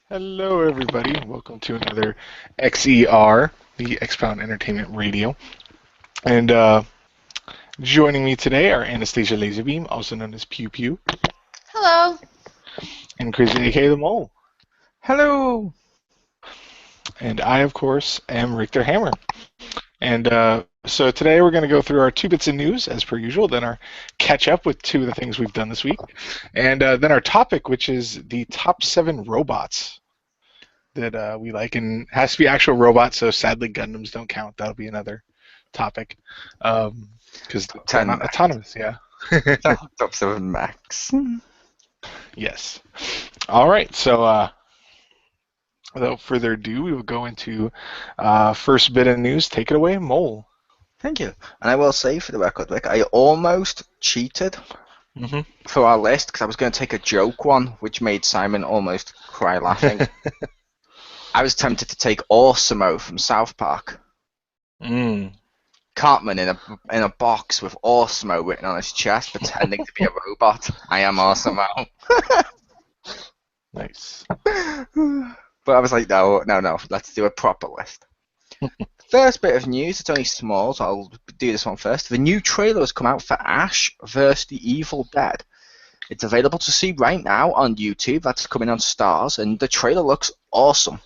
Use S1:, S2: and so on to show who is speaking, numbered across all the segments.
S1: Hello, everybody. Welcome to another XER, the Xpound Entertainment Radio. And joining me today are Anastasia Laserbeam, also known as Pew Pew,
S2: Hello.
S1: and Crazy AK the Mole.
S3: Hello.
S1: And I, of course, am Richter Hammer. And so today we're going to go through our 2 bits of news, as per usual, then our catch up with 2 of the things we've done this week, and then our topic, which is the top 7 robots that we like, and it has to be actual robots, so sadly Gundams don't count. That'll be another topic, because they're
S3: 10
S1: not
S3: max.
S1: autonomous, yeah.
S3: Top 7 max.
S1: Yes. All right, so without further ado, we will go into first bit of news. Take it away, Mole.
S3: Thank you. And I will say, for the record, Rick, I almost cheated
S1: Mm-hmm.
S3: for our list because I was going to take a joke one, which made Simon almost cry laughing. I was tempted to take Awesomeo from South Park. Cartman in a box with Awesomeo written on his chest, pretending to be a robot. I am Awesomeo.
S1: Nice.
S3: But I was like, no, let's do a proper list. First bit of news, it's only small, so I'll do this one first. The new trailer has come out for Ash vs. the Evil Dead. It's available to see right now on YouTube. That's coming on Stars, and the trailer looks awesome.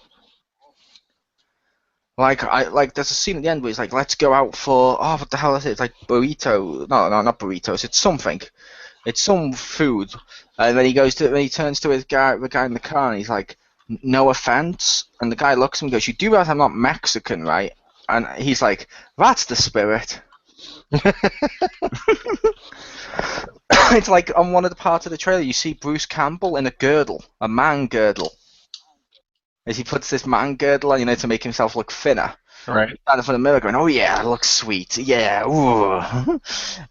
S3: Like there's a scene at the end where he's like, let's go out for, what the hell is it? It's like burrito. No, not burritos. It's something. It's some food. And then he turns to the guy in the car, and he's like, no offense. And the guy looks at him and goes, you do realize I'm not Mexican, right? And he's like, that's the spirit. It's like on one of the parts of the trailer, you see Bruce Campbell in a girdle, a man girdle. As he puts this man girdle on, to make himself look thinner.
S1: Right.
S3: Standing in front of the mirror going, oh yeah, it looks sweet, yeah, ooh.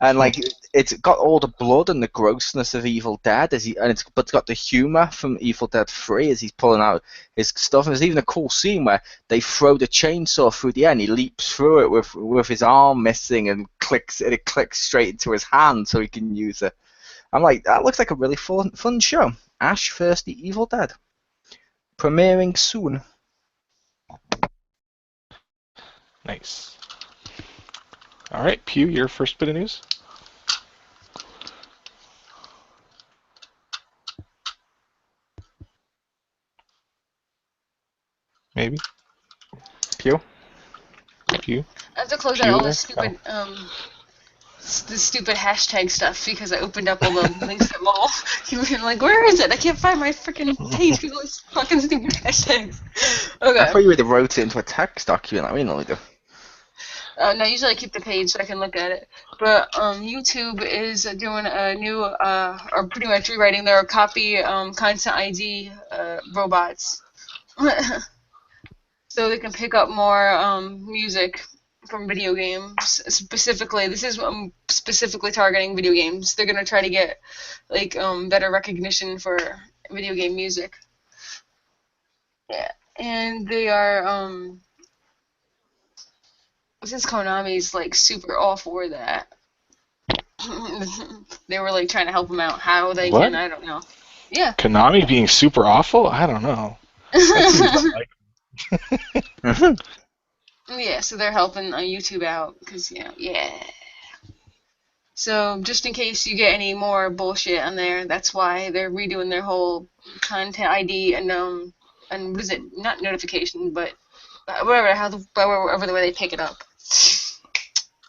S3: And like, it's got all the blood and the grossness of Evil Dead, but it's got the humor from Evil Dead 3 as he's pulling out his stuff. And there's even a cool scene where they throw the chainsaw through the air and he leaps through it with his arm missing and it clicks straight into his hand so he can use it. I'm like, that looks like a really fun show. Ash vs. the Evil Dead. Premiering soon.
S1: Nice. All right, Pew, your first bit of news? Maybe?
S3: Pew?
S1: Pew?
S2: I have to close
S1: Pew
S2: out all
S1: there?
S2: this stupid hashtag stuff because I opened up all the links at Mole. You were like, where is it? I can't find my freaking page because of these fucking stupid hashtags. Okay.
S3: I thought you would have wrote it into a text document like we normally do.
S2: No, usually I keep the page so I can look at it. But YouTube is doing a new, or pretty much rewriting their copy content ID robots. So they can pick up more music from video games. Specifically, this is specifically targeting video games. They're gonna try to get like better recognition for video game music. Yeah, and they are since Konami's like super all for that. They were like trying to help them out. How they
S1: What?
S2: can, I don't know. Yeah.
S1: Konami being super awful? I don't know.
S2: Yeah, so they're helping YouTube out because yeah. So just in case you get any more bullshit on there, that's why they're redoing their whole content ID and what is it? Not notification, but whatever the way they pick it up.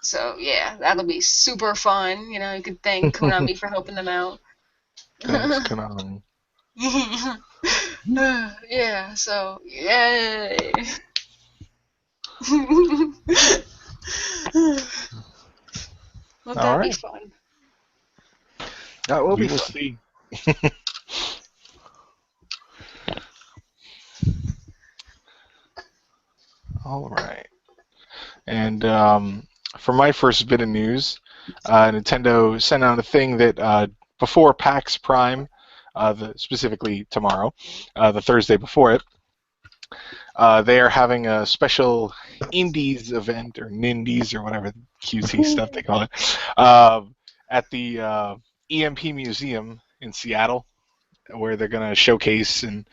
S2: So yeah, that'll be super fun. You could thank Konami for helping them out.
S1: Thanks, Konami.
S2: Yeah, so yay. Well, that'd be fun.
S3: That will
S1: We
S3: be
S1: will
S3: fun.
S1: see. All right. And for my first bit of news, Nintendo sent out a thing that before PAX Prime, specifically tomorrow, the Thursday before it, they are having a special Indies event, or Nindies, or whatever QT stuff they call it, at the EMP Museum in Seattle. where they're going to showcase and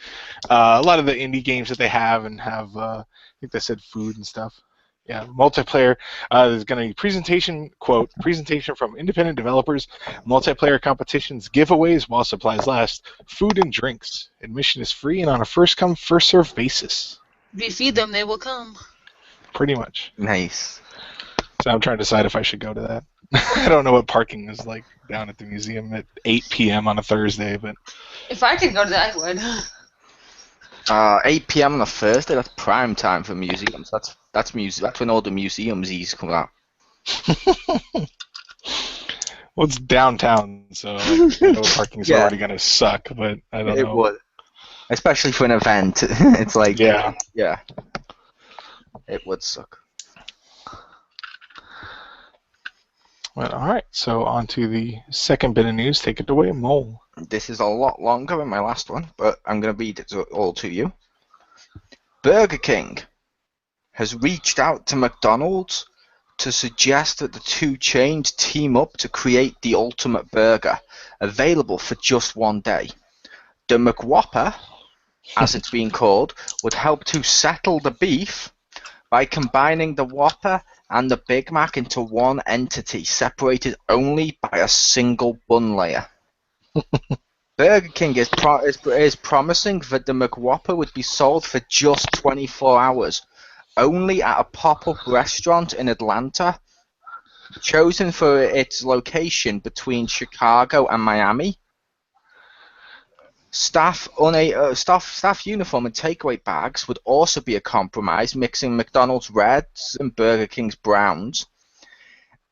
S1: a lot of the indie games that they have, and have I think they said food and stuff. Yeah, multiplayer. There's going to be presentation from independent developers, multiplayer competitions, giveaways while supplies last, food and drinks. Admission is free and on a first come first served basis.
S2: If you feed them, they will come.
S1: Pretty much.
S3: Nice.
S1: So I'm trying to decide if I should go to that. I don't know what parking is like down at the museum at 8 p.m. on a Thursday, but
S2: If I could go to that, I would.
S3: 8 p.m. on a Thursday. That's prime time for museums. That's when all the museums come out.
S1: well, it's downtown, so like, I know parking's
S3: Yeah.
S1: already gonna suck. But I don't
S3: It
S1: know.
S3: would, especially for an event. It's like
S1: Yeah.
S3: It would suck.
S1: Well, all right. So on to the second bit of news. Take it away, Mole.
S3: This is a lot longer than my last one, but I'm going to read it all to you. Burger King has reached out to McDonald's to suggest that the two chains team up to create the ultimate burger, available for just one day. The McWhopper, as it's being called, would help to settle the beef by combining the Whopper and the Big Mac into one entity, separated only by a single bun layer. Burger King is promising that the McWhopper would be sold for just 24 hours, only at a pop-up restaurant in Atlanta, chosen for its location between Chicago and Miami. Staff uniform and takeaway bags would also be a compromise, mixing McDonald's reds and Burger King's browns.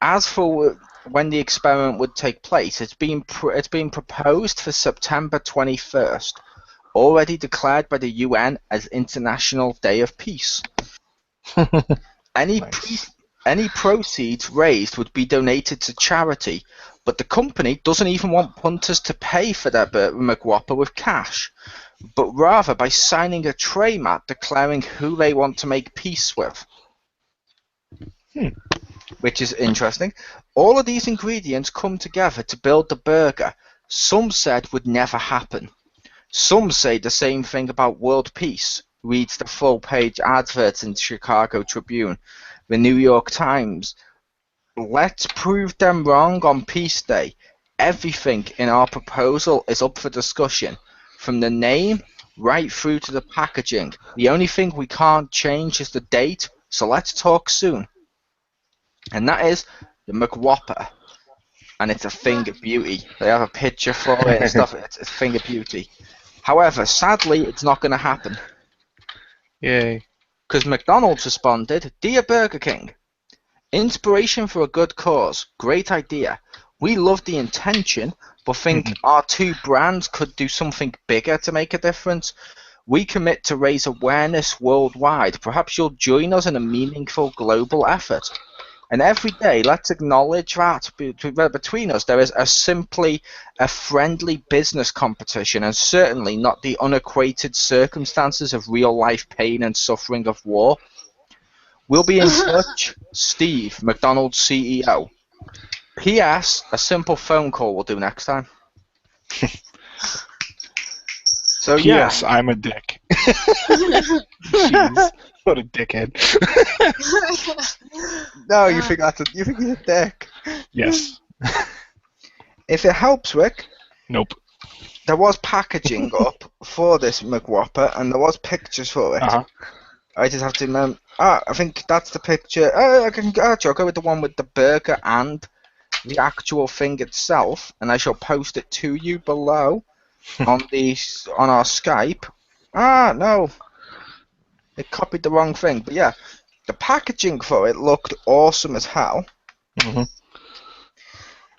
S3: As for when the experiment would take place, it's been proposed for September 21st, already declared by the UN as International Day of Peace. Any proceeds raised would be donated to charity, but the company doesn't even want punters to pay for their McWhopper with cash, but rather by signing a tray mat declaring who they want to make peace with. Which is interesting. All of these ingredients come together to build the burger some said would never happen. Some say the same thing about world peace, reads the full-page advert in the Chicago Tribune. The New York Times. Let's prove them wrong on Peace Day. Everything in our proposal is up for discussion, from the name right through to the packaging. The only thing we can't change is the date, so let's talk soon. And that is the McWhopper. And it's a thing of beauty. They have a picture for it and stuff. It's a thing of beauty. However, sadly, it's not going to happen.
S1: Yay.
S3: Because McDonald's responded, "Dear Burger King, inspiration for a good cause. Great idea. We love the intention, but think our two brands could do something bigger to make a difference. We commit to raise awareness worldwide. Perhaps you'll join us in a meaningful global effort. And every day, let's acknowledge that between us there is simply a friendly business competition, and certainly not the unequated circumstances of real-life pain and suffering of war. We'll be in touch, Steve, McDonald's CEO. P.S. A simple phone call will do next time." So
S1: P.S. I'm a dick. Jeez, what a dickhead.
S3: No, you think he's a dick.
S1: Yes.
S3: If it helps, Rick,
S1: Nope.
S3: there was packaging up for this McWhopper, and there was pictures for it. I just have to remember. I think that's the picture. I'll go with the one with the burger and the actual thing itself, and I shall post it to you below on our Skype. No, it copied the wrong thing. But yeah, the packaging for it looked awesome as hell.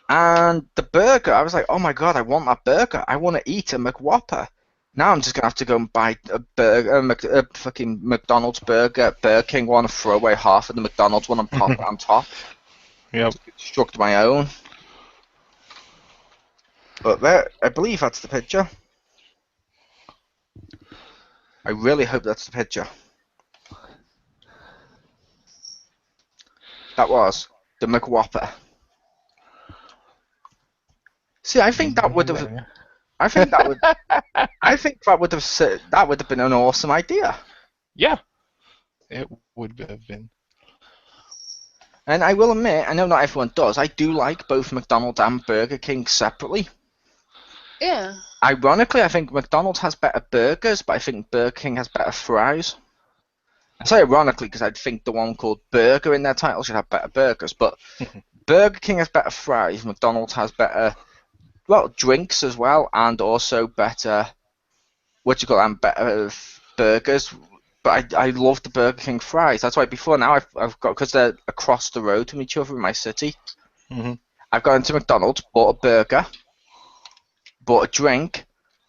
S3: And the burger, I was like, oh my god, I want that burger. I want to eat a McWhopper. Now I'm just going to have to go and buy a fucking McDonald's burger, Burger King one, throw away half of the McDonald's one and pop it on top.
S1: Yep.
S3: Construct my own. But there, I believe that's the picture. I really hope that's the picture. That was the McWhopper. See, I think that would have... I think that would. I think that would have been an awesome idea.
S1: Yeah, it would have been.
S3: And I will admit, I know not everyone does. I do like both McDonald's and Burger King separately.
S2: Yeah.
S3: Ironically, I think McDonald's has better burgers, but I think Burger King has better fries. I say ironically because I'd think the one called Burger in their title should have better burgers, but Burger King has better fries. McDonald's has better, well, drinks as well, and also better, better burgers. But I love the Burger King fries. That's why before now I've got, because they're across the road from each other in my city.
S1: Mm-hmm.
S3: I've gone into McDonald's, bought a burger, bought a drink,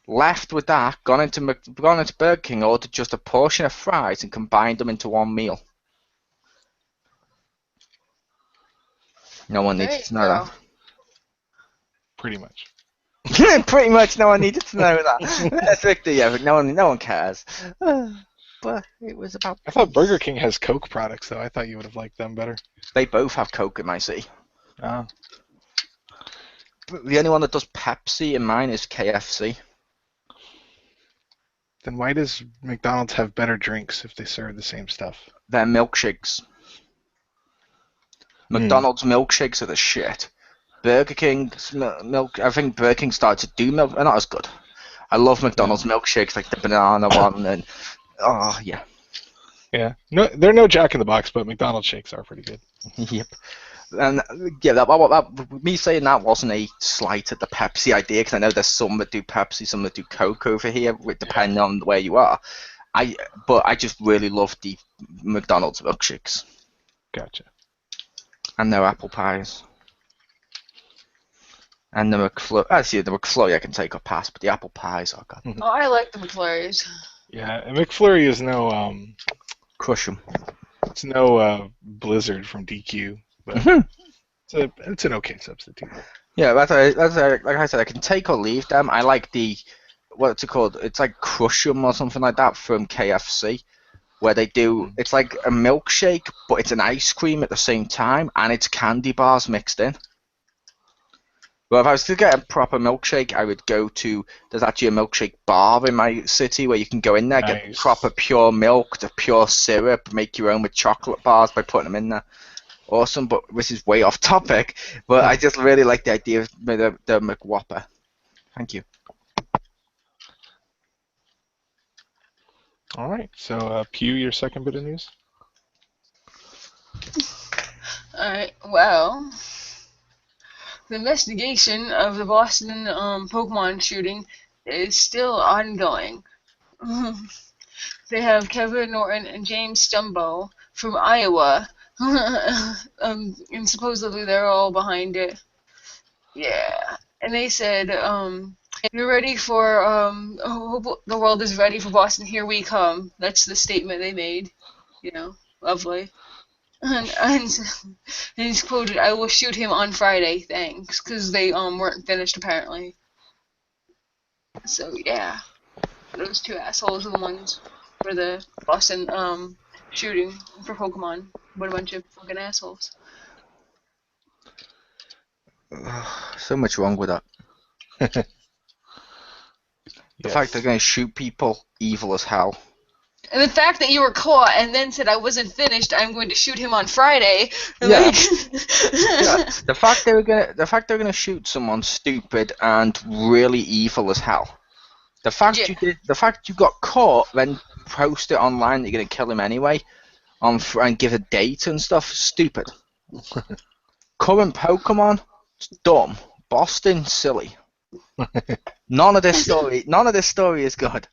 S3: left with that, gone into Burger King, ordered just a portion of fries and combined them into one meal. No one
S2: There
S3: needed
S2: you
S3: to know
S2: go.
S3: that.
S1: Pretty much.
S3: Pretty much, no one needed to know that. That's Victor, yeah, but no one cares. But it was about.
S1: I thought Burger King has Coke products, though. I thought you would have liked them better.
S3: They both have Coke in my city.
S1: Oh.
S3: The only one that does Pepsi in mine is KFC.
S1: Then why does McDonald's have better drinks if they serve the same stuff?
S3: They're milkshakes. McDonald's milkshakes are the shit. Burger King's milk. I think Burger King started to do milk. They're not as good. I love McDonald's milkshakes, like the banana one, and oh yeah.
S1: Yeah. No, they're no Jack in the Box, but McDonald's shakes are pretty good.
S3: Yep. And yeah, that me saying that wasn't a slight at the Pepsi idea, because I know there's some that do Pepsi, some that do Coke over here, depending on where you are. But I just really love the McDonald's milkshakes.
S1: Gotcha.
S3: And their apple pies. And the McFlurry. Actually, the McFlurry I can take or pass, but the apple pies, oh god.
S2: Oh, I like the McFlurries.
S1: Yeah, and McFlurry is no
S3: Crush them.
S1: it's no Blizzard from DQ, but it's an okay substitute.
S3: Yeah, that's like I said, I can take or leave them. I like the, what's it called? It's like Crush 'em or something like that from KFC, where they do, it's like a milkshake, but it's an ice cream at the same time, and it's candy bars mixed in. Well, if I was to get a proper milkshake, I would go to, there's actually a milkshake bar in my city where you can go in there, get proper pure milk, the pure syrup, make your own with chocolate bars by putting them in there. Awesome, but this is way off topic, but I just really like the idea of the McWhopper. Thank you.
S1: All right, so Pew, your second bit of news?
S2: Alright, well, the investigation of the Boston Pokemon shooting is still ongoing. They have Kevin Norton and James Stumbo from Iowa, and supposedly they're all behind it. Yeah, and they said, "You're ready for hope the world is ready for Boston. Here we come." That's the statement they made. You know, lovely. And he's quoted, "I will shoot him on Friday, thanks," because they weren't finished apparently. So yeah, those two assholes are the ones for the Boston shooting for Pokemon. What a bunch of fucking assholes.
S3: So much wrong with that. The fact they're going to shoot people, evil as hell.
S2: And the fact that you were caught and then said I wasn't finished, I'm going to shoot him on Friday.
S3: Yeah.
S2: Like...
S3: Yeah. The fact they're gonna shoot someone stupid and really evil as hell. The fact you got caught, then post it online that you're gonna kill him anyway, and give a date and stuff, stupid. Current Pokemon, dumb. Boston, silly. None of this story is good.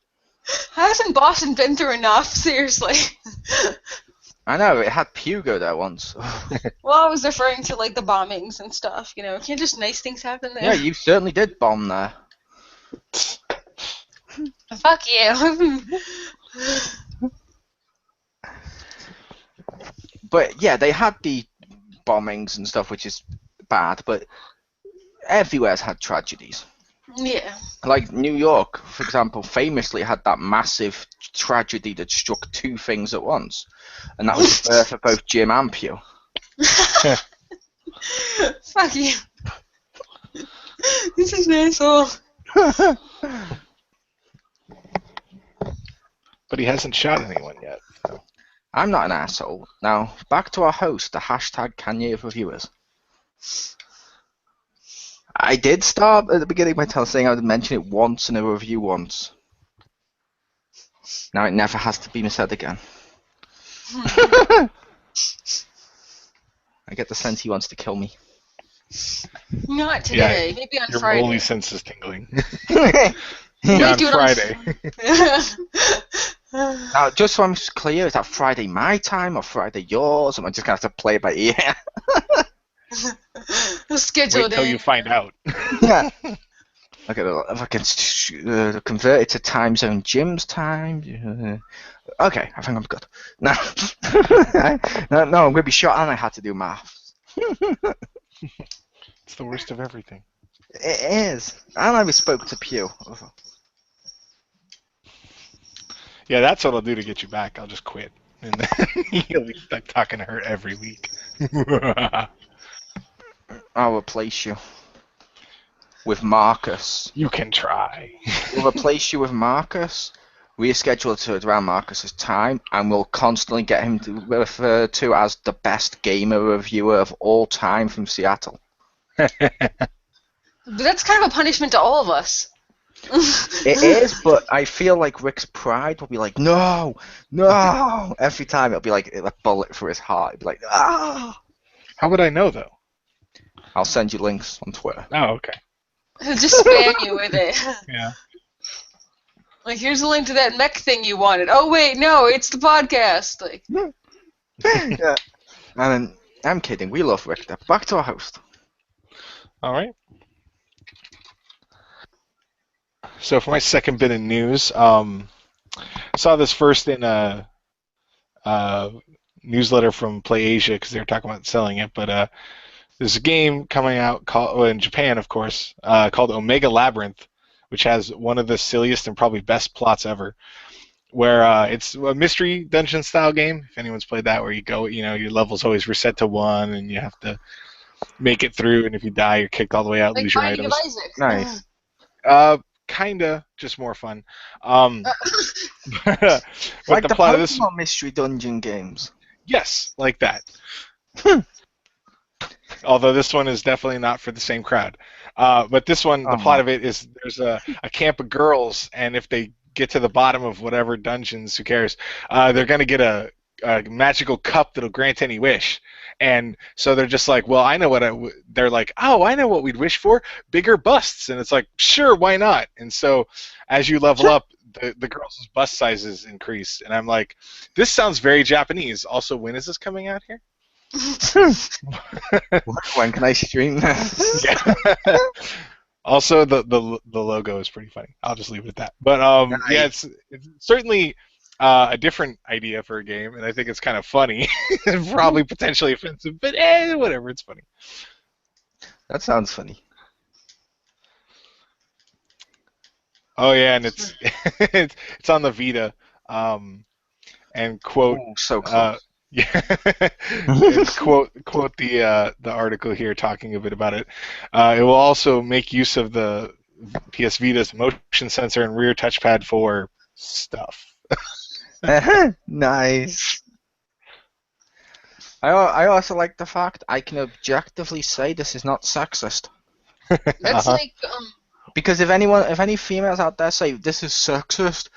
S2: Hasn't Boston been through enough? Seriously.
S3: I know, it had Pugo there once.
S2: Well, I was referring to like the bombings and stuff, you know. Can't just nice things happen there?
S3: Yeah, you certainly did bomb there.
S2: Fuck you.
S3: But yeah, they had the bombings and stuff, which is bad, but everywhere's had tragedies.
S2: Yeah.
S3: Like New York, for example, famously had that massive tragedy that struck two things at once, and that was the birth of both Jim and Pew.
S2: Fuck you. This is an asshole.
S1: But he hasn't shot anyone yet. So.
S3: I'm not an asshole. Now, back to our host, the hashtag Kanye of reviewers. I did start at the beginning by saying I would mention it once in a review once. Now it never has to be said again. I get the sense he wants to kill me.
S2: Not today. Maybe on
S1: your
S2: Friday.
S1: Your holy sense is tingling.
S2: Yeah,
S1: on Friday.
S3: Now, just so I'm clear, is that Friday my time or Friday yours? Am I just going to have to play it by ear?
S2: Schedule
S1: Wait till you find out.
S3: Yeah. Okay, if I can convert it to time zone Jim's time. Okay, I think I'm good. No, no, I'm going to be shot and I had to do maths.
S1: It's the worst of everything.
S3: It is. And I spoke to Pew.
S1: Yeah, that's what I'll do to get you back. I'll just quit. And then you'll be stuck talking to her every week.
S3: I'll replace you with Marcus.
S1: You can try.
S3: We'll replace you with Marcus, reschedule it to around Marcus's time, and we'll constantly get him to refer to as the best gamer reviewer of all time from Seattle.
S2: But that's kind of a punishment to all of us.
S3: It is, but I feel like Rick's pride will be like, no. Every time it'll be like a bullet for his heart. It'll be like, ah.
S1: How would I know, though?
S3: I'll send you links on Twitter.
S1: Oh, okay.
S2: He'll just spam you with it.
S1: Yeah.
S2: Like, here's a link to that mech thing you wanted. Oh, wait, no, it's the podcast. Like,
S3: Yeah. And I'm kidding. We love Rick. Back to our host.
S1: All right. So for my second bit of news, I saw this first in a newsletter from PlayAsia because they were talking about selling it. But there's a game coming out in Japan, of course, called Omega Labyrinth, which has one of the silliest and probably best plots ever. Where it's a mystery dungeon style game. If anyone's played that, where you go, your levels always reset to 1, and you have to make it through. And if you die, you're kicked all the way out,
S2: like
S1: lose your
S2: Binding
S1: items.
S2: of Isaac.
S3: Nice.
S1: Kinda, just more fun.
S3: Like
S1: the plot of this,
S3: mystery dungeon games.
S1: yes, like that. Although this one is definitely not for the same crowd. But this one, the plot of it is there's a camp of girls, and if they get to the bottom of whatever dungeons, who cares? They're gonna get a magical cup that'll grant any wish. And so they're just like, well, I know what they're like, oh, I know what we'd wish for, bigger busts. And it's like, sure, why not? And so as you level up, the girls' bust sizes increase. And I'm like, this sounds very Japanese. Also, when is this coming out here?
S3: When can I stream that?
S1: Yeah. Also, the logo is pretty funny. I'll just leave it at that. But yeah, it's certainly a different idea for a game, and I think it's kind of funny. Probably potentially offensive, but whatever, it's funny.
S3: That sounds funny.
S1: Oh yeah, and it's it's on the Vita, and quote.
S3: Ooh, so close.
S1: Yeah, and quote the article here talking a bit about it. It will also make use of the PS Vita's motion sensor and rear touchpad for stuff.
S3: Nice. I also like the fact I can objectively say this is not sexist.
S2: That's like,
S3: Because if any females out there say this is sexist,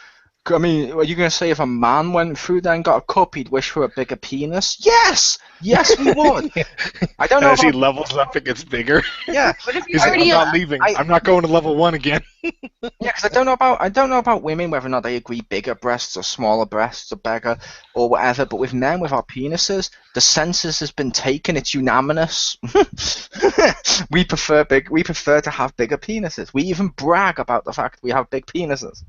S3: I mean, are you going to say if a man went through there and got a cup, he'd wish for a bigger penis? Yes, we would. I don't know.
S1: As he levels up, it gets bigger.
S3: Yeah,
S2: but if you
S1: He's like,
S2: already,
S1: I'm not leaving. I'm not going to level 1 again.
S3: Yeah, because I don't know about women whether or not they agree bigger breasts or smaller breasts are better or whatever. But with men, with our penises, the census has been taken. It's unanimous. We prefer to have bigger penises. We even brag about the fact we have big penises.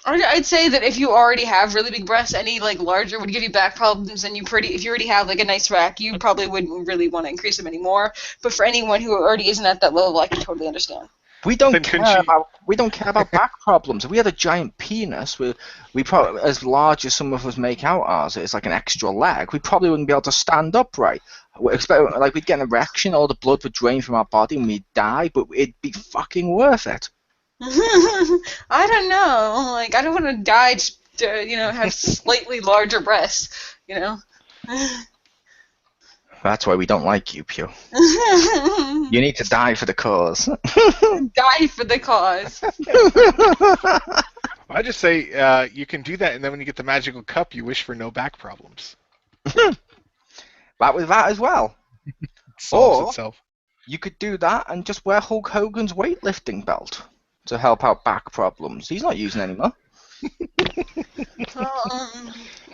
S2: I'd say that if you already have really big breasts, any like larger would give you back problems, and if you already have like a nice rack, you probably wouldn't really want to increase them anymore. But for anyone who already isn't at that level, I can totally understand.
S3: We don't care about back problems. If we had a giant penis, we probably, as large as some of us make out ours, it's like an extra leg. We probably wouldn't be able to stand upright. Like we'd get an erection, all the blood would drain from our body, and we'd die. But it'd be fucking worth it.
S2: I don't know. Like, I don't want to die just to, have slightly larger breasts,
S3: That's why we don't like you, Pew. You need to die for the cause.
S2: Die for the cause.
S1: I just say you can do that, and then when you get the magical cup, you wish for no back problems.
S3: That with that as well.
S1: It solves
S3: Or
S1: itself.
S3: you could do that and just wear Hulk Hogan's weightlifting belt to help out back problems. He's not using any more.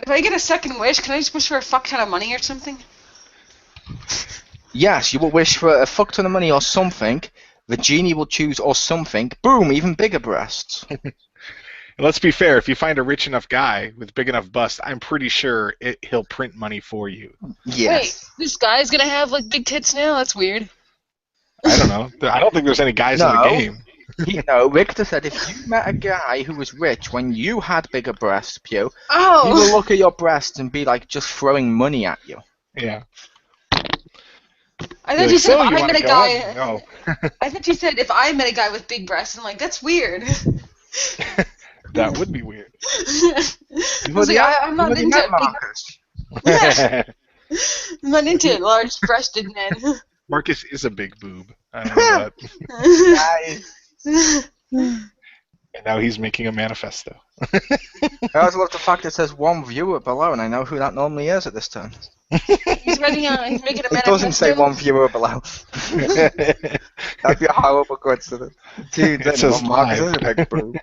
S2: If I get a second wish, can I just wish for a fuck ton of money or something?
S3: Yes, you will wish for a fuck ton of money or something. The genie will choose or something. Boom, even bigger breasts.
S1: Let's be fair. If you find a rich enough guy with big enough bust, I'm pretty sure he'll print money for you.
S3: Yes.
S2: Wait, this guy's gonna have like big tits now? That's weird.
S1: I don't know. I don't think there's any guys in the game.
S3: Victor said if you met a guy who was rich when you had bigger breasts, Pew, he
S2: Oh!
S3: will look at your breasts and be like just throwing money at you.
S1: Yeah.
S2: I thought you said if I met a guy.
S1: On? No.
S2: I thought you said if I met a guy with big breasts, I'm like, that's weird.
S1: That would be weird.
S2: I was like, I'm not into I'm not into large-breasted men.
S1: Marcus is a big boob. I know that.
S3: Nice.
S1: And now he's making a manifesto.
S3: I also love the fact it says one viewer below, and I know who that normally is at this time.
S2: He's making a manifesto.
S3: It doesn't say one viewer below. That'd be a horrible coincidence. Dude,
S1: It says
S3: Marcus
S1: live.
S3: is a big boob.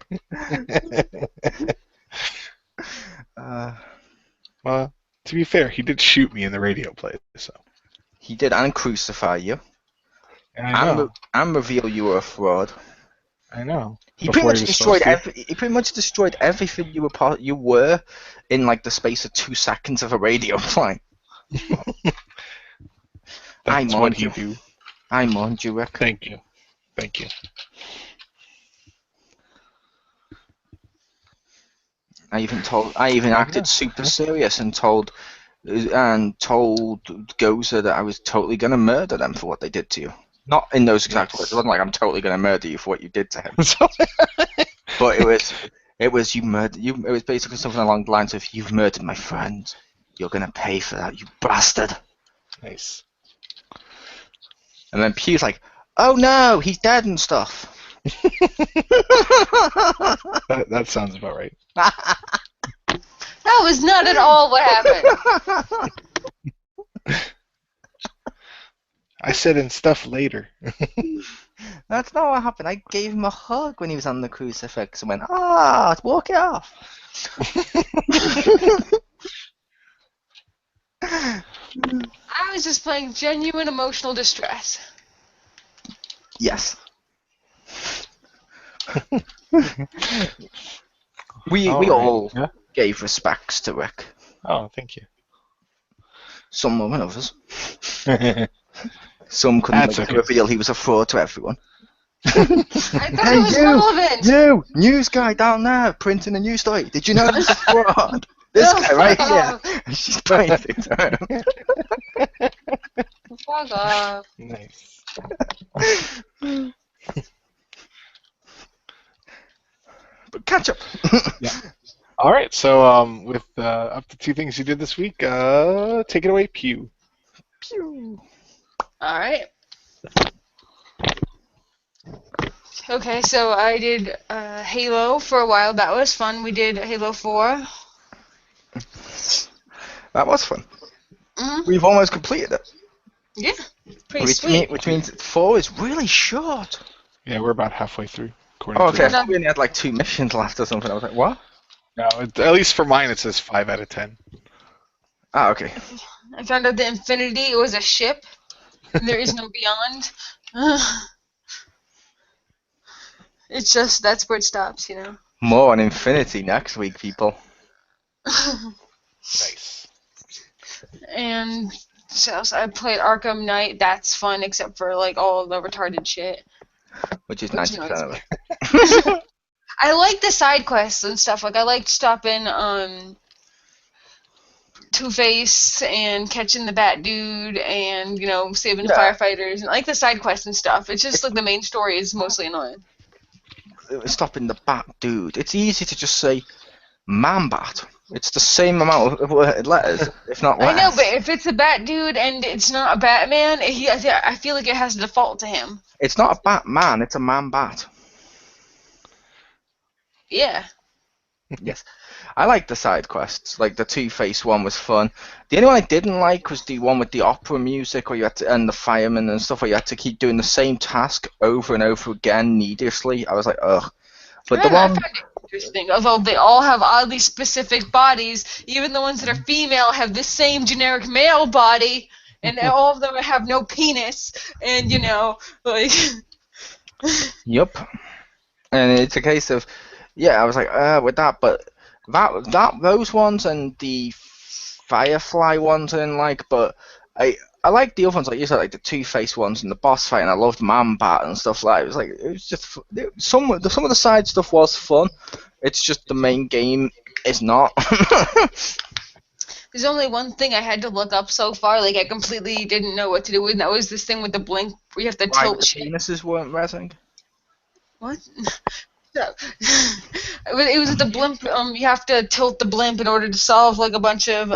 S1: Well, to be fair, he did shoot me in the radio play, so.
S3: He did, and crucify you,
S1: I know.
S3: and reveal you were a fraud.
S1: I know.
S3: He pretty much destroyed everything you were in like the space of 2 seconds of a radio play.
S1: That's what you do.
S3: I mourned you, Rick.
S1: Thank you. Thank you.
S3: I even acted super serious and told Gozer that I was totally gonna murder them for what they did to you. Not in those exact words. It wasn't like I'm totally gonna murder you for what you did to him. But it was you murdered you. It was basically something along the lines of you've murdered my friend. You're gonna pay for that, you bastard.
S1: Nice.
S3: And then Pew's like, oh no, he's dead and stuff.
S1: That sounds about right.
S2: That was not at all what happened.
S1: I said and stuff later.
S3: That's not what happened. I gave him a hug when he was on the crucifix and went, walk it off.
S2: I was just playing genuine emotional distress.
S3: Yes. We all gave respects to Rick.
S1: Oh, thank you.
S3: Some more than others. Some couldn't reveal he was a fraud to everyone.
S2: I thought it was relevant.
S3: You, news guy down there printing a news story. Did you know he was a fraud? This guy right here. She's pointing to him.
S2: Fuck off.
S1: Nice.
S3: But catch up.
S1: Yeah. All right. So, with up to 2 things you did this week, take it away, Pew.
S3: Pew.
S2: All right. Okay, so I did Halo for a while. That was fun. We did Halo 4.
S3: That was fun.
S2: Mm-hmm.
S3: We've almost completed it.
S2: Yeah, pretty sweet.
S3: Which means 4 is really short.
S1: Yeah, we're about halfway through.
S3: Oh, okay. I thought we only had like 2 missions left or something. I was like, what?
S1: No, at least for mine it says 5 out of 10.
S3: Ah, okay.
S2: I found out the Infinity was a ship. There is no beyond. It's just, that's where it stops, you know.
S3: More on Infinity next week, people.
S1: Nice.
S2: And so I played Arkham Knight. That's fun, except for like all the retarded shit.
S3: Which is 90% of it.
S2: I like the side quests and stuff. Like I liked stopping Two-Face and catching the Bat Dude and saving the firefighters and I like the side quests and stuff. It's just like the main story is mostly annoying.
S3: stopping the Bat Dude. It's easy to just say Man Bat. It's the same amount of letters, if not
S2: I
S3: less.
S2: know, but if it's a Bat Dude and it's not a Batman, I feel like it has to default to him.
S3: It's not a Batman, it's a Man Bat.
S2: Yeah.
S3: Yes. I like the side quests. Like the Two-Face one was fun. The only one I didn't like was the one with the opera music, where you had to, and the firemen and stuff, where you had to keep doing the same task over and over again needlessly. I was like, ugh. But the
S2: I
S3: one,
S2: find it interesting. Although they all have oddly specific bodies, even the ones that are female have the same generic male body, and all of them have no penis. And like.
S3: yep. And it's a case of, yeah, I was like, with that, but those ones and the Firefly ones I didn't like, but I like the other ones, like you said, like the Two-Face ones and the boss fight, and I loved Man Bat and stuff like that. It was just some of the side stuff was fun. It's just the main game is not.
S2: There's only one thing I had to look up so far. Like I completely didn't know what to do with, and that was this thing with the blink where you have to
S3: Why
S2: tilt
S3: the
S2: shit.
S3: penises weren't rezzing?
S2: What? No. It was the blimp. You have to tilt the blimp in order to solve like a bunch of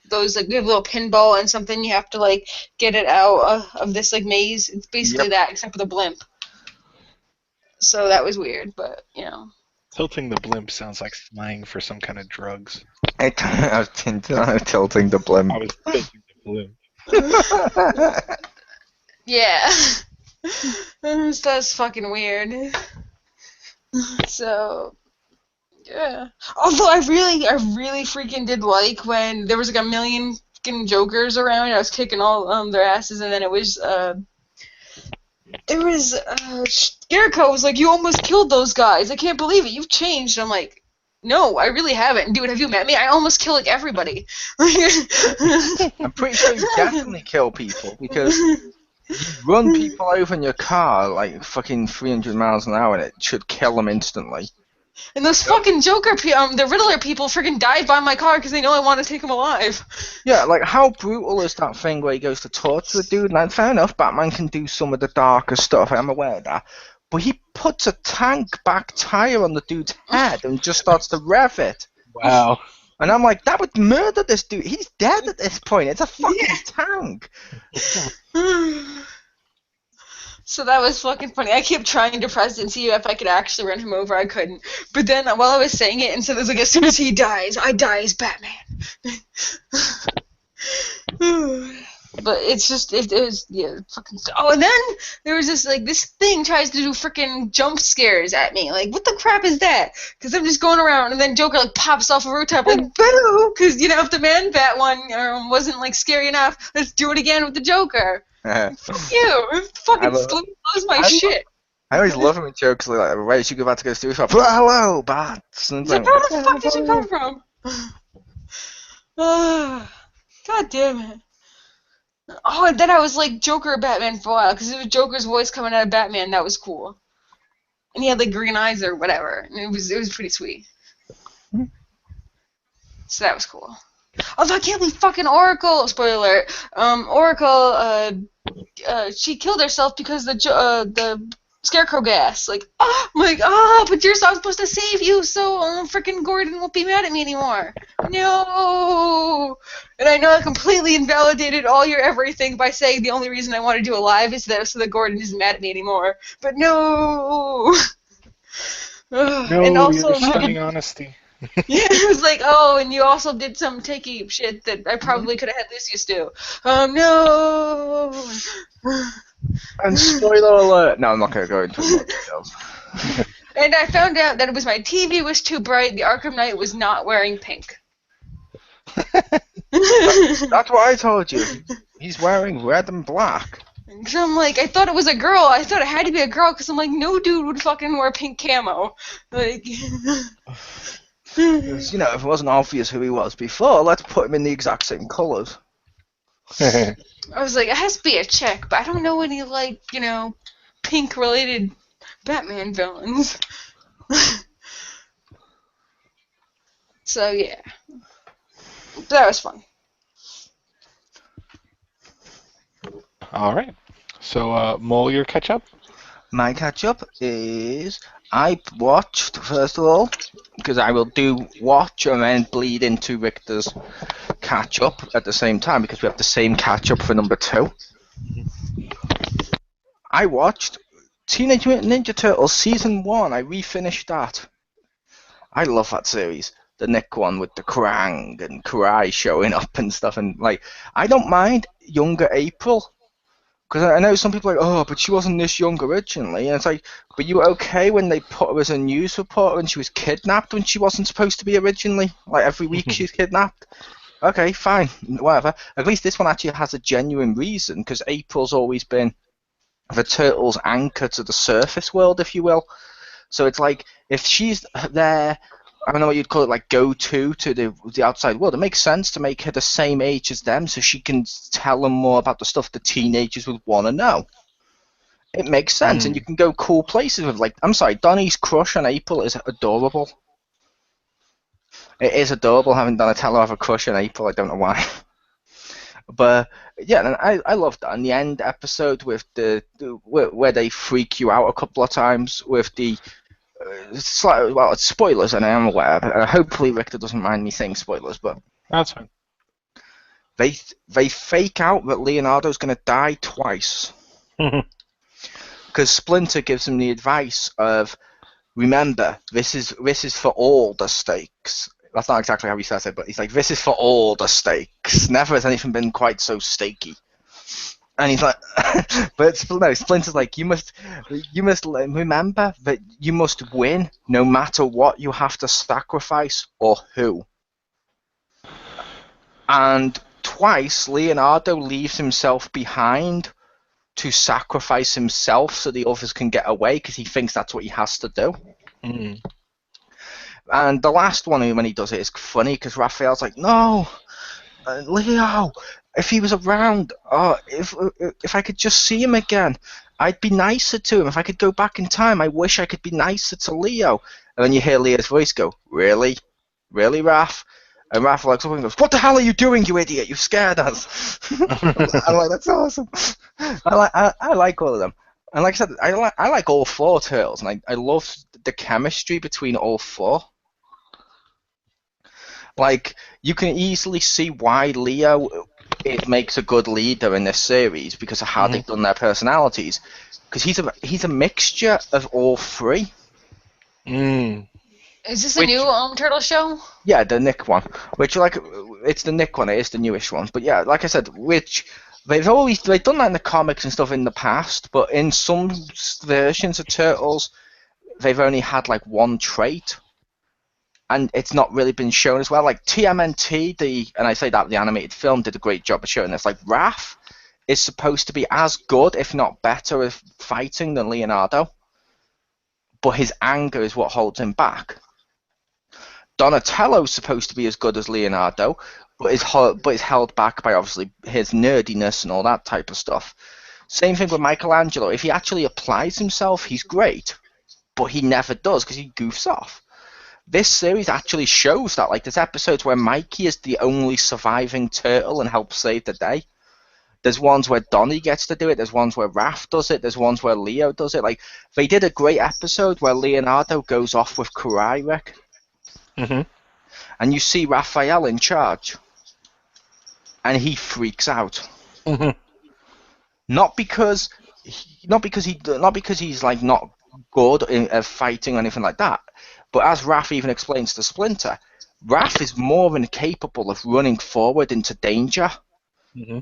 S2: those like you have a little pinball and something. You have to like get it out of this like maze. It's basically that except for the blimp. So that was weird, but
S1: Tilting the blimp sounds like slang for some kind of drugs.
S3: I was tilting the blimp.
S1: I was tilting the blimp.
S2: Yeah. That's fucking weird. So, yeah. Although I really freaking did like when there was like a million fucking Jokers around. I was kicking all their asses, and then it was Scarecrow was like, "You almost killed those guys. I can't believe it. You've changed." I'm like, "No, I really haven't, dude. Have you met me? I almost kill like everybody."
S3: I'm pretty sure you definitely kill people because. You run people over in your car like fucking 300 miles an hour and it should kill them instantly.
S2: And those fucking the Riddler people freaking died by my car because they know I want to take them alive.
S3: Yeah, like how brutal is that thing where he goes to torture a dude? Like, fair enough, Batman can do some of the darker stuff, I'm aware of that. But he puts a tank back tire on the dude's head and just starts to rev it.
S1: Wow.
S3: And I'm like, that would murder this dude. He's dead at this point. It's a fucking tank.
S2: So that was fucking funny. I kept trying to press it and see if I could actually run him over. I couldn't. But then while I was saying it, and so there's like, as soon as he dies, I die as Batman. But it's just, it was, yeah, fucking. Oh, and then there was this thing tries to do freaking jump scares at me. Like, what the crap is that? Because I'm just going around, and then Joker like pops off a rooftop like, boo! Because if the Man Bat one wasn't like scary enough, let's do it again with the Joker. Fuck you! It fucking blows my shit.
S3: I always love him in jokes like, where did you go about to go to the hello, bats. And
S2: like, where the fuck did you come from? God damn it. Oh, and then I was like Joker Batman for a while, because it was Joker's voice coming out of Batman. That was cool. And he had like green eyes or whatever. And it was pretty sweet. So that was cool. Although I can't believe fucking Oracle, spoiler alert, Oracle, she killed herself because the Scarecrow gas. Like, but you're so I'm supposed to save you, so freaking Gordon won't be mad at me anymore. No! And I know I completely invalidated all your everything by saying the only reason I wanted you alive is so that Gordon isn't mad at me anymore. But no!
S1: No,
S2: and also,
S1: you're stunning honesty.
S2: Yeah, it was like, oh, and you also did some takey shit that I probably could have had Lucius do. No!
S3: And spoiler alert! No, I'm not going to go into more details.
S2: And I found out that it was my TV was too bright, the Arkham Knight was not wearing pink.
S3: That's what I told you. He's wearing red and black.
S2: So I'm like, I thought it was a girl. I thought it had to be a girl, because I'm like, no dude would fucking wear pink camo. Like...
S3: If it wasn't obvious who he was before, let's put him in the exact same colours.
S2: I was like, it has to be a chick, but I don't know any, pink-related Batman villains. So, yeah. That was fun.
S1: All right. So, Mole, your catch-up?
S3: My catch up is I watched first of all because I will do watch and then bleed into Richter's catch up at the same time because we have the same catch up for number 2. I watched Teenage Mutant Ninja Turtles season 1. I refinished that. I love that series. The Nick one with the Krang and Karai showing up and stuff, and like I don't mind younger April. Because I know some people are like, oh, but she wasn't this young originally. And it's like, but you were okay when they put her as a news reporter and she was kidnapped when she wasn't supposed to be originally? Like, every week she's kidnapped? Okay, fine, whatever. At least this one actually has a genuine reason, because April's always been the Turtles' anchor to the surface world, if you will. So it's like, if she's there, I don't know what you'd call it, like go-to to the outside world, it makes sense to make her the same age as them so she can tell them more about the stuff the teenagers would want to know. It makes sense, and you can go cool places with, like, I'm sorry, Donnie's crush on April is adorable. It is adorable having Donatello have a crush on April, I don't know why. But yeah, and I love that. And the end episode with where they freak you out a couple of times with the well, it's spoilers, and I am aware. Hopefully, Richter doesn't mind me saying spoilers, but
S1: That's fine.
S3: They fake out that Leonardo's going to die twice because Splinter gives him the advice of, remember, this is for all the stakes. That's not exactly how he says it, but he's like, this is for all the stakes. Never has anything been quite so stakey. And he's like, but no, Splinter's like, you must remember that you must win no matter what you have to sacrifice or who. And twice, Leonardo leaves himself behind to sacrifice himself so the others can get away because he thinks that's what he has to do.
S1: Mm.
S3: And the last one, when he does it, is funny because Raphael's like, no, Leo, if he was around, if I could just see him again, I'd be nicer to him. If I could go back in time, I wish I could be nicer to Leo. And then you hear Leo's voice go, really? Really, Raph? And Raph looks up and goes, what the hell are you doing, you idiot? You've scared us. I'm like, that's awesome. I like all of them. And like I said, I like all 4 Turtles, and I love the chemistry between all 4. Like, you can easily see why Leo makes a good leader in this series because of how they've done their personalities. Because he's a mixture of all 3.
S1: Mm.
S2: Is this a new Turtle show?
S3: Yeah, the Nick one. Which, like, it's the Nick one. It is the newish one. But yeah, like I said, which they've done that in the comics and stuff in the past. But in some versions of Turtles, they've only had like one trait. And it's not really been shown as well. Like TMNT, and I say that the animated film did a great job of showing this. Like Raph is supposed to be as good, if not better, at fighting than Leonardo, but his anger is what holds him back. Donatello's supposed to be as good as Leonardo, but is held back by obviously his nerdiness and all that type of stuff. Same thing with Michelangelo. If he actually applies himself, he's great, but he never does because he goofs off. This series actually shows that. Like, there's episodes where Mikey is the only surviving turtle and helps save the day. There's ones where Donnie gets to do it. There's ones where Raph does it. There's ones where Leo does it. Like, they did a great episode where Leonardo goes off with Karai, Rick.
S1: Mm-hmm.
S3: And you see Raphael in charge. And he freaks out.
S1: Mm-hmm.
S3: Not because he's like not good at fighting or anything like that. But as Raph even explains to Splinter, Raph is more than capable of running forward into danger.
S1: Mm-hmm.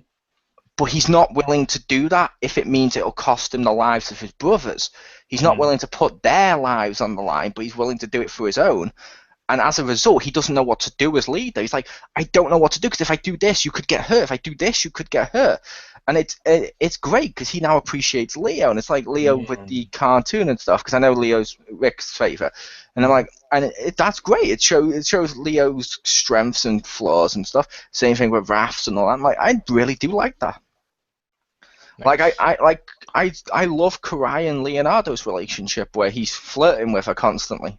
S3: But he's not willing to do that if it means it'll cost him the lives of his brothers. He's not willing to put their lives on the line, but he's willing to do it for his own. And as a result, he doesn't know what to do as leader. He's like, I don't know what to do because if I do this, you could get hurt. If I do this, you could get hurt. And it's great because he now appreciates Leo, and it's like Leo with the cartoon and stuff. Because I know Leo's Rick's favorite, and I'm like, and that's great. It shows Leo's strengths and flaws and stuff. Same thing with Raph's and all that. I'm like, I really do like that. Nice. I love Karai and Leonardo's relationship where he's flirting with her constantly.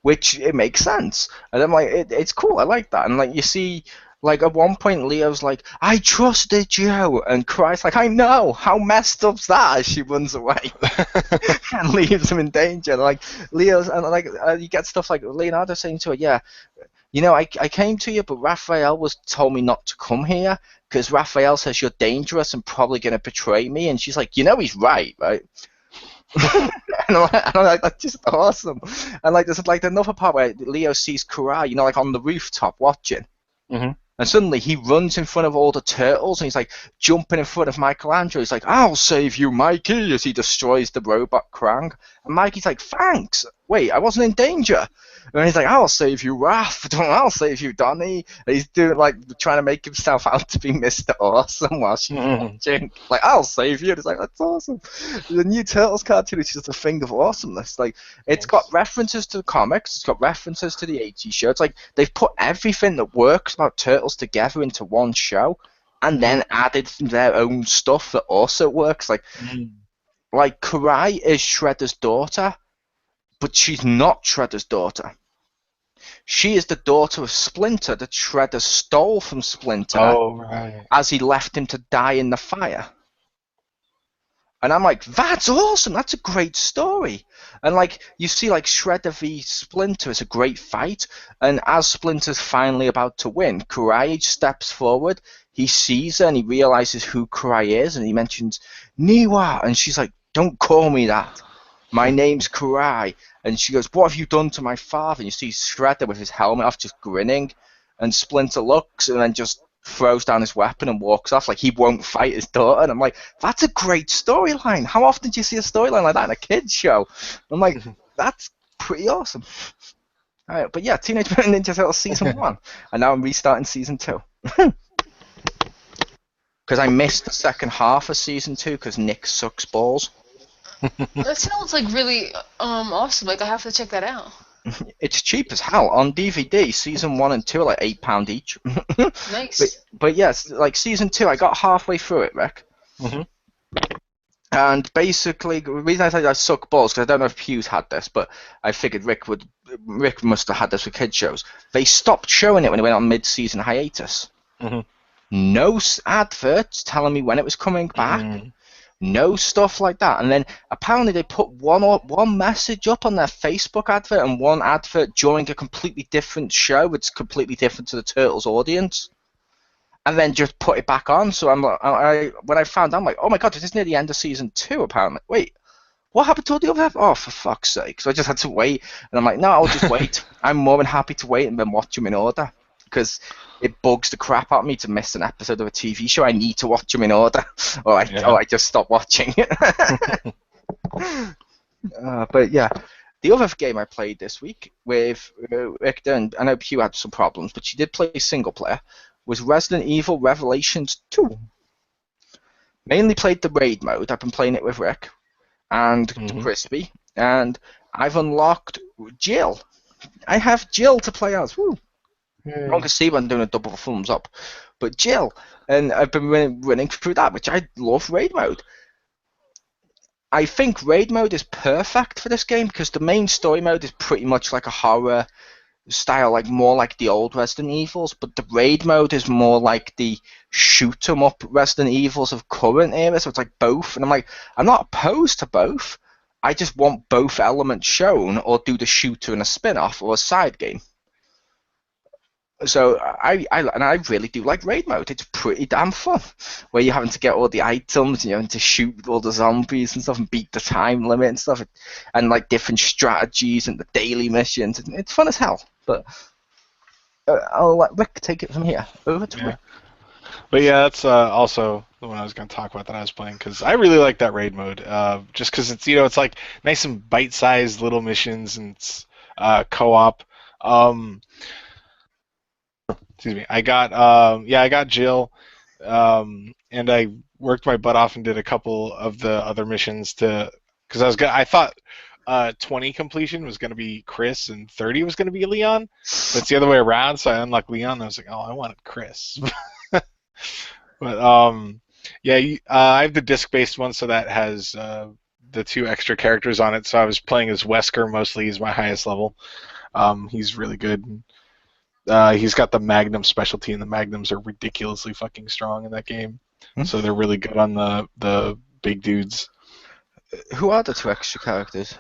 S3: Which it makes sense, and I'm like, it's cool. I like that, and like you see, Like at one point, Leo's like, "I trusted you," and Cry's like, "I know. How messed up's that?" As she runs away and leaves him in danger. Like Leo's, and like you get stuff like Leonardo saying to her, "Yeah, you know, I came to you, but Raphael told me not to come here because Raphael says you're dangerous and probably gonna betray me." And she's like, "You know, he's right, right?" And I'm like, that's just awesome. And like there's like another part where Leo sees Kurai, you know, like on the rooftop watching.
S1: Hmm.
S3: And suddenly he runs in front of all the turtles and he's like jumping in front of Michelangelo. He's like, "I'll save you, Mikey," as he destroys the robot Krang. And Mikey's like, "Thanks. Wait, I wasn't in danger." And he's like, "I'll save you, Raph. I'll save you, Donnie." And he's doing like trying to make himself out to be Mr. Awesome while she's watching. Like, "I'll save you." And it's like, that's awesome. The new Turtles cartoon is just a thing of awesomeness. Like, it's got references to the comics. It's got references to the 80s show. It's like they've put everything that works about Turtles together into one show, and then added their own stuff that also works. Like Kurai is Shredder's daughter, but she's not Shredder's daughter. She is the daughter of Splinter that Shredder stole from Splinter as he left him to die in the fire. And I'm like, that's awesome. That's a great story. And like you see, like Shredder v Splinter is a great fight. And as Splinter's finally about to win, Kurai steps forward. He sees her and he realizes who Kurai is, and he mentions Niwa, and she's like, "Don't call me that. My name's Kurai." And she goes, "What have you done to my father?" And you see Shredder with his helmet off, just grinning. And Splinter looks and then just throws down his weapon and walks off, like he won't fight his daughter. And I'm like, that's a great storyline. How often do you see a storyline like that in a kids show? I'm like, that's pretty awesome. All right, but yeah, Teenage Mutant Ninja Turtles season 1, and now I'm restarting season 2 because I missed the second half of season 2 because Nick sucks balls.
S2: That sounds like really awesome. Like I have to check that out.
S3: It's cheap as hell on DVD. Season 1 and 2 are like £8 each.
S2: Nice.
S3: But yes, like season 2, I got halfway through it, Rick. And basically, the reason I said I suck balls, because I don't know if Hughes had this, but I figured Rick must have had this with kids shows. They stopped showing it when it went on mid-season hiatus. No adverts telling me when it was coming back. No stuff like that. And then apparently they put one message up on their Facebook advert and one advert during a completely different show. It's completely different to the Turtles audience. And then just put it back on. So when I found out, I'm like, oh my god, this is near the end of season 2 apparently. Wait, what happened to all the other? Oh, for fuck's sake. So I just had to wait. And I'm like, no, I'll just wait. I'm more than happy to wait and then watch them in order. Because it bugs the crap out of me to miss an episode of a TV show. I need to watch them in order, or I just stop watching. But yeah, the other game I played this week with Richter, and I know Pew had some problems, but she did play single player, was Resident Evil Revelations 2. Mainly played the raid mode. I've been playing it with Rick and Crispy, and I've unlocked Jill. I have Jill to play as. Woo! I can see when I'm doing a double thumbs up. But Jill, and I've been running through that, which I love raid mode. I think raid mode is perfect for this game because the main story mode is pretty much like a horror style, like more like the old Resident Evils, but the raid mode is more like the shoot 'em up Resident Evils of current era, so it's like both. And I'm like, I'm not opposed to both. I just want both elements shown, or do the shooter in a spin-off or a side game. So I really do like raid mode. It's pretty damn fun, where you're having to get all the items, and you're having to shoot all the zombies and stuff, and beat the time limit and stuff, and like different strategies and the daily missions. It's fun as hell. But I'll let Rick take it from here. Over to Rick.
S1: But yeah, that's also the one I was going to talk about that I was playing, because I really like that raid mode. Just because it's it's like nice and bite-sized little missions, and it's co-op. Excuse me. I got Jill, and I worked my butt off and did a couple of the other missions because I thought 20 completion was going to be Chris and 30 was going to be Leon. But it's the other way around, so I unlocked Leon. And I was like, oh, I wanted Chris. But I have the disc-based one, so that has the 2 extra characters on it. So I was playing as Wesker mostly. He's my highest level. He's really good. He's got the Magnum specialty, and the Magnums are ridiculously fucking strong in that game. So they're really good on the big dudes.
S3: Who are the two extra characters?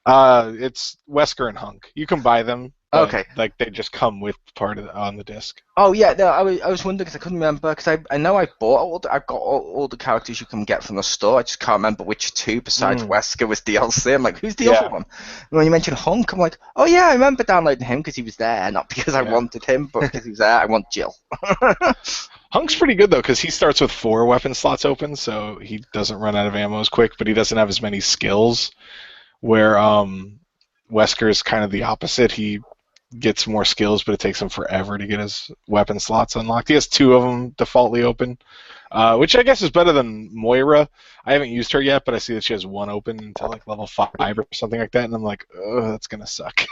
S1: It's Wesker and Hunk. You can buy them, but
S3: Okay.
S1: like they just come with part of on the disc.
S3: Oh yeah, no, I was wondering because I couldn't remember because I know I bought I've got all the characters you can get from the store. I just can't remember which two besides Wesker was DLC. I'm like, who's the other one? And when you mentioned Hunk, I'm like, oh yeah, I remember downloading him because he was there, not because I wanted him, but because he was there. I want Jill.
S1: Hunk's pretty good though because he starts with 4 weapon slots open, so he doesn't run out of ammo as quick, but he doesn't have as many skills. Where Wesker is kind of the opposite. He gets more skills, but it takes him forever to get his weapon slots unlocked. He has 2 of them defaultly open, which I guess is better than Moira. I haven't used her yet, but I see that she has 1 open until like level 5 or something like that, and I'm like, oh, that's gonna suck.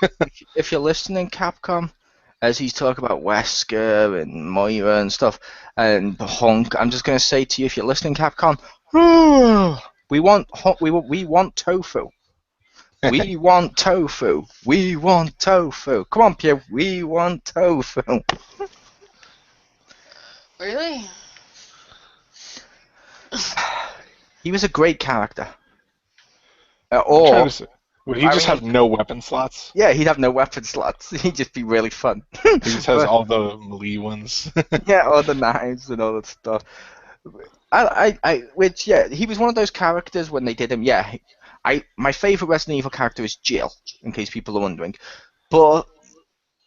S3: If you're listening, Capcom, as he's talking about Wesker and Moira and stuff, and Hunk, I'm just gonna say to you, if you're listening, Capcom, we want tofu. We want tofu. We want tofu. Come on, Pierre. We want tofu.
S2: Really?
S3: He was a great character.
S1: Would he just have no weapon slots?
S3: Yeah, he'd have no weapon slots. He'd just be really fun.
S1: He just has all the melee ones.
S3: Yeah, all the knives and all that stuff. He was one of those characters when they did him. Yeah, my favorite Resident Evil character is Jill, in case people are wondering. But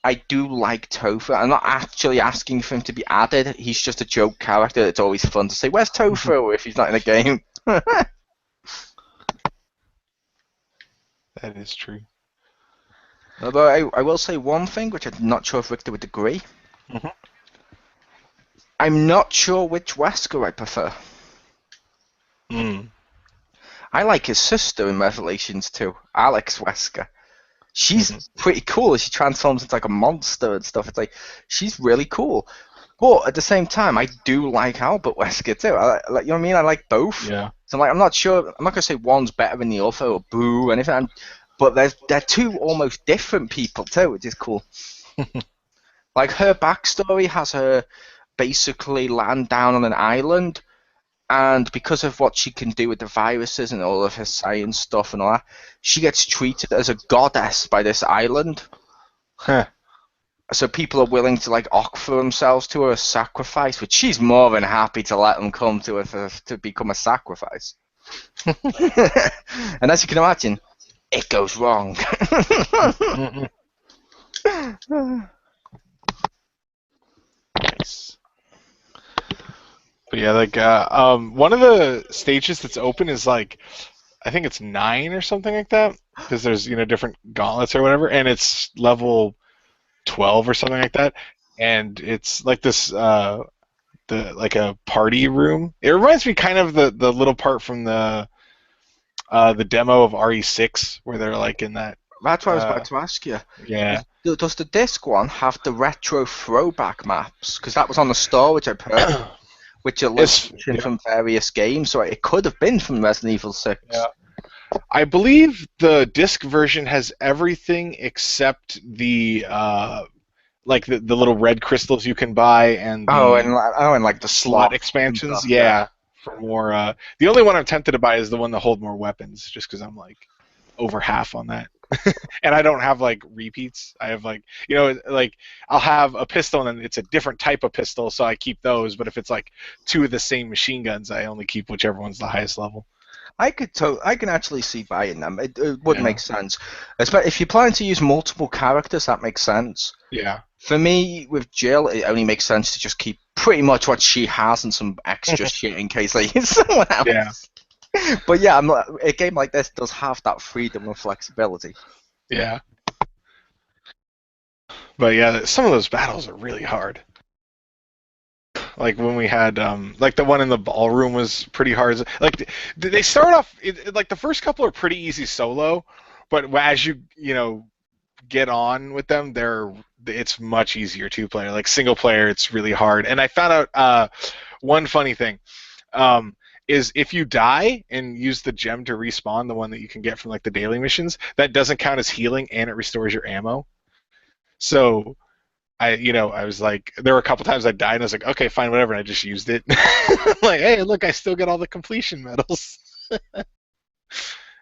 S3: I do like Tofu. I'm not actually asking for him to be added. He's just a joke character. It's always fun to say, "Where's Tofu?" if he's not in a game.
S1: That is true.
S3: Although I will say one thing, which I'm not sure if Victor would agree. I'm not sure which Wesker I prefer. I like his sister in Revelations 2, Alex Wesker. She's pretty cool. She transforms into like a monster and stuff. It's like, she's really cool. But at the same time, I do like Albert Wesker too. You know what I mean? I like both.
S1: Yeah.
S3: So I'm not sure. I'm not gonna say one's better than the other or boo or anything. But they're 2 almost different people too, which is cool. Like her backstory has her basically land down on an island, and because of what she can do with the viruses and all of her science stuff and all that, she gets treated as a goddess by this island. So people are willing to like offer themselves to her as sacrifice, which she's more than happy to let them come to her to become a sacrifice. And as you can imagine, it goes wrong.
S1: Nice. But yeah, like one of the stages that's open is like, I think it's 9 or something like that, because there's different gauntlets or whatever, and it's level 12 or something like that, and it's like this like a party room. It reminds me kind of the little part from the demo of RE6 where they're like in that.
S3: That's what I was about to ask you.
S1: Yeah.
S3: Does the disc one have the retro throwback maps? Because that was on the store, which I've heard, which are listed from various games, so it could have been from Resident Evil 6.
S1: Yeah. I believe the disc version has everything except the like the little red crystals you can buy and
S3: and like the
S1: slot expansions.
S3: Stuff,
S1: yeah, for more. The only one I'm tempted to buy is the one to hold more weapons, just because I'm like over half on that. And I don't have like repeats. I have like like I'll have a pistol and it's a different type of pistol, so I keep those. But if it's like 2 of the same machine guns, I only keep whichever one's the highest level.
S3: I can actually see buying them. It would make sense. Especially if you're planning to use multiple characters, that makes sense.
S1: Yeah.
S3: For me, with Jill, it only makes sense to just keep pretty much what she has and some extra shit in case they use someone else.
S1: Yeah.
S3: But yeah, a game like this does have that freedom and flexibility.
S1: Yeah. But yeah, some of those battles are really hard. Like when we had, like the one in the ballroom was pretty hard. Like they start off, like the first couple are pretty easy solo, but as you get on with them, it's much easier 2-player. Like single player, it's really hard. And I found out one funny thing. Is if you die and use the gem to respawn, the one that you can get from like the daily missions, that doesn't count as healing and it restores your ammo. So I was like, there were a couple times I died, and I was like, okay, fine, whatever, and I just used it. Like, hey, look, I still get all the completion medals,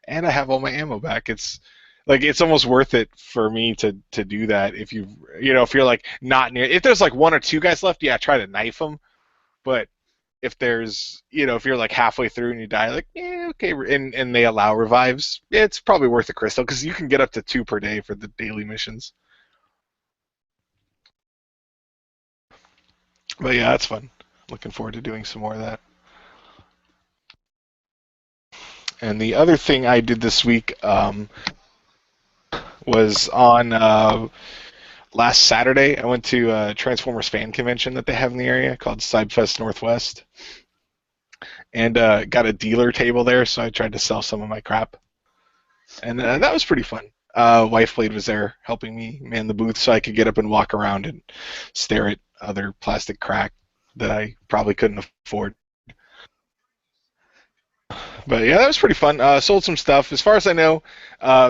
S1: and I have all my ammo back. It's like it's almost worth it for me to do that if if you're like not near. If there's like one or two guys left, yeah, try to knife them. But if there's if you're like halfway through and you die, like yeah, okay, and they allow revives, yeah, it's probably worth a crystal because you can get up to 2 per day for the daily missions. But yeah, that's fun. Looking forward to doing some more of that. And the other thing I did this week was on last Saturday. I went to a Transformers fan convention that they have in the area called Cybfest Northwest, and got a dealer table there. So I tried to sell some of my crap, and that was pretty fun. Wife Blade was there helping me man the booth, so I could get up and walk around and stare at other plastic crack that I probably couldn't afford. But yeah, that was pretty fun. Sold some stuff. As far as I know,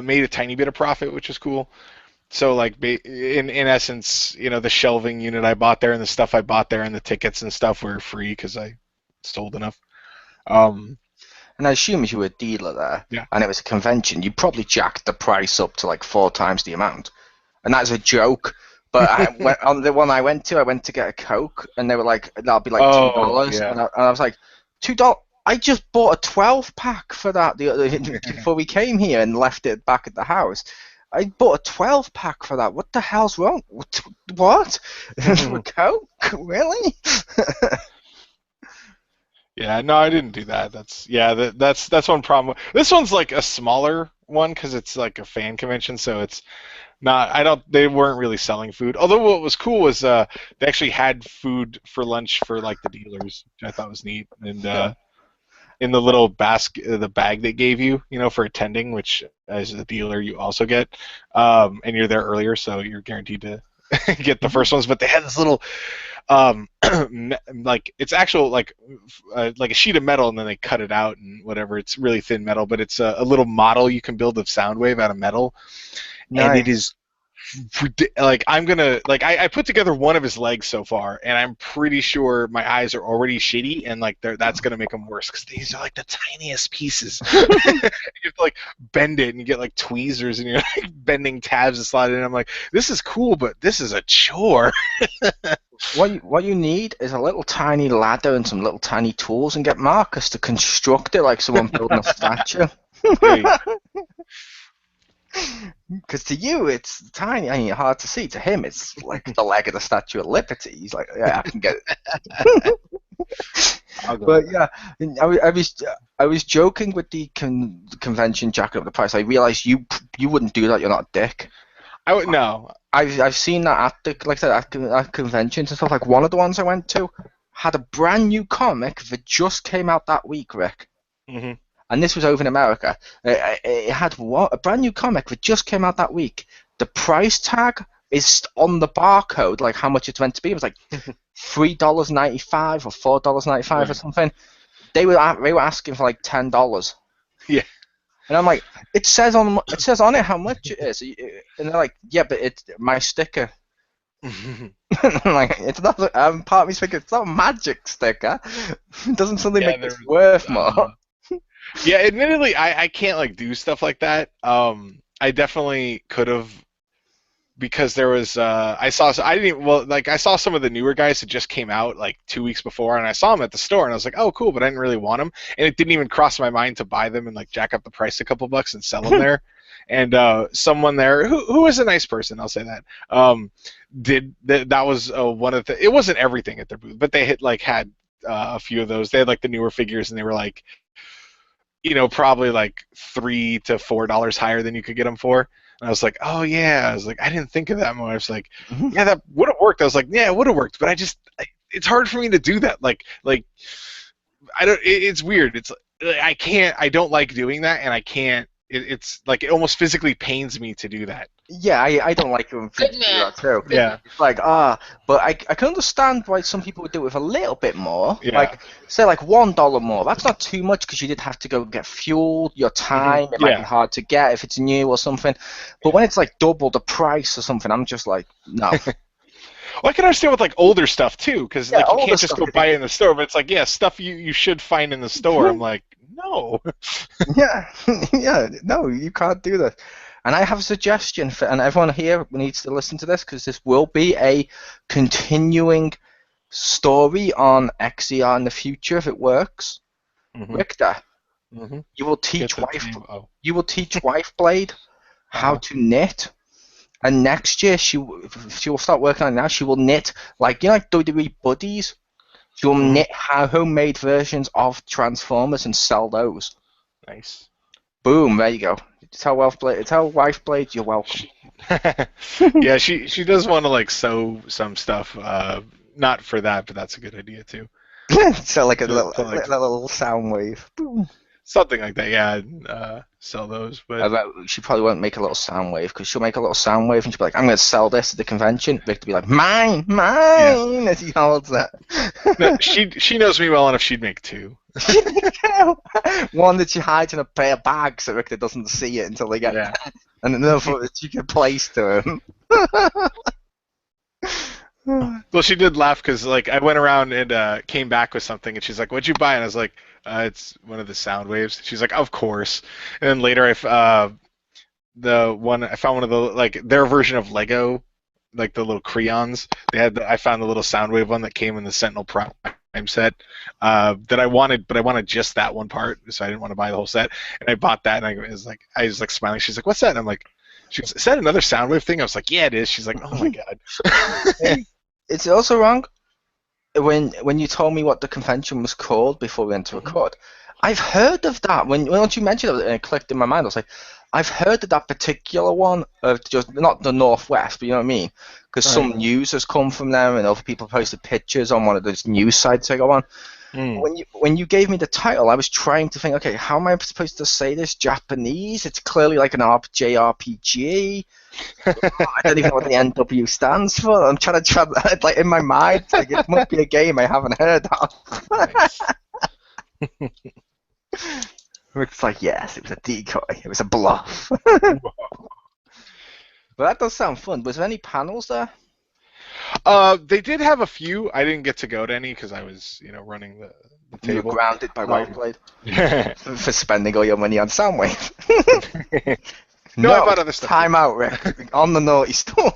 S1: made a tiny bit of profit, which is cool. So like in essence, the shelving unit I bought there and the stuff I bought there and the tickets and stuff were free because I sold enough.
S3: And I assume if you were a dealer there,
S1: Yeah.
S3: and it was a convention, you probably jacked the price up to like 4 times the amount. And that's a joke. But on the one I went to get a Coke, and they were like, that'll be like $2.
S1: Yeah.
S3: And I was like, $2? I just bought a 12-pack for that before we came here and left it back at the house. I bought a 12-pack for that. What the hell's wrong? What? A Coke? Really?
S1: Yeah, no, I didn't do that. That's one problem. This one's like a smaller one because it's like a fan convention, so it's not. They weren't really selling food. Although what was cool was they actually had food for lunch for like the dealers, which I thought was neat. And in the little basket, the bag they gave you, for attending, which as a dealer you also get, and you're there earlier, so you're guaranteed to get the first ones. But they had this little. Like it's actual like a sheet of metal and then they cut it out and whatever. It's really thin metal, but it's a little model you can build of Soundwave out of metal.
S3: Nice.
S1: And it is like I put together one of his legs so far, and I'm pretty sure my eyes are already shitty, and like that's gonna make them worse because these are like the tiniest pieces. You have to like bend it, and you get like tweezers, and you're like bending tabs to slide it in. I'm like, this is cool, but this is a chore.
S3: What you need is a little tiny ladder and some little tiny tools, and get Marcus to construct it like someone building a statue. Because to you it's tiny, I mean, hard to see. To him, it's like the leg of the Statue of Liberty. He's like, yeah, I can get it. But yeah, I was joking with the convention jacking up the price. I realized you wouldn't do that. You're not a dick.
S1: I would no.
S3: I've seen that at conventions and stuff. Like one of the ones I went to had a brand new comic that just came out that week, Rick.
S1: Mm-hmm.
S3: And this was over in America. It had a brand new comic that just came out that week. The price tag is on the barcode, like how much it's meant to be. It was like $3.95 or $4.95 or something. They were asking for like $10.
S1: Yeah.
S3: And I'm like, it says on it how much it is. And they're like, yeah, but it's my sticker. Like, it's not. Part of me's thinking it's not a magic sticker. It doesn't suddenly make it worth more.
S1: Yeah, admittedly, I can't like do stuff like that. I definitely could have, because there was I saw some of the newer guys that just came out like 2 weeks before, and I saw them at the store, and I was like, oh cool, but I didn't really want them, and it didn't even cross my mind to buy them and like jack up the price a couple bucks and sell them there. And someone there who was a nice person, I'll say that, did that was one of the. It wasn't everything at their booth, but they had a few of those. They had like the newer figures, and they were like, probably like $3 to $4 higher than you could get them for. And I was like, oh yeah. I was like, I didn't think of that more. I was like, yeah, that would have worked. I was like, yeah, it would have worked, but it's hard for me to do that. Like I don't. It's weird. It's I can't. I don't like doing that, and I can't. It's like it almost physically pains me to do that.
S3: Yeah, I don't like when people do that too.
S1: Yeah.
S3: It's like, but I can understand why some people would do it with a little bit more.
S1: Yeah.
S3: Like, say like $1 more. That's not too much because you did have to go get fuel, your time. It might be hard to get if it's new or something. But when it's like double the price or something, I'm just like, no.
S1: Well, I can understand with like older stuff too, because
S3: Yeah,
S1: like you
S3: all the
S1: can't just
S3: stuff.
S1: go buy it in the store. But it's like, yeah, stuff you should find in the store. I'm like, no.
S3: Yeah, yeah, no, you can't do that. And I have a suggestion for, and everyone here needs to listen to this because this will be a continuing story on XER in the future if it works.
S1: hmm
S3: Richter,
S1: hmm
S3: you will
S1: Get
S3: teach
S1: the
S3: wife,
S1: name. Oh.
S3: you will teach Wife Blade how
S1: Uh-huh.
S3: to knit, and next year she will start working on it now. She will knit like like WWE buddies. She will
S1: hmm
S3: knit homemade versions of Transformers and sell those.
S1: Nice.
S3: Boom, there you go. Tell Wife Blade you're welcome.
S1: She, yeah, she does want to like sew some stuff. Not for that, but that's a good idea too.
S3: So like a
S1: To like
S3: little sound wave. Boom.
S1: something like that. Yeah, and, sell those.
S3: I
S1: But
S3: bet she probably won't make a little sound wave because she'll make a little sound wave and she'll be like, "I'm going to sell this at the convention." Victor will be like, "Mine,
S1: yeah,
S3: mine," as he holds that.
S1: no, she knows me well enough. She'd make two.
S3: One that she hides in a pair of bags so Victor doesn't see it until they get
S1: Yeah.
S3: there, and another that she can place to him.
S1: Well, she did laugh because like I went around and came back with something, and she's like, "What'd you buy?" And I was like, "It's one of the sound waves." She's like, "Of course." And then later, I found one of the like their version of Lego, like the little crayons. I found the little Soundwave one that came in the Sentinel Prime set that I wanted, but I wanted just that one part, so I didn't want to buy the whole set. And I bought that, and I was like smiling. She's like, "What's that?" And I'm like, "She goes, is that another Soundwave thing?" I was like, "Yeah, it is." She's like, "Oh my god."
S3: It's also wrong when you told me what the convention was called before we went to record. I've heard of that. Once you mentioned it, it clicked in my mind. I was like, I've heard of that particular one of just not the Northwest, but you know what I mean? Because
S1: Right.
S3: some news has come from them, and other people posted pictures on one of those news sites I go on.
S1: Mm.
S3: When you gave me the title, I was trying to think, okay, how am I supposed to say this? Japanese? It's clearly like an JRPG. I don't even know what the NW stands for. I'm trying to like in my mind, it's like it must be a game I haven't heard of.
S1: Nice.
S3: It's like, yes, it was a decoy. It was a bluff. But that does sound fun. Was there any panels there?
S1: They did have a few. I didn't get to go to any because I was, running the
S3: You were
S1: table.
S3: grounded by Wife Blade
S1: No,
S3: for spending all your money on Soundwave.
S1: I bought other stuff.
S3: Time out, Rick. On the naughty store.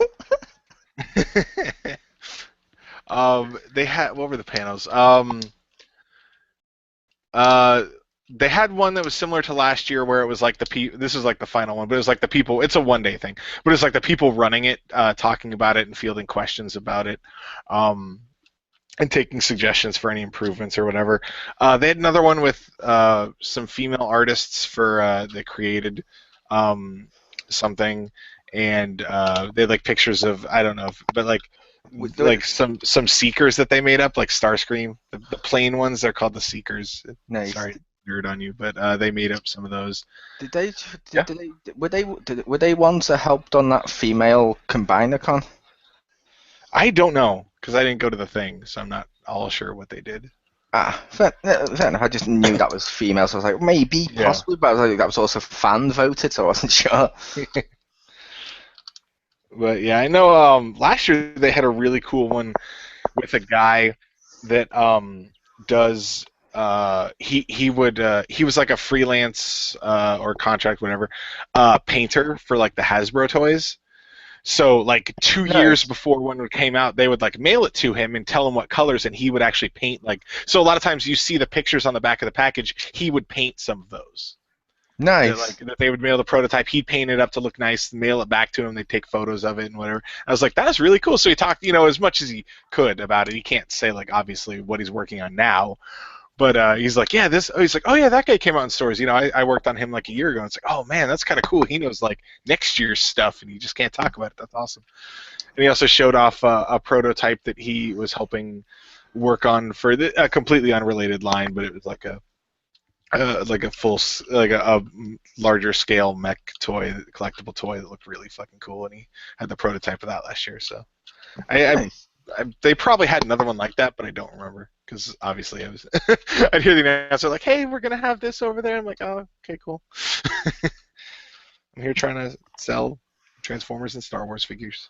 S1: They had what were the panels? They had one that was similar to last year where it was like this is like the final one, but it was like the people. It's a one-day thing, but it's like the people running it, talking about it and fielding questions about it, and taking suggestions for any improvements or whatever. They had another one with some female artists for they created something, and they had like pictures of I don't know, but like some seekers that they made up, like Starscream, the plain ones. They're called the seekers.
S3: Nice.
S1: Sorry, nerd on you, but they made up some of those.
S3: Did they? Were they ones that helped on that female combiner con?
S1: I don't know because I didn't go to the thing, so I'm not all sure what they did.
S3: Fair enough. I just knew that was female, so I was like, maybe, possibly, but I was like, that was also fan voted, so I wasn't sure.
S1: But yeah, I know last year they had a really cool one with a guy that does he was like a freelance or contract whatever painter for like the Hasbro toys. So like 2 years before one came out, they would like mail it to him and tell him what colors, and he would actually paint like. So a lot of times you see the pictures on the back of the package. He would paint some of those.
S3: Nice.
S1: That they would mail the prototype. He'd paint it up to look nice, mail it back to him. They'd take photos of it and whatever. I was like, that is really cool. So he talked, as much as he could about it. He can't say like obviously what he's working on now, but he's like, yeah, he's like, oh yeah, that guy came out in stores. I worked on him like a year ago. And it's like, oh man, that's kind of cool. He knows like next year's stuff, and he just can't talk about it. That's awesome. And he also showed off a prototype that he was helping work on for a completely unrelated line, but it was like a larger scale mech toy, collectible toy that looked really fucking cool, and he had the prototype of that last year. So, they probably had another one like that, but I don't remember because obviously I'd hear the announcer like, "Hey, we're gonna have this over there." I'm like, "Oh, okay, cool." I'm here trying to sell Transformers and Star Wars figures.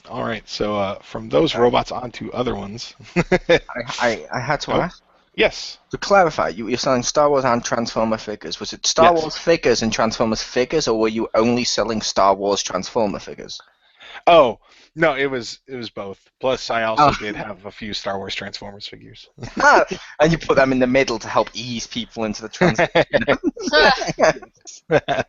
S1: All right, so from those
S3: Okay.
S1: robots onto other ones.
S3: I had to
S1: Oh,
S3: ask.
S1: yes.
S3: To clarify, you're selling Star Wars and Transformer figures. Was it Star
S1: Yes.
S3: Wars figures and Transformers figures, or were you only selling Star Wars Transformer figures?
S1: Oh, no, it was both. Plus, I
S3: Oh,
S1: also did have a few Star Wars Transformers figures.
S3: and you put them in the middle to help ease people into the transition.
S1: Yeah,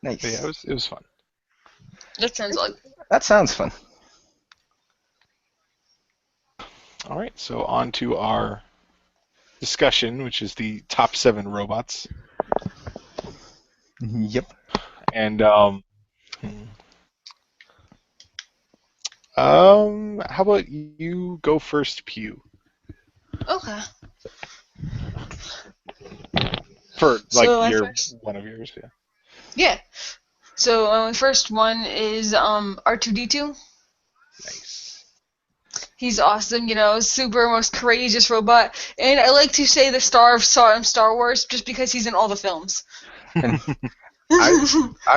S3: Nice.
S1: it was fun.
S2: That sounds like.
S3: That sounds fun.
S1: All right, so on to our discussion, which is the top 7 robots.
S3: Yep.
S1: And how about you go first, Pew?
S2: Okay.
S1: For like
S2: So my
S1: your
S2: first.
S1: one of yours, yeah.
S2: Yeah. So my first one is R2D2.
S1: Nice.
S2: He's awesome, super most courageous robot, and I like to say the star of Star Wars just because he's in all the films.
S3: And I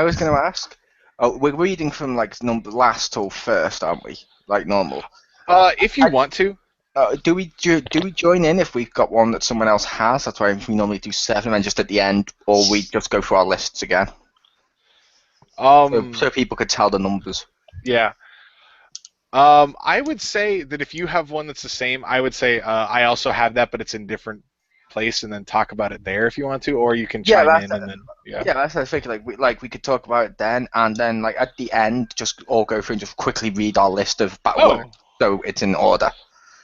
S3: was going to ask. Oh, we're reading from like number last till first, aren't we? Like normal.
S1: If you want to.
S3: Do we join in if we've got one that someone else has? That's why we normally do 7, and just at the end, or we just go through our lists again, so people could tell the numbers.
S1: Yeah. I would say that if you have one that's the same, I would say I also have that, but it's in different place, and then talk about it there if you want to, or you can chime in and then
S3: Yeah, that's what I think. We could talk about it then, and then like at the end, just all go through and just quickly read our list of battle so it's in order.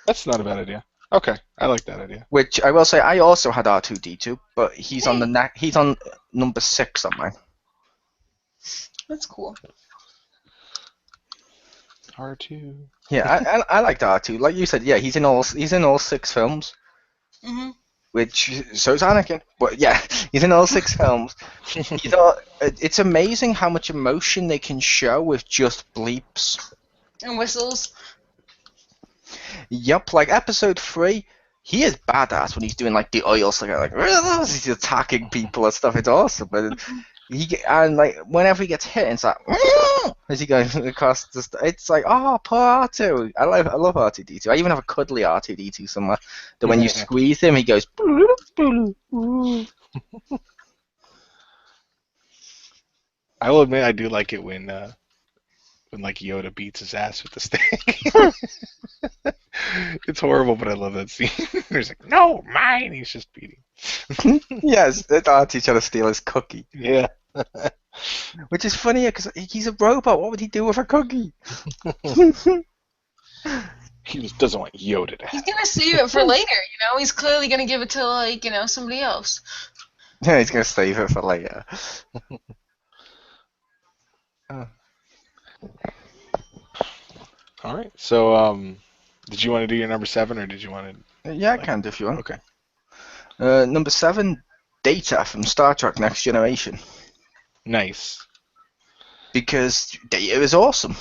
S1: That's not a bad idea. Okay, I like that idea.
S3: Which I will say, I also had R2D2, but he's on he's on number 6 on mine.
S2: That's cool.
S1: R2.
S3: Yeah, I liked R2. Like you said, yeah, he's in all 6 films.
S2: Mhm.
S3: Which so's Anakin, but yeah, he's in all 6 films. It's amazing how much emotion they can show with just bleeps.
S2: And whistles.
S3: Yup, like episode 3, he is badass when he's doing like the oil slick, like he's attacking people and stuff. It's awesome, but and like whenever he gets hit, it's like as he goes across it's like, oh, poor R2. I love R2D2. I even have a cuddly R2D2 somewhere that when you squeeze him, he goes.
S1: I will admit I do like it when like Yoda beats his ass with the stick. It's horrible, but I love that scene. He's like, no, mine. He's just beating.
S3: Yes, it's R2 trying to steal his cookie.
S1: Yeah.
S3: Which is funny because he's a robot. What would he do with a cookie?
S1: He just doesn't want Yoda to have
S2: He's gonna save it for later, He's clearly gonna give it to like, somebody else.
S3: Yeah, he's gonna save it for later.
S1: All right. So, did you want to do your number 7, or did you want to?
S3: Yeah, I can if you want.
S1: Okay.
S3: Number 7, Data from Star Trek: Next Generation.
S1: Nice.
S3: Because Data is awesome.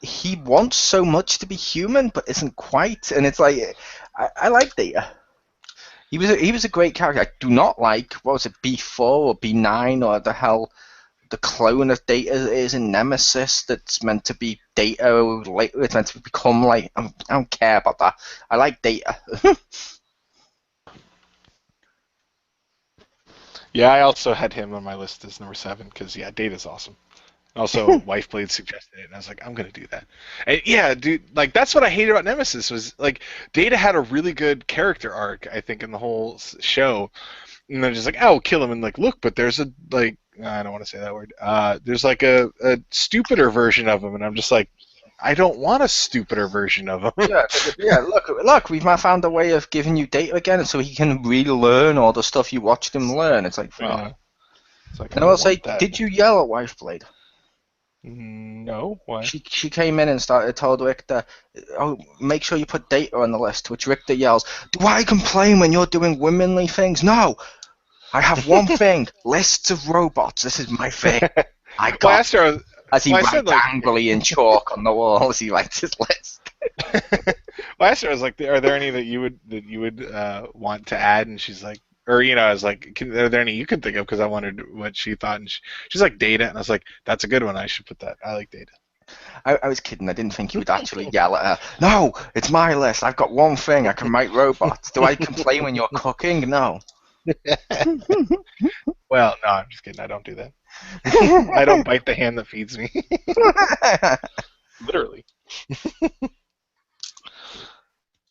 S3: He wants so much to be human, but isn't quite. And it's like, I like Data. He was a great character. I do not like, what was it, B4 or B9 or the hell the clone of Data is in Nemesis that's meant to be Data. It's meant to become like. I don't care about that. I like Data.
S1: Yeah, I also had him on my list as number 7 because Data's awesome. Also, Wife Blade suggested it, and I was like, I'm gonna do that. And yeah, dude, like that's what I hated about Nemesis was like Data had a really good character arc, I think, in the whole show, and they're just like, oh, kill him, and like, look, but there's a like, I don't want to say that word. There's like a stupider version of him, and I'm just like, I don't want a stupider version of him.
S3: Yeah. Look, we've found a way of giving you Data again, so he can relearn all the stuff you watched him learn. It's like,
S1: It's like,
S3: and I will say,
S1: that.
S3: did you yell at Wife Blade?
S1: No. Why?
S3: She came in and told Richter, oh, make sure you put Data on the list, which Richter yells, do I complain when you're doing womanly things? No! I have one thing, lists of robots, this is my thing. I got
S1: well, I asked her,
S3: as he writes
S1: said, like,
S3: angrily in chalk on the wall as he writes his list.
S1: Well, I asked her, I was like, are there any that you would want to add? And she's like, or I was like, are there any you can think of? Because I wondered what she thought, and she's like Data, and I was like, that's a good one. I should put that. I like Data.
S3: I was kidding. I didn't think you would actually yell at her. No, it's my list. I've got one thing. I can make robots. Do I complain when you're cooking? No.
S1: Well, no, I'm just kidding. I don't do that. I don't bite the hand that feeds me. Literally.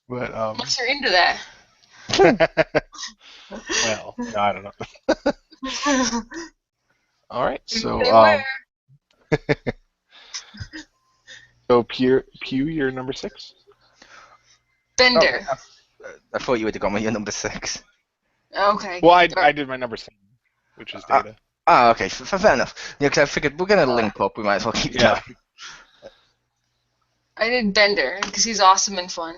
S1: But
S2: Unless you're into that.
S1: well, no, I don't know. All right, so so Pew, you're number 6.
S2: Bender.
S3: Oh, I thought you would have gone with your number 6.
S2: Okay.
S1: Well, I did my number 7, which is Data.
S3: Okay, fair enough. Yeah, because I figured we're going to link up. We might as well keep going.
S2: I did Bender because he's awesome and fun.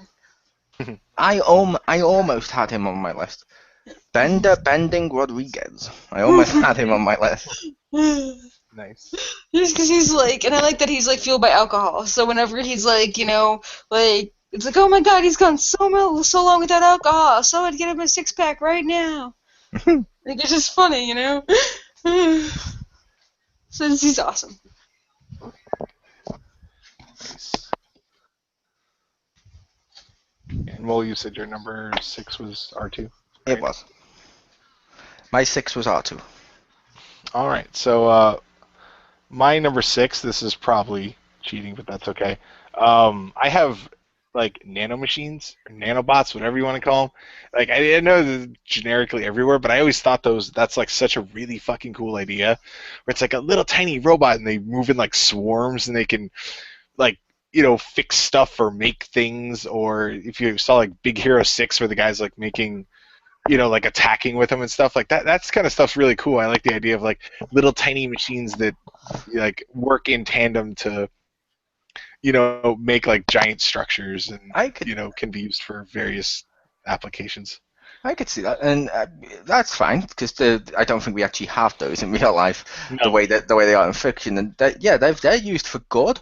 S3: I almost had him on my list. Bender Bending Rodriguez. I almost had him on my list.
S1: Nice.
S2: Just because he's like, and I like that he's like fueled by alcohol. So whenever he's like, like it's like, oh my god, he's gone so long without alcohol. So I'd get him a 6-pack right now. Like it's just funny, So he's awesome.
S1: Nice. And well, you said your number 6 was R2. Right?
S3: It was. My 6 was R2.
S1: All right, so my number 6. This is probably cheating, but that's okay. I have like nanomachines or nanobots, whatever you want to call them. Like I know they're generically everywhere, but I always thought that's like such a really fucking cool idea, where it's like a little tiny robot and they move in like swarms and they can like fix stuff or make things. Or if you saw like Big Hero 6, where the guy's like making like attacking with them and stuff like that. That's kind of stuff's really cool. I like the idea of like little tiny machines that like work in tandem to make like giant structures and can be used for various applications.
S3: I could see that, and that's fine because I don't think we actually have those in real life.
S1: No.
S3: The way they are in fiction, and they're used for good.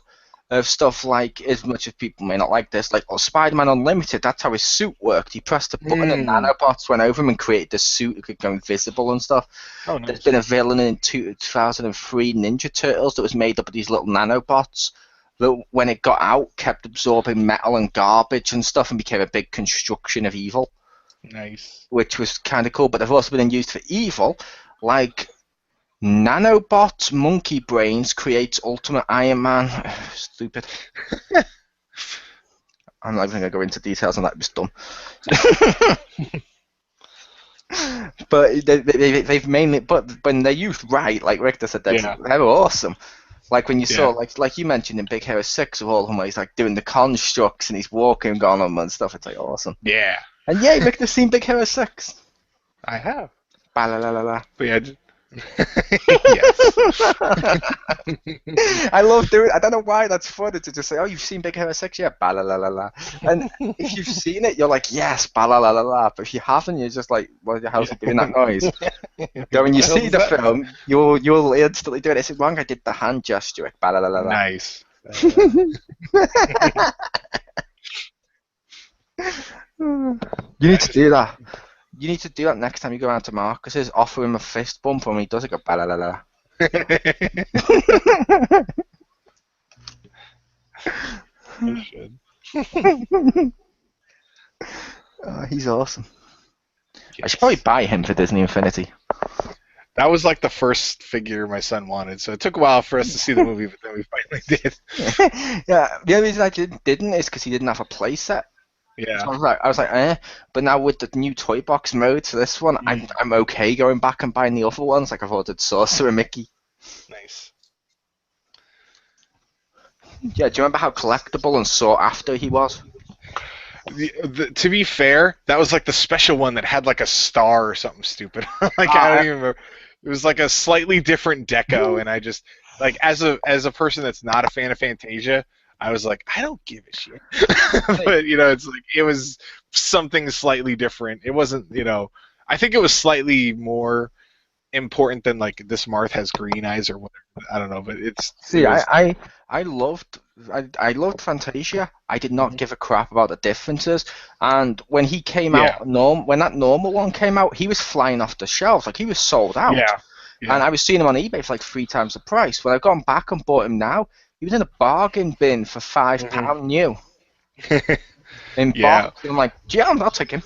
S3: Of stuff like, as much as people may not like this, like Spider-Man Unlimited, that's how his suit worked. He pressed a button and nanobots went over him and created a suit that could go invisible and stuff.
S1: Oh, nice.
S3: There's been a villain in 2003 Ninja Turtles that was made up of these little nanobots that, when it got out, kept absorbing metal and garbage and stuff and became a big construction of evil.
S1: Nice.
S3: Which was kind of cool, but they've also been used for evil, like Nanobot Monkey Brains creates Ultimate Iron Man. Stupid. I'm not even going to go into details on that. It was dumb. But they've mainly, but when they're used right, like Richter said, they're awesome. Like when you saw, like you mentioned in Big Hero 6 of all of them, where he's like doing the constructs and he's walking on them and stuff. It's like awesome.
S1: Yeah.
S3: And yeah, Richter's seen Big Hero 6.
S1: I have.
S3: Ba-la-la-la-la.
S1: But yeah.
S3: Yes. I love doing. I don't know why that's funny to just say, "Oh, you've seen Big Hero 6? Yeah, ba la la la la." And if you've seen it, you're like, "Yes, ba la la la la." But if you haven't, you're just like, "What the hell's he doing that noise?" So when you see the film, you'll instantly do it. It's wrong. I did the hand gesture. Ba la la la la.
S1: Nice.
S3: You need to do that. You need to do that next time you go around to Marcus's. Offer him a fist bump when he does it. Go ba la la la.
S1: I should.
S3: He's awesome.
S1: Yes.
S3: I should probably buy him for Disney Infinity.
S1: That was like the first figure my son wanted, so it took a while for us to see the movie, but then we finally did.
S3: Yeah, the only reason I didn't is because he didn't have a play set.
S1: Yeah.
S3: So I was like, eh. But now with the new toy box mode for this one, I'm okay going back and buying the other ones. Like I've ordered Sorcerer Mickey.
S1: Nice.
S3: Yeah, do you remember how collectible and sought after he was?
S1: To be fair, that was like the special one that had like a star or something stupid. Like I don't even remember. It was like a slightly different deco, and I just like as a person that's not a fan of Fantasia, I was like, I don't give a shit. But it's like it was something slightly different. It wasn't, I think it was slightly more important than like this Marth has green eyes or whatever. I don't know, but
S3: See,
S1: it was.
S3: I loved Fantasia. I did not
S1: Mhm.
S3: give a crap about the differences. And when he came
S1: Yeah,
S3: out, when that normal one came out, he was flying off the shelves. Like he was sold out.
S1: yeah,
S3: And
S1: yeah.
S3: I was seeing him on eBay for like 3 times the price. When I've gone back and bought him now, he was in a bargain bin for
S1: Hmm.
S3: £5 new in
S1: Yeah.
S3: box. And I'm like, yeah, I'll take him.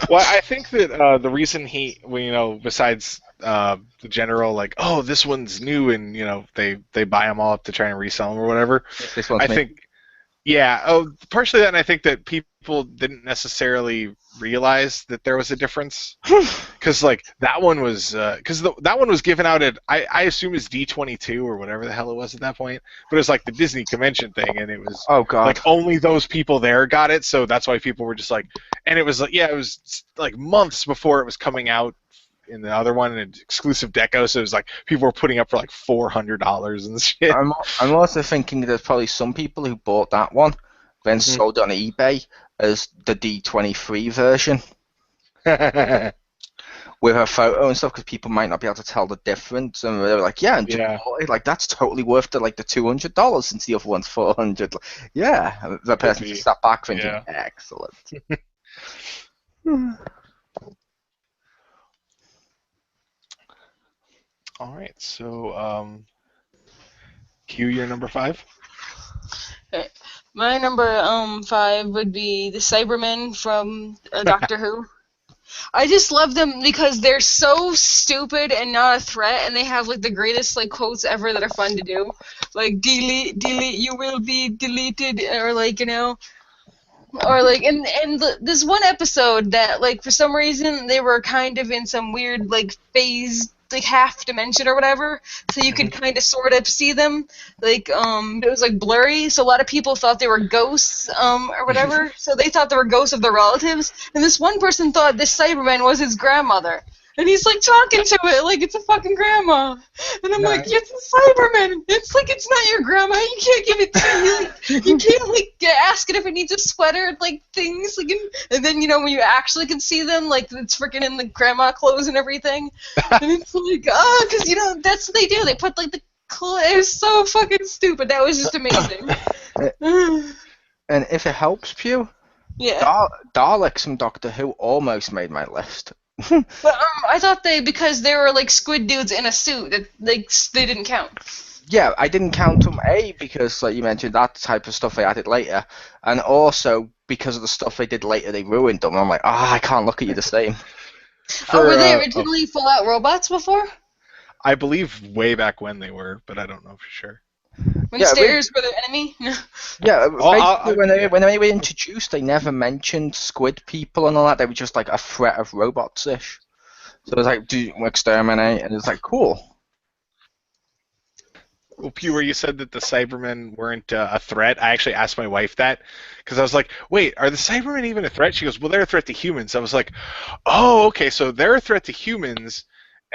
S1: Well, I think that the reason well, besides the general, like, oh, this one's new, and they buy them all up to try and resell them or whatever.
S3: This one's
S1: I
S3: me.
S1: think, yeah, oh, partially that, and I think that people didn't necessarily realize that there was a difference, because like that one was, that one was given out at I assume it's D22 or whatever the hell it was at that point, but it was like the Disney convention thing, and it was
S3: Oh God.
S1: like only those people there got it, so that's why people were just like, and it was like, yeah, it was like months before it was coming out in the other one, and exclusive deco, so it was like people were putting up for like $400 and shit.
S3: I'm also thinking there's probably some people who bought that one, then
S1: Mhm.
S3: sold it on eBay as the D23 version with her photo and stuff, because people might not be able to tell the difference, and they were like, "Yeah, and just
S1: Yeah,
S3: bought it. Like that's totally worth the $200 since the other one's 400." Yeah, and the
S1: could
S3: person just
S1: be.
S3: sat back thinking,
S1: Yeah.
S3: "Excellent."
S1: All right, so Q, your number 5.
S2: Okay. My number 5 would be the Cybermen from Doctor Who. I just love them because they're so stupid and not a threat, and they have like the greatest like quotes ever that are fun to do, like delete, you will be deleted, or like or like this one episode that like for some reason they were kind of in some weird like phase, like half dimension or whatever, so you could kind of sort of see them, like it was like blurry, so a lot of people thought they were ghosts or whatever, so they thought they were ghosts of their relatives, and this one person thought this Cyberman was his grandmother. And he's like talking to it like it's a fucking grandma. And I'm like,
S3: Nice.
S2: it's a Cyberman. It's like it's not your grandma. You can't give it to me. Like, you can't like ask it if it needs a sweater and like things. Like, and then when you actually can see them, like it's freaking in the grandma clothes and everything. And it's like, because that's what they do. They put like the it was so fucking stupid. That was just amazing.
S3: And if it helps, Pew,
S2: Yeah.
S3: Daleks from Doctor Who almost made my list.
S2: But I thought because they were like squid dudes in a suit, that they didn't count.
S3: Yeah, I didn't count them, A, because, like you mentioned, that type of stuff they added later, and also because of the stuff they did later, they ruined them. I'm like, I can't look at you the same.
S2: Were they originally full-out robots before?
S1: I believe way back when they were, but I don't know for sure.
S2: When
S3: Yeah,
S2: stairs were the enemy?
S3: Yeah,
S1: Oh,
S3: basically,
S1: yeah.
S3: when they were introduced, they never mentioned squid people and all that. They were just like a threat of robots-ish. So it was like, do you exterminate? And it's like, cool.
S1: Well, Pew, where you said that the Cybermen weren't a threat, I actually asked my wife that because I was like, wait, are the Cybermen even a threat? She goes, well, they're a threat to humans. I was like, oh, okay, so they're a threat to humans,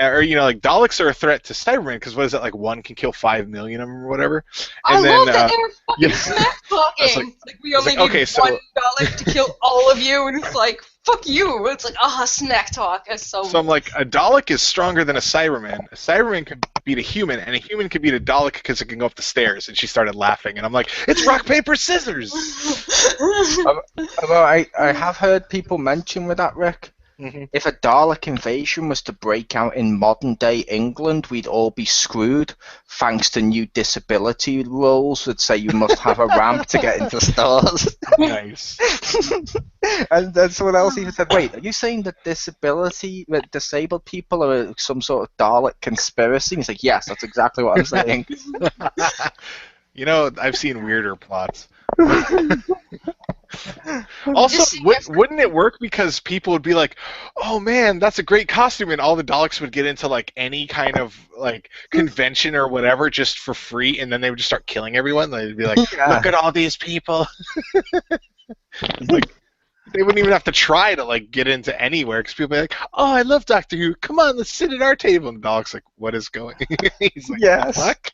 S1: or like Daleks are a threat to Cybermen because what is it, like one can kill 5 million of them or whatever?
S2: I
S1: And then
S2: love that they were fucking
S1: yeah,
S2: smack
S1: I was
S2: talking.
S1: like,
S2: Like, we only
S1: okay,
S2: need
S1: so
S2: one Dalek to kill all of you, and it's like, fuck you. It's like, smack talk. That's so.
S1: So I'm like, a Dalek is stronger than a Cyberman. A Cyberman can beat a human, and a human can beat a Dalek because it can go up the stairs. And she started laughing, and I'm like, it's rock, paper, scissors!
S3: Although I have heard people mention with that, Rick,
S1: Mm-hmm.
S3: if a Dalek invasion was to break out in modern day England, we'd all be screwed thanks to new disability rules that say you must have a ramp to get into stores.
S1: Nice.
S3: And then someone else even said, wait, are you saying that disabled people are some sort of Dalek conspiracy? And he's like, yes, that's exactly what I'm saying.
S1: I've seen weirder plots. Also, wouldn't it work because people would be like, "Oh man, that's a great costume," and all the Daleks would get into like any kind of like convention or whatever just for free, and then they would just start killing everyone. They'd be like,
S3: Yeah.
S1: "Look at all these people." Like, They wouldn't even have to try to like get into anywhere because people be like, "Oh, I love Doctor Who. Come on, let's sit at our table." And the dog's like, "What is going?" He's like,
S3: Yes.
S1: "Fuck."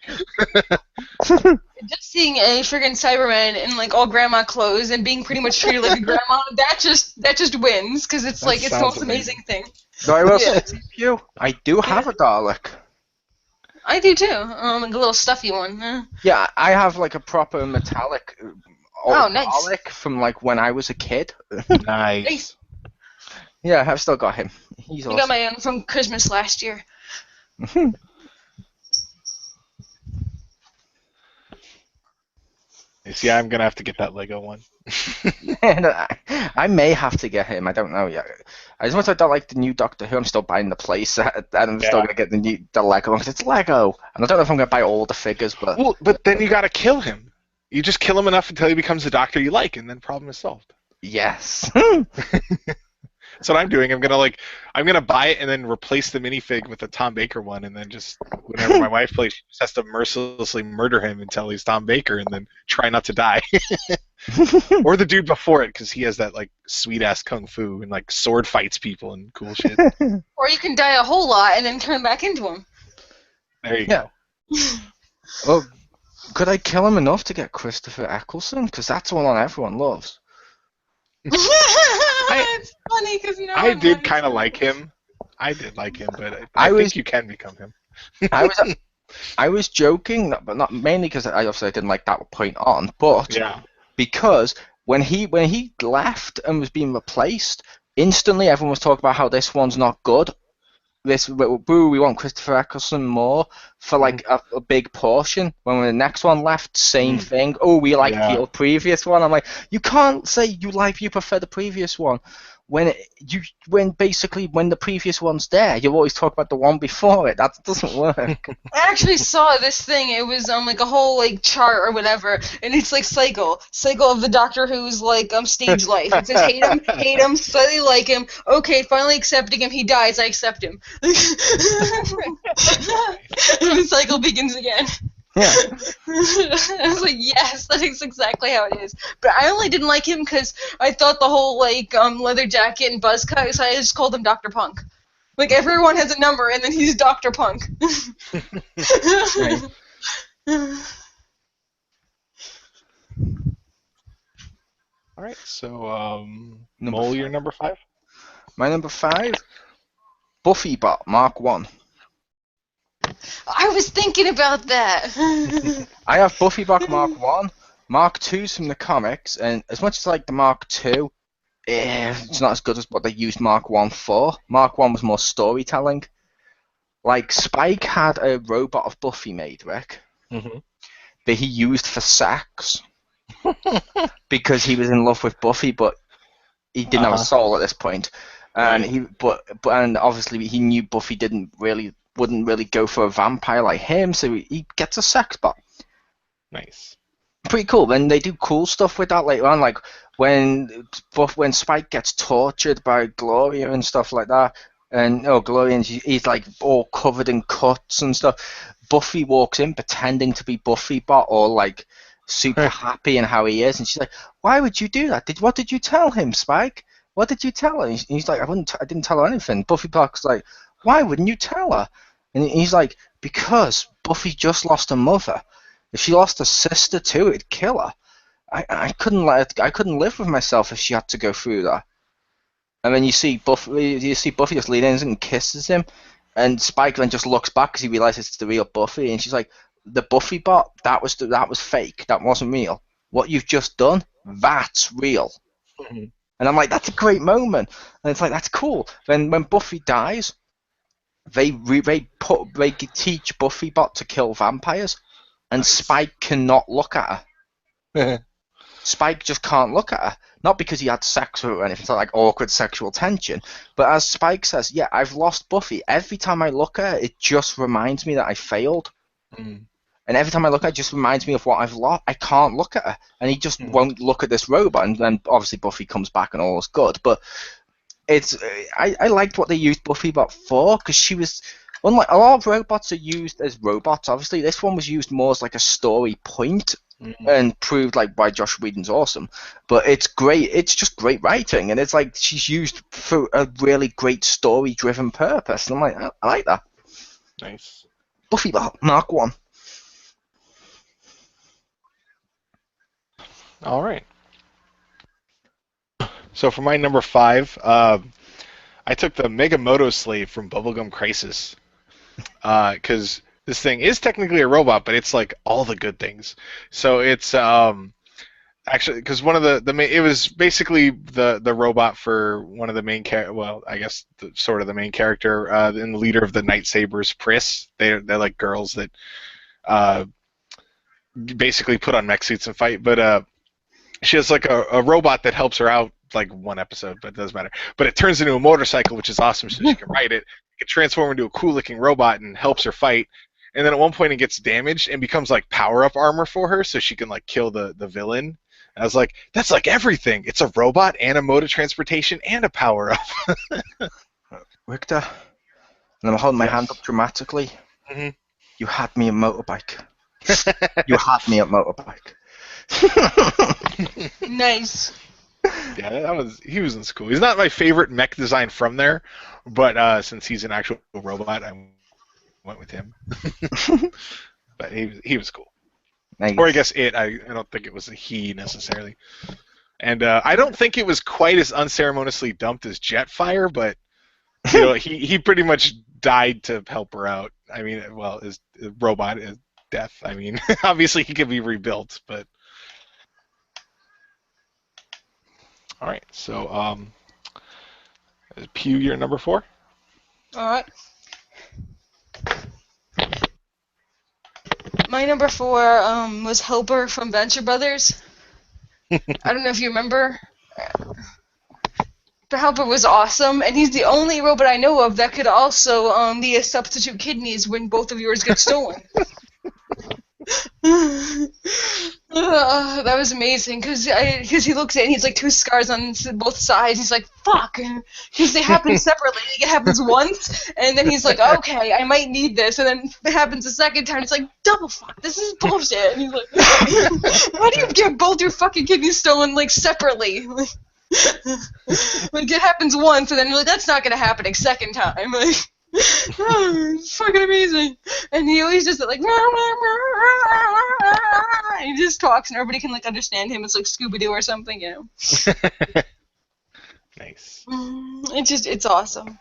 S2: Just seeing a friggin' Cyberman in like all grandma clothes and being pretty much treated like a grandma, that just wins because it's
S1: That
S2: like it's the
S1: sounds
S2: most amazing thing.
S3: No, I will
S2: Yeah.
S3: say, you. I do have a Dalek.
S2: I do too. Like a little stuffy one.
S3: Yeah, I have like a proper metallic
S2: Oh, nice.
S3: Dalek from like when I was a kid.
S1: Nice.
S3: Yeah, I've still got him. He's
S2: I got
S3: awesome.
S2: my own from Christmas last year.
S1: You see, I'm gonna have to get that Lego one.
S3: And I may have to get him. I don't know yet. As much as I don't like the new Doctor Who, I'm still buying the playset, and I'm still gonna get the Lego one because it's Lego. And I don't know if I'm gonna buy all the figures, but
S1: Well, but then you gotta kill him. You just kill him enough until he becomes the Doctor you like, and then problem is solved.
S3: yes.
S1: That's what I'm doing. I'm gonna buy it and then replace the minifig with a Tom Baker one, and then just whenever my wife plays, she just has to mercilessly murder him until he's Tom Baker, and then try not to die. Or the dude before it, because he has that like sweet ass kung fu and like sword fights people and cool shit.
S2: Or you can die a whole lot and then turn back into him.
S1: There you
S3: Yeah.
S1: go.
S3: Well, could I kill him enough to get Christopher Eccleston? Because that's the one everyone loves.
S2: It's funny because you know
S1: I
S2: I'm
S1: did
S2: not
S1: kind of
S2: into
S1: like
S2: it.
S1: him. I did like him, but
S3: I
S1: I
S3: was-
S1: think you can become him.
S3: I was joking, but not mainly because I obviously didn't like that point on, but
S1: Yeah.
S3: because when he left and was being replaced, instantly everyone was talking about how this one's not good. We want Christopher Eccleston more for like a big portion. When the next one left, same thing. Oh, we like the previous one. I'm like, you can't say you prefer the previous one when basically when the previous one's there, you always talk about the one before it. That doesn't work.
S2: I actually saw this thing. It was like a whole like chart or whatever, and it's like cycle of the Doctor Who's like stage life. It says hate him, slightly like him. Okay, finally accepting him. He dies. I accept him. And the cycle begins again.
S3: Yeah.
S2: I was like, yes, that is exactly how it is. But I only didn't like him because I thought the whole like leather jacket and buzz cut, so I just called him Dr. Punk. Like everyone has a number, and then he's Dr. Punk.
S3: Right.
S1: All right. So,
S3: Number
S1: Mole,
S3: five.
S1: your number 5.
S3: My number 5, Buffy Bot Mark 1.
S2: I was thinking about that.
S3: I have Buffy Bot Mark 1. Mark 2's from the comics, and as much as I like the Mark 2, it's not as good as what they used Mark 1 for. Mark 1 was more storytelling. Like, Spike had a robot of Buffy made, Rick, that he used for sex because he was in love with Buffy, but he didn't have a soul at this point. And and obviously he knew Buffy wouldn't really go for a vampire like him, so he gets a sex bot.
S1: Nice.
S3: Pretty cool. Then they do cool stuff with that later on, like when Spike gets tortured by Gloria and stuff like that, and Gloria, and he's like all covered in cuts and stuff. Buffy walks in pretending to be Buffy bot, or like super happy in how he is, and she's like, "Why would you do that? What did you tell him, Spike? What did you tell her?" And he's like, I didn't tell her anything." Buffy Bot's like, "Why wouldn't you tell her?" And he's like, "Because Buffy just lost her mother. If she lost her sister too, it'd kill her. I couldn't live with myself if she had to go through that." And then you see Buffy just lean in and kisses him, and Spike then just looks back because he realizes it's the real Buffy, and she's like, "The Buffy bot, that was fake. That wasn't real. What you've just done, that's real." And I'm like, that's a great moment. And it's like, that's cool. Then when Buffy dies, they teach Buffy bot to kill vampires, and Spike cannot look at her. Spike just can't look at her. Not because he had sex with her or anything, it's not like awkward sexual tension. But as Spike says, yeah, I've lost Buffy. Every time I look at her, it just reminds me that I failed. And every time I look at her, it just reminds me of what I've lost. I can't look at her. And he just won't look at this robot. And then obviously Buffy comes back and all is good. But I liked what they used Buffy Bot for, because she was, unlike a lot of robots are used as robots, obviously. This one was used more as like a story point. and proved like why Josh Whedon's awesome. But it's great. It's just great writing, and it's like she's used for a really great story-driven purpose. And I'm like, I like that.
S1: Nice.
S3: Buffy Mark 1.
S1: All right. So for my number 5, I took the Megamoto Slave from Bubblegum Crisis, because this thing is technically a robot, but it's like all the good things. So it's actually, because one of it was basically the robot for one of the main well, I guess sort of the main character and the leader of the Night Sabers, Pris. They're like girls that basically put on mech suits and fight, but she has like a robot that helps her out like one episode, but it doesn't matter. But it turns into a motorcycle, which is awesome, so she can ride it. It can transform into a cool looking robot and helps her fight. And then at one point it gets damaged and becomes like power up armor for her, so she can like kill the villain. And I was like, that's like everything. It's a robot and a mode of transportation and a power up.
S3: Richter, and I'm holding my
S1: Yes.
S3: hand up dramatically.
S1: Mm-hmm.
S3: You had me a motorbike. You had me a motorbike.
S2: Nice.
S1: Yeah, he was in school. He's not my favorite mech design from there, but since he's an actual robot, I went with him. But he was cool.
S3: Nice.
S1: Or I guess I don't think it was a he necessarily. And I don't think it was quite as unceremoniously dumped as Jetfire, but you know, he pretty much died to help her out. I mean, well, his robot is death. I mean, obviously he could be rebuilt, but all right. So, Pew, you're number 4.
S2: All right. My number 4 was Helper from Venture Brothers. I don't know if you remember. But Helper was awesome, and he's the only robot I know of that could also be a substitute kidneys when both of yours get stolen. That was amazing because he looks at it and he's like 2 scars on both sides. He's like, fuck, because they happen separately. It happens once, and then he's like, okay, I might need this, and then it happens a second time. It's like, double fuck, this is bullshit. And he's like, how do you get both your fucking kidneys stolen like separately? Like it happens once, and then you're like, that's not gonna happen a second time. Like, it's fucking amazing. And he always just like, and he just talks, and everybody can like understand him. It's like Scooby-Doo or something, you know.
S1: Nice.
S2: It's awesome.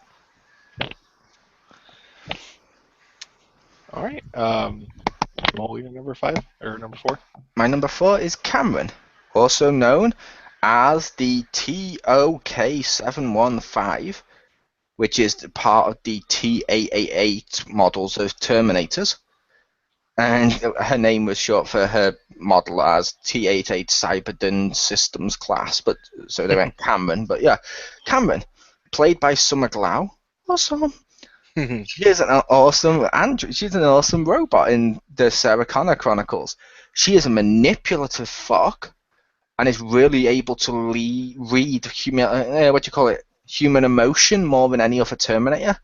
S1: All right. Mole, you're number 5 or number 4?
S3: My number 4 is Cameron, also known as the TOK715, which is part of the T888 models of Terminators. And her name was short for her model as T88 Cyberdon Systems Class, but so they went Cameron. But yeah, Cameron, played by Summer Glau. Awesome. She's an awesome robot in the Sarah Connor Chronicles. She is a manipulative fuck, and is really able to read human emotion more than any other Terminator.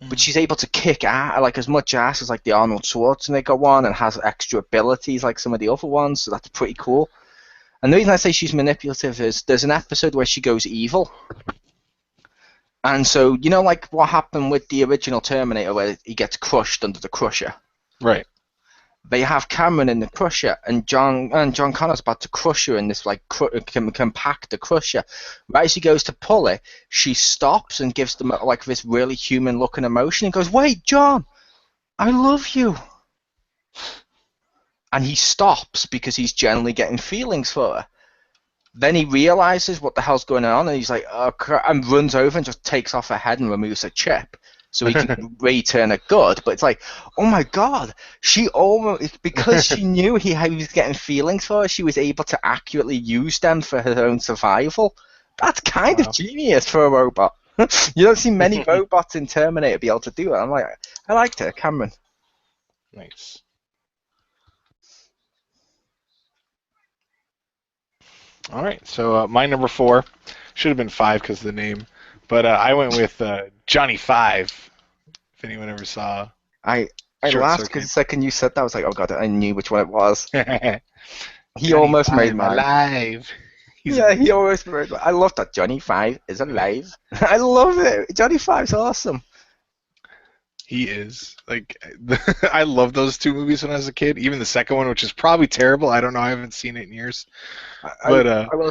S3: But she's able to kick ass, like as much ass as like the Arnold Schwarzenegger one, and has extra abilities like some of the other ones. So that's pretty cool. And the reason I say she's manipulative is there's an episode where she goes evil. And so, you know, like what happened with the original Terminator where he gets crushed under the Crusher?
S1: Right.
S3: They have Cameron in the Crusher, and John Connor's about to crush her in this, like, compact the Crusher. Right as she goes to pull it, she stops and gives them, like, this really human-looking emotion and goes, wait, John, I love you. And he stops because he's generally getting feelings for her. Then he realizes what the hell's going on, and he's like, oh, crap, and runs over and just takes off her head and removes her chip. So he can return her good, but it's like, oh my god, she almost, because she knew he was getting feelings for her, she was able to accurately use them for her own survival. That's kind of genius for a robot. You don't see many robots in Terminator be able to do it. I'm like, I liked her, Cameron.
S1: Nice. All right, so my number 4 should have been 5 because of the name, but I went with Johnny 5. If anyone ever saw,
S3: I laughed because the second you said that, I was like, oh god, I knew which one it was. He
S1: Johnny
S3: almost made
S1: Five
S3: mine.
S1: alive. He's
S3: Yeah, he
S1: amazing.
S3: almost made mine. I love that Johnny Five is alive. I love it. Johnny Five's awesome.
S1: He is like I love those two movies when I was a kid. Even the second one, which is probably terrible. I don't know. I haven't seen it in years.
S3: I,
S1: But
S3: I will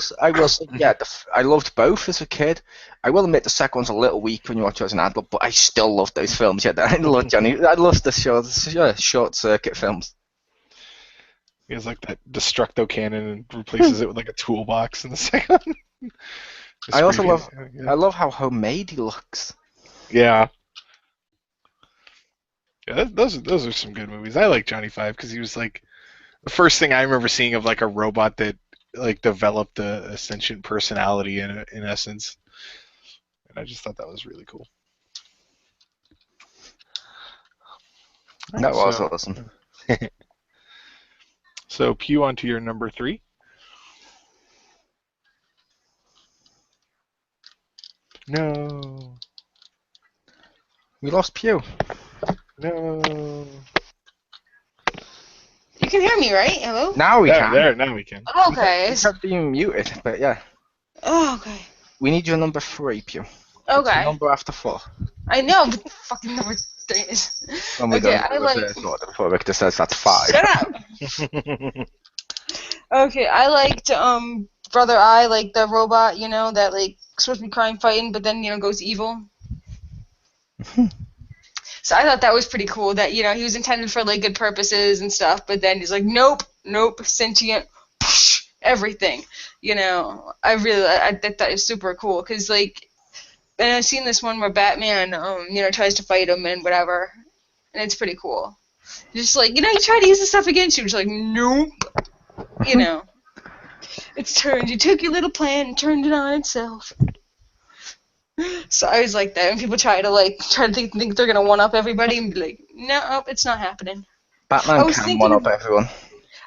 S3: say, yeah, I loved both as a kid. I will admit the second one's a little weak when you watch it as an adult, but I still love those films. Yeah, I love Johnny. I love the short circuit films.
S1: he has like that destructo cannon and replaces it with like a toolbox in the second one. It's
S3: I
S1: pretty
S3: also
S1: good.
S3: love,
S1: Yeah.
S3: I love how homemade he looks.
S1: Yeah. Yeah, those are some good movies. I like Johnny Five because he was like the first thing I remember seeing of like a robot that like developed a sentient personality in essence, and I just thought that was really cool. All right,
S3: That was awesome.
S1: so Pew onto your number 3. No,
S3: We lost Pew.
S1: no.
S2: You can hear me, right? Hello?
S3: Now we can.
S1: There, now we can.
S2: Okay.
S3: He kept being muted, but yeah.
S2: Oh, okay.
S3: We need your number 3, Pew. It's
S2: Okay.
S3: number after 4.
S2: I know, but fucking number 3 is.
S3: And we're
S2: Okay,
S3: going
S2: I
S3: to
S2: like.
S3: reverse order before Victor says that's 5.
S2: Shut up. Okay, I liked Brother Eye, like the robot, you know, that like supposed to be crime fighting, but then goes evil. So I thought that was pretty cool. That he was intended for like good purposes and stuff, but then he's like, nope, sentient, everything. I thought that was super cool because like, and I've seen this one where Batman, tries to fight him and whatever, and it's pretty cool. Just like, he tried to use the stuff against you, just like, nope. It's turned. You took your little plan and turned it on itself. So I always like that when people try to think they're gonna one up everybody and be like, no, it's not happening.
S3: Batman can one up everyone.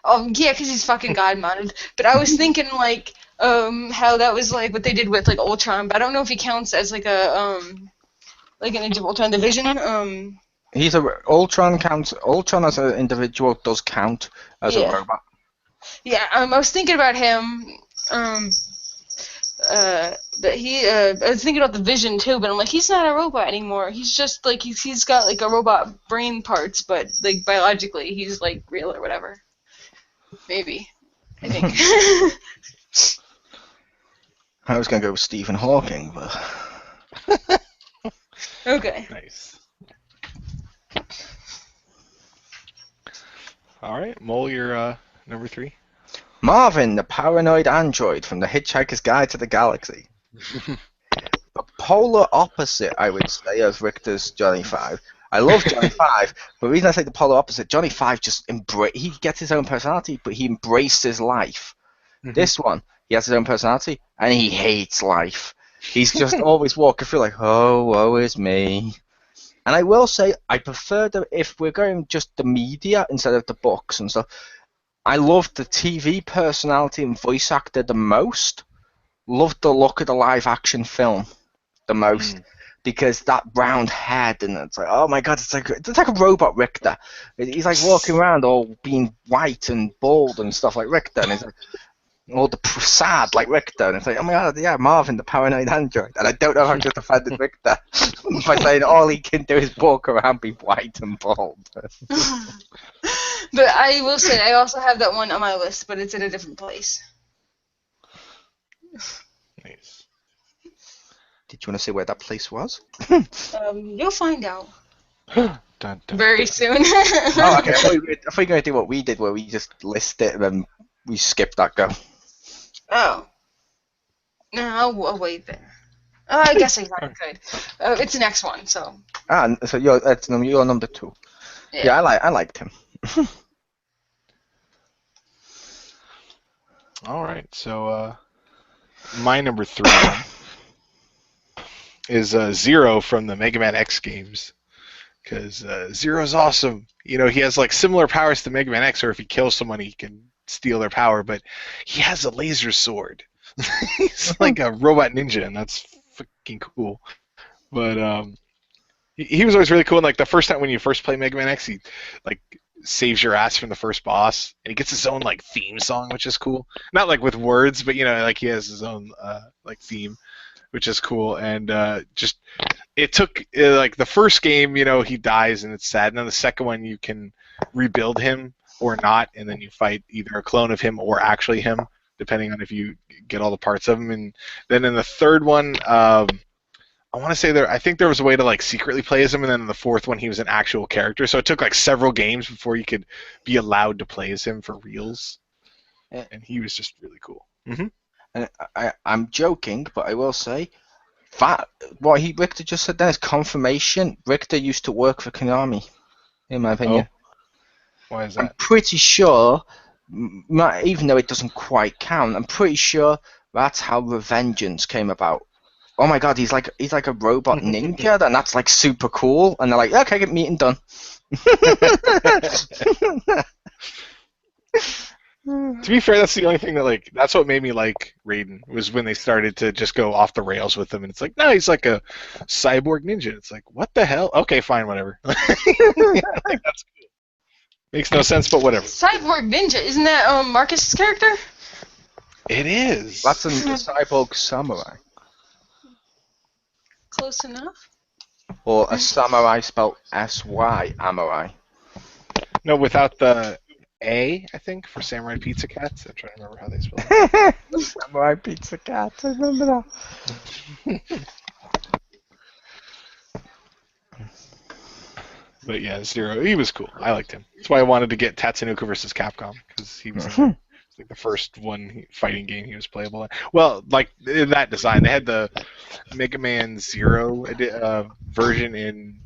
S2: Oh yeah, because he's fucking God modded. But I was thinking like, how that was like what they did with like Ultron, but I don't know if he counts as like a like an Age of Ultron division.
S3: He's Ultron counts. Ultron as an individual does count as a robot.
S2: Yeah, I was thinking about him. But I was thinking about the Vision too, but I'm like, he's not a robot anymore. He's just like he's got like a robot brain parts, but like biologically he's like real or whatever. Maybe, I think.
S3: I was gonna go with Stephen Hawking, but
S2: Okay.
S1: Nice. All right, Mole, you're number 3.
S3: Marvin, the paranoid android from The Hitchhiker's Guide to the Galaxy. The polar opposite, I would say, of Richter's Johnny Five. I love Johnny Five, but the reason I say the polar opposite, Johnny Five just he gets his own personality, but he embraces life. Mm-hmm. This one, he has his own personality, and he hates life. He's just always walking through like, oh, woe is me. And I will say, I prefer if we're going just the media instead of the books and stuff, I loved the TV personality and voice actor the most. Loved the look of the live action film the most. Because that round head and it's like, oh my god, it's like a robot Richter. He's like walking around all being white and bald and stuff like Richter, and it's like all the sad like Richter, and it's like, oh my god, yeah, Marvin the paranoid android. And I don't know if I've just offended Richter by saying all he can do is walk around, be white and bald.
S2: But I will say I also have that one on my list, but it's in a different place.
S1: Nice.
S3: Did you want to say where that place was?
S2: You'll find out.
S1: Dun, dun,
S2: very soon.
S3: Oh, okay. I thought you were going to do what we did, where we just list it and then we skip that go.
S2: Oh. No, I'll wait there. Oh, I guess I could. It's the next one, so.
S3: So you're number 2. Yeah, I liked him.
S1: All right, so my number 3 is Zero from the Mega Man X games, because Zero's awesome. He has like similar powers to Mega Man X, or if he kills someone, he can steal their power, but he has a laser sword. He's like a robot ninja, and that's fucking cool. But he was always really cool. And like the first time when you first play Mega Man X, he like saves your ass from the first boss, and he gets his own like theme song, which is cool. Not like with words, but like he has his own like theme, which is cool. And just it took like the first game, he dies and it's sad, and then the second one you can rebuild him or not, and then you fight either a clone of him or actually him, depending on if you get all the parts of him. And then in the third one, I want to say I think there was a way to like secretly play as him, and then in the fourth one he was an actual character. So it took like several games before you could be allowed to play as him for reals, and he was just really cool. Mm-hmm.
S3: And I'm joking, but I will say that what Richter just said then is confirmation. Richter used to work for Konami, in my opinion.
S1: Oh. Why is that?
S3: I'm pretty sure, even though it doesn't quite count, I'm pretty sure that's how Revengeance came about. Oh my god, he's like a robot ninja, and that's like super cool. And they're like, okay, get meeting done.
S1: To be fair, that's the only thing that's what made me like Raiden, was when they started to just go off the rails with him, and it's like, no, he's like a cyborg ninja. It's like, what the hell? Okay, fine, whatever. Like, that's cool. Makes no sense, but whatever.
S2: Cyborg Ninja, isn't that Marcus's character?
S1: It is.
S3: That's a cyborg samurai.
S2: Close enough.
S3: Or a samurai spelled S-Y, Amurai.
S1: No, without the A, I think, for Samurai Pizza Cats. I'm trying to remember how they spell it.
S3: Samurai Pizza Cats, I remember that.
S1: But yeah, Zero, he was cool. I liked him. That's why I wanted to get Tatsunoko versus Capcom, because he was like the first fighting game he was playable in. Well, like in that design, they had the Mega Man Zero version in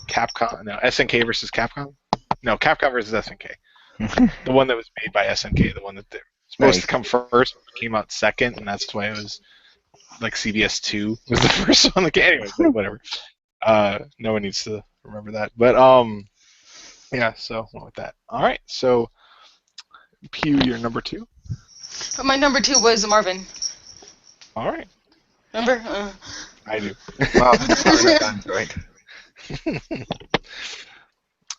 S1: Capcom. No, SNK versus Capcom. No, Capcom versus SNK. The one that was made by SNK, the one that they're supposed to come first, came out second, and that's why it was like CBS 2 was the first one. Like, anyway, whatever. No one needs to remember that. But yeah, so went with that. All right, so Pew, your number 2.
S2: My number 2 was Marvin.
S1: All right.
S2: Remember?
S1: I do.
S3: Right.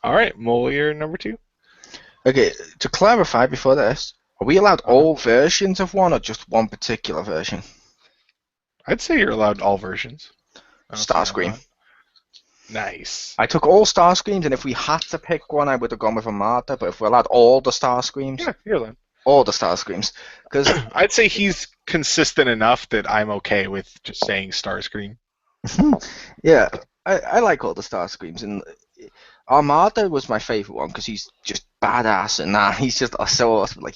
S1: All right, Mole, your number 2.
S3: Okay, to clarify before this, are we allowed all versions of one or just one particular version?
S1: I'd say you're allowed all versions.
S3: Starscream.
S1: Nice.
S3: I took all Starscreams, and if we had to pick one, I would have gone with Armada, but if we're allowed all the Starscreams...
S1: Yeah, you're allowed.
S3: All the Starscreams. Because
S1: I'd say he's consistent enough that I'm okay with just saying Starscream.
S3: Yeah, I like all the Starscreams, and Armada was my favorite one because he's just badass, and he's just so awesome. Like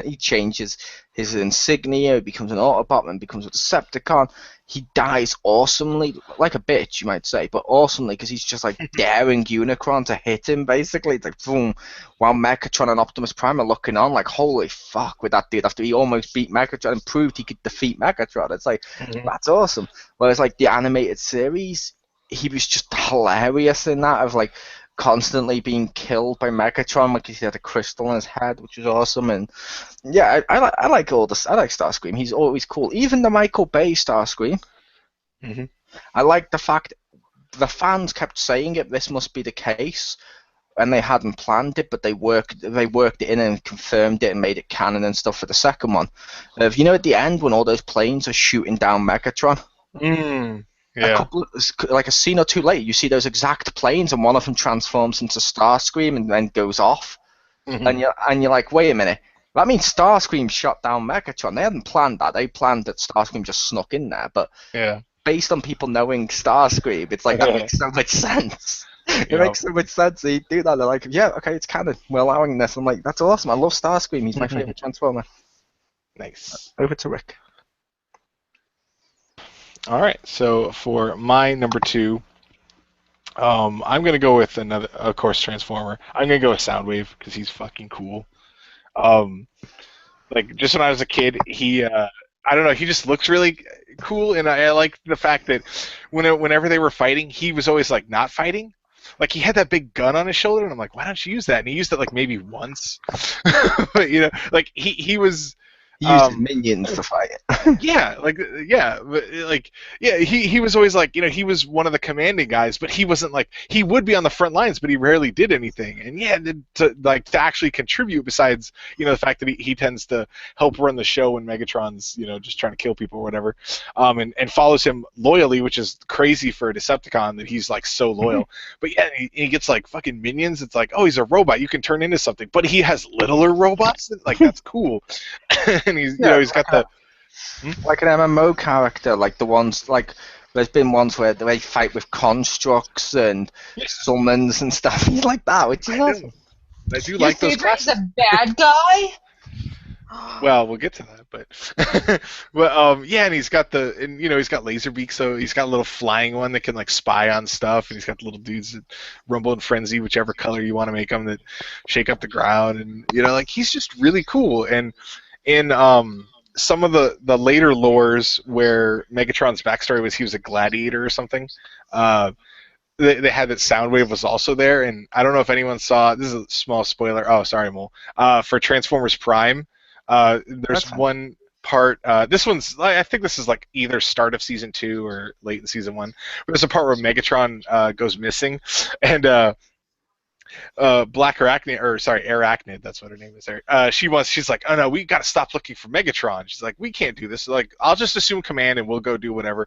S3: he changes his insignia, he becomes an Autobot, and becomes a Decepticon. He dies awesomely, like a bitch, you might say, but awesomely because he's just like daring Unicron to hit him. Basically, it's like boom, while Megatron and Optimus Prime are looking on, like holy fuck with that dude after he almost beat Megatron and proved he could defeat Megatron. It's like that's awesome. Whereas like the animated series, he was just hilarious in that of like constantly being killed by Megatron, like he had a crystal in his head, which was awesome. And yeah, I like all this. I like Starscream. He's always cool. Even the Michael Bay Starscream. I like the fact the fans kept saying it. This must be the case, and they hadn't planned it, but they worked it in and confirmed it and made it canon and stuff for the second one. You know, at the end when all those planes are shooting down Megatron.
S1: Yeah.
S3: Like a scene or two later, you see those exact planes, and one of them transforms into Starscream and then goes off. And you're like, wait a minute, that means Starscream shot down Megatron. They hadn't planned that. They planned that Starscream just snuck in there. But based on people knowing Starscream, it's like that makes so much sense. It makes so much sense. They do that. They're like, yeah, okay, it's canon. We're allowing this. I'm like, that's awesome. I love Starscream. He's my favorite Transformer.
S1: Nice.
S3: Over to Rick.
S1: All right, so for my number 2, I'm going to go with another, of course, Transformer. I'm going to go with Soundwave because he's fucking cool. Like, just when I was a kid, he, I don't know, he just looks really cool, and I like the fact that whenever they were fighting, he was always, like, not fighting. Like, he had that big gun on his shoulder, and I'm like, why don't you use that? And he used it, like, maybe once. But, like, he was...
S3: He used his minions to fight it.
S1: He was always like, he was one of the commanding guys, but he wasn't like, he would be on the front lines, but he rarely did anything. And to actually contribute, besides the fact that he tends to help run the show when Megatron's just trying to kill people or whatever, and follows him loyally, which is crazy for a Decepticon that he's like so loyal. But yeah, he gets like fucking minions. It's like, oh, he's a robot, you can turn into something, but he has littler robots. Like, that's cool. And he's he's got the
S3: like an MMO character, like the ones like there's been ones where they fight with constructs and summons and stuff. He's like that, which is awesome.
S1: I do like those
S2: classes. Your favorite is a bad guy?
S1: Well, we'll get to that, but well, and he's got he's got Laserbeak, so he's got a little flying one that can like spy on stuff, and he's got the little dudes that Rumble and Frenzy, whichever color you want to make them, that shake up the ground, and like he's just really cool. And in some of the later lores where Megatron's backstory was he was a gladiator or something, they had that Soundwave was also there, and I don't know if anyone saw, this is a small spoiler, oh sorry Mole, for Transformers Prime, there's one part, this one's, I think this is like either start of season 2 or late in season 1, there's a part where Megatron goes missing, and Black Arachnid, or sorry, Arachnid, that's what her name is there. She's like, oh no, we gotta stop looking for Megatron. She's like, we can't do this. Like, I'll just assume command and we'll go do whatever.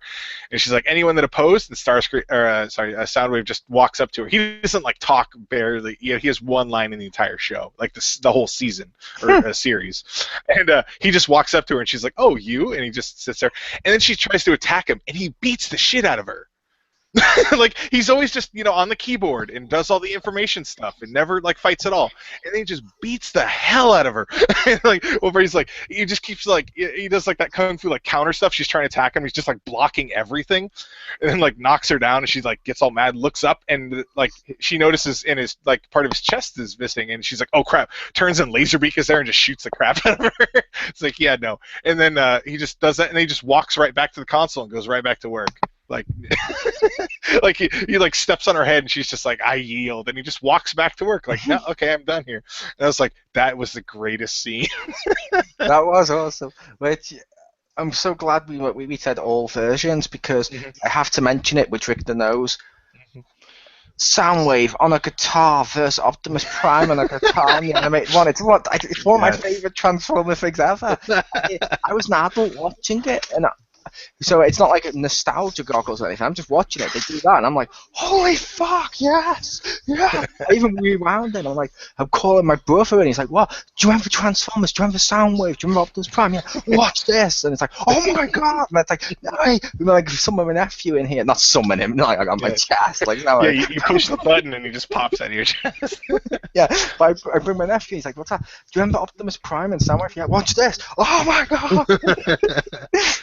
S1: And she's like, anyone that opposed, and Soundwave just walks up to her. He doesn't like talk barely. He has one line in the entire show, like the whole season or series. And he just walks up to her and she's like, oh, you? And he just sits there. And then she tries to attack him and he beats the shit out of her. Like, he's always just on the keyboard and does all the information stuff and never like fights at all, and then he just beats the hell out of her. And, like, over he's like, he just keeps like, he does like that kung fu like counter stuff. She's trying to attack him, he's just like blocking everything, and then like knocks her down, and she like gets all mad, looks up, and like she notices in his like part of his chest is missing, and she's like, oh crap, turns and Laserbeak is there and just shoots the crap out of her. It's like, yeah, no. And then he just does that, and he just walks right back to the console and goes right back to work. Like, like he like steps on her head and she's just like, I yield, and he just walks back to work like, no, okay, I'm done here. And I was like, that was the greatest scene.
S3: That was awesome. Which I'm so glad we said all versions, because I have to mention it, which Richter knows. Soundwave on a guitar versus Optimus Prime on a guitar in the animated one. It's one of my favorite Transformer things ever. I was an adult watching it, and so it's not like a nostalgia goggles or anything. I'm just watching it. They do that, and I'm like, holy fuck, yes, yeah. I even rewound it. I'm calling my brother, and he's like, what? Do you remember Transformers? Do you remember Soundwave? Do you remember Optimus Prime? Yeah, watch this. And it's like, oh my god. And it's like, no, like summon my nephew in here. Not summon him. Like, on my chest. Like, no.
S1: Yeah, you push the button, and he just pops out of your chest.
S3: Yeah, but I bring my nephew. He's like, what's that? Do you remember Optimus Prime and Soundwave? Yeah, watch this. Oh my god.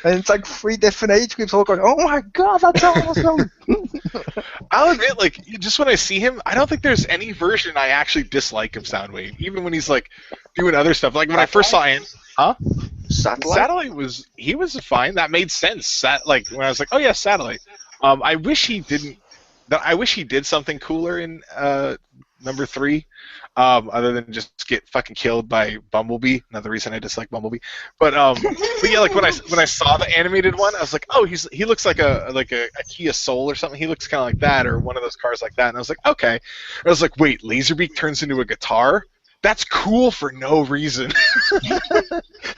S3: And it's like 3 different age groups all going, oh my god, that's awesome.
S1: I'll admit, like, just when I see him, I don't think there's any version I actually dislike of Soundwave, even when he's like doing other stuff. Like when I first saw him, Satellite was fine. That made sense. Like when I was like, oh yeah, Satellite. I wish he didn't. I wish he did something cooler in number 3. Other than just get fucking killed by Bumblebee. Another reason I dislike Bumblebee. But yeah, like when I saw the animated one, I was like, oh, he looks like a Kia Soul or something. He looks kind of like that, or one of those cars like that. And I was like, okay. I was like, wait, Laserbeak turns into a guitar? That's cool for no reason.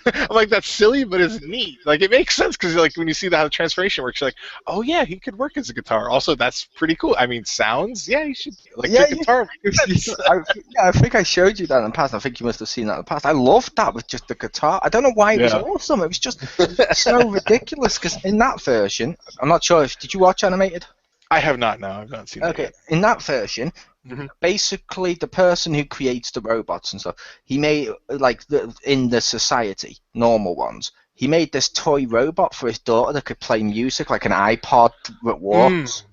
S1: I'm like, that's silly, but it's neat. Like, it makes sense, because like when you see how the transformation works, you're like, oh yeah, he could work as a guitar. Also, that's pretty cool. I mean, sounds, yeah, he should, like, the guitar.
S3: I think I showed you that in the past. I think you must have seen that in the past. I loved that with just the guitar. I don't know why it was awesome. It was just so ridiculous, because in that version, I'm not sure did you watch animated?
S1: I have not, no, I've not seen that yet.
S3: In that version, basically the person who creates the robots and stuff, he made, like, in the society, normal ones, he made this toy robot for his daughter that could play music, like an iPod that walks.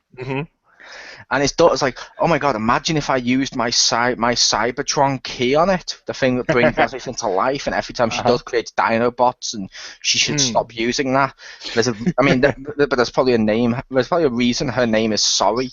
S3: And his daughter's like, oh my god, imagine if I used my Cybertron key on it, the thing that brings everything to life, and every time she does creates Dinobots, and she should stop using that. But there's probably a name, there's probably a reason her name is Sorry.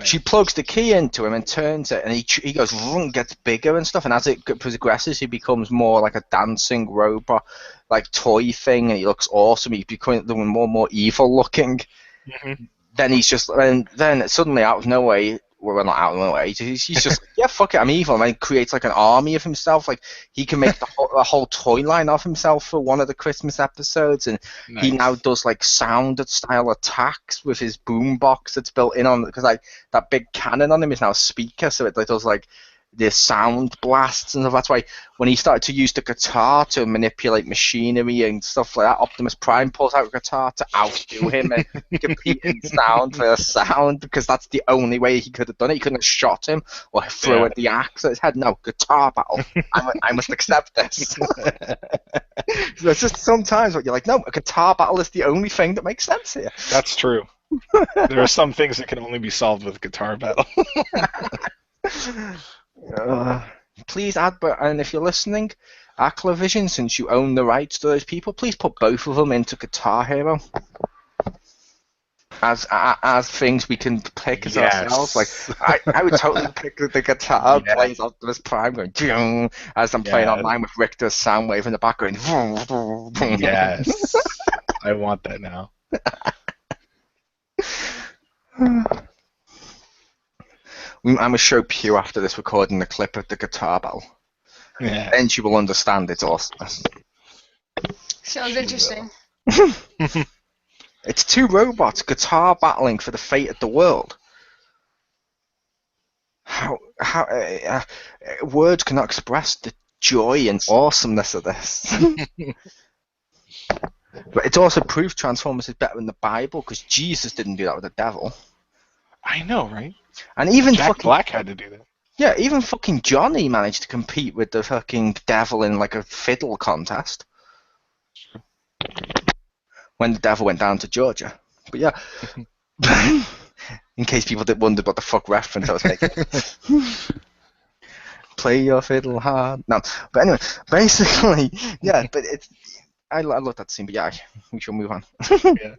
S3: She plugs the key into him and turns it, and he goes, gets bigger and stuff. And as it progresses, he becomes more like a dancing robot, like toy thing, and he looks awesome. He's becoming more and more evil looking.
S1: Mm-hmm.
S3: Then he's just, and then suddenly out of nowhere, well, not out of nowhere, he's just like, yeah, fuck it, I'm evil. And then he creates like an army of himself. Like he can make a whole toy line of himself for one of the Christmas episodes, and he now does like sound style attacks with his boombox that's built in on, because like that big cannon on him is now a speaker, so it does like the sound blasts and stuff. That's why when he started to use the guitar to manipulate machinery and stuff like that, Optimus Prime pulls out a guitar to outdo him and compete in sound for a sound, because that's the only way he could have done it. He couldn't have shot him or thrown at the axe at his head. No, guitar battle. I must accept this. So it's just sometimes what you're like, no, a guitar battle is the only thing that makes sense here.
S1: That's true. There are some things that can only be solved with a guitar battle.
S3: Please and if you're listening, Aclavision, since you own the rights to those people, please put both of them into Guitar Hero as things we can pick as ourselves. Like I would totally pick the guitar plays Optimus Prime going as I'm playing online with Richter's Soundwave in the background.
S1: Yes, I want that now.
S3: I'm going to show Pew after this recording the clip of the guitar battle.
S1: Yeah.
S3: Then she will understand its awesomeness.
S2: Sounds interesting.
S3: It's two robots guitar battling for the fate of the world. How words cannot express the joy and awesomeness of this. But it's also proof Transformers is better than the Bible, because Jesus didn't do that with the devil.
S1: I know, right?
S3: And even
S1: Jack Black had to do that.
S3: Yeah, even fucking Johnny managed to compete with the fucking devil in like a fiddle contest. When the devil went down to Georgia. But yeah, in case people wondered what the fuck reference I was making. Play your fiddle hard. No, but anyway, basically, yeah, but it's... I love that scene, but yeah, we should move on.
S1: Yeah.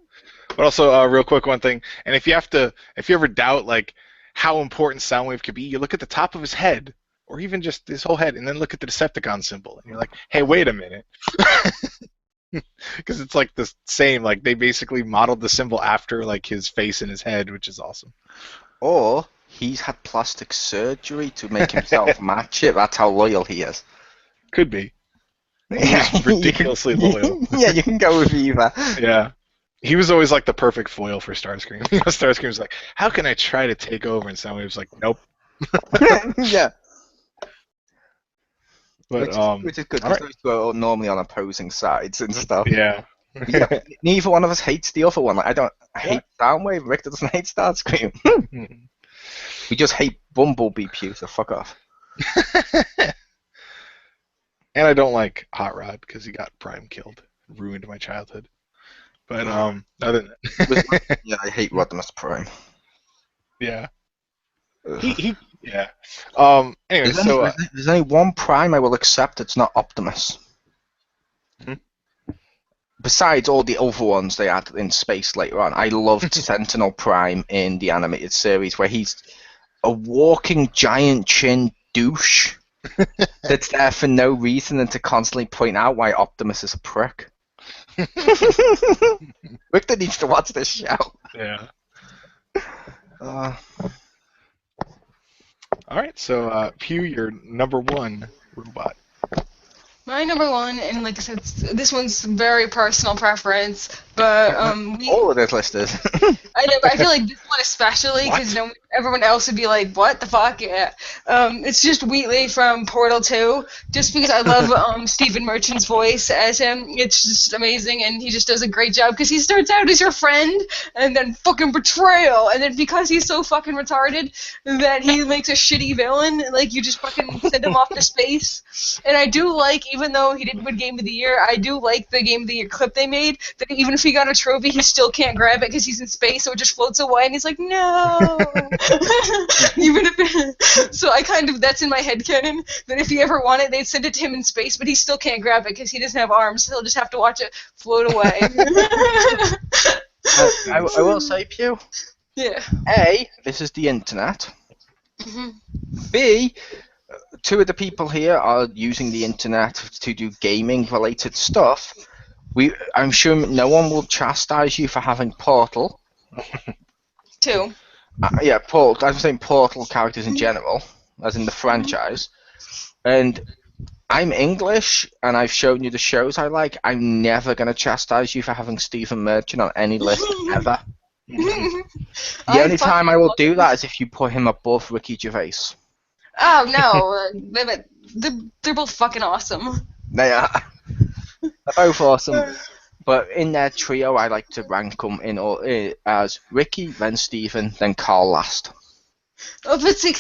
S1: But also, real quick, one thing, and if you ever doubt like how important Soundwave could be, you look at the top of his head, or even just his whole head, and then look at the Decepticon symbol, and you're like, hey, wait a minute, because it's like the same. Like they basically modeled the symbol after like his face and his head, which is awesome.
S3: Or he's had plastic surgery to make himself match it. That's how loyal he is.
S1: Could be. He's ridiculously loyal.
S3: Yeah, you can go with either.
S1: Yeah. He was always like the perfect foil for Starscream. Starscream's like, how can I try to take over? And Soundwave's like, nope.
S3: Yeah.
S1: But,
S3: which is good, because those two are normally on opposing sides and stuff.
S1: Yeah.
S3: Yeah. Neither one of us hates the other one. Like, I hate Soundwave. Richter doesn't hate Starscream. We just hate Bumblebee Pew, so fuck off.
S1: And I don't like Hot Rod because he got Prime killed. Ruined my childhood. But other than that.
S3: Yeah, I hate Rodimus Prime.
S1: Yeah. Yeah. Anyway,
S3: there's only one Prime I will accept. It's not Optimus. Besides all the other ones they had in space later on, I loved Sentinel Prime in the animated series, where he's a walking giant chin douche that's there for no reason and to constantly point out why Optimus is a prick. Victor needs to watch this show.
S1: Yeah. Alright, so Pew, your number one robot.
S2: My number one, and like I said, this one's very personal preference, but
S3: all of this list is.
S2: I know, but I feel like this one especially, because everyone else would be like, "What the fuck?" Yeah, it's just Wheatley from Portal 2. Just because I love Stephen Merchant's voice as him, it's just amazing, and he just does a great job. Because he starts out as your friend, and then fucking betrayal, and then because he's so fucking retarded that he makes a shitty villain, like you just fucking send him off to space. And I do like, even though he didn't win Game of the Year, I do like the Game of the Year clip they made. That even if he got a trophy, he still can't grab it because he's in space, so it just floats away, and he's like, no. Even if so, I kind of, that's in my headcanon, that if he ever won it, they'd send it to him in space, but he still can't grab it because he doesn't have arms, so he'll just have to watch it float away.
S3: I will say, Pew,
S2: Yeah.
S3: A, this is the internet.
S2: Hmm.
S3: B, two of the people here are using the internet to do gaming-related stuff. I'm sure no one will chastise you for having Portal.
S2: 2.
S3: Yeah, Portal. I'm saying Portal characters in general, as in the franchise. And I'm English, and I've shown you the shows I like. I'm never going to chastise you for having Stephen Merchant on any list ever. The
S2: I
S3: only
S2: fucking
S3: time I will
S2: love
S3: do
S2: him.
S3: that is if you put him above Ricky Gervais.
S2: Oh no, they're both fucking awesome.
S3: They are. They're both awesome. But in their trio, I like to rank them as Ricky, then Stephen, then Carl last.
S2: Oh, but see,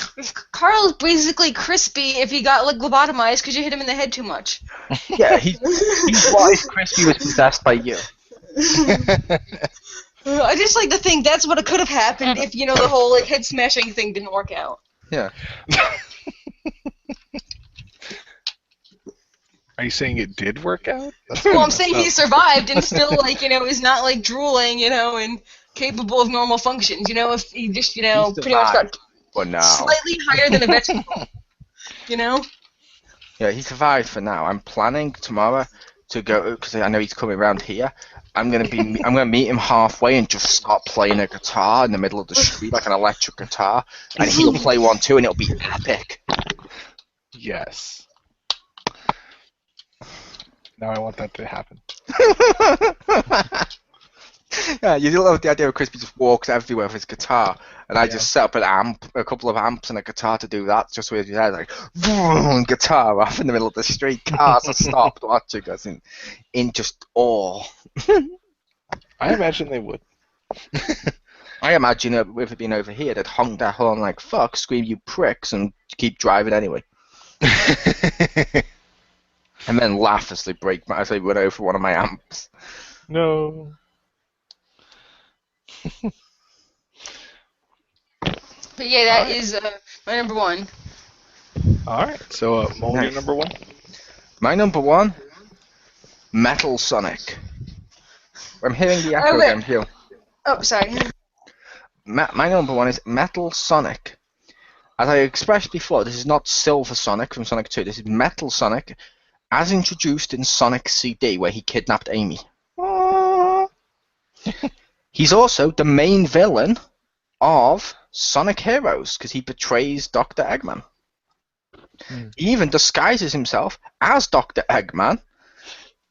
S2: Carl's basically crispy if he got like lobotomized because you hit him in the head too much.
S3: Yeah, he's what if Crispy was possessed by you?
S2: I just like to think that's what could have happened if the whole like head smashing thing didn't work out.
S3: Yeah.
S1: Are you saying it did work out?
S2: Well, I'm saying he survived and still is not like drooling, and capable of normal functions. If he just pretty much got
S3: survived, but now.
S2: slightly higher than a vegetable.
S3: Yeah, he survived for now. I'm planning tomorrow to go because I know he's coming around here. I'm gonna meet him halfway and just start playing a guitar in the middle of the street, like an electric guitar, and he'll play one too, and it'll be epic.
S1: Yes. Now I want that to happen.
S3: Yeah, you love the idea of Crispy just walks everywhere with his guitar, and I just set up a couple of amps and a guitar to do that, just with his head like boom, guitar off in the middle of the street. Cars are stopped watching us in just awe.
S1: I imagine they would.
S3: I imagine with it being over here, they'd honk their horn like fuck, scream you pricks, and keep driving anyway. And then laugh as they run over one of my amps.
S1: No.
S2: But yeah, that is my number one.
S1: Alright, so Moldy
S3: Nice.
S1: number one?
S3: My number one, Metal Sonic. I'm hearing the echo again here.
S2: Oh, sorry.
S3: My number one is Metal Sonic. As I expressed before, this is not Silver Sonic from Sonic 2. This is Metal Sonic, as introduced in Sonic CD, where he kidnapped Amy. He's also the main villain of Sonic Heroes, because he betrays Dr. Eggman. He even disguises himself as Dr. Eggman,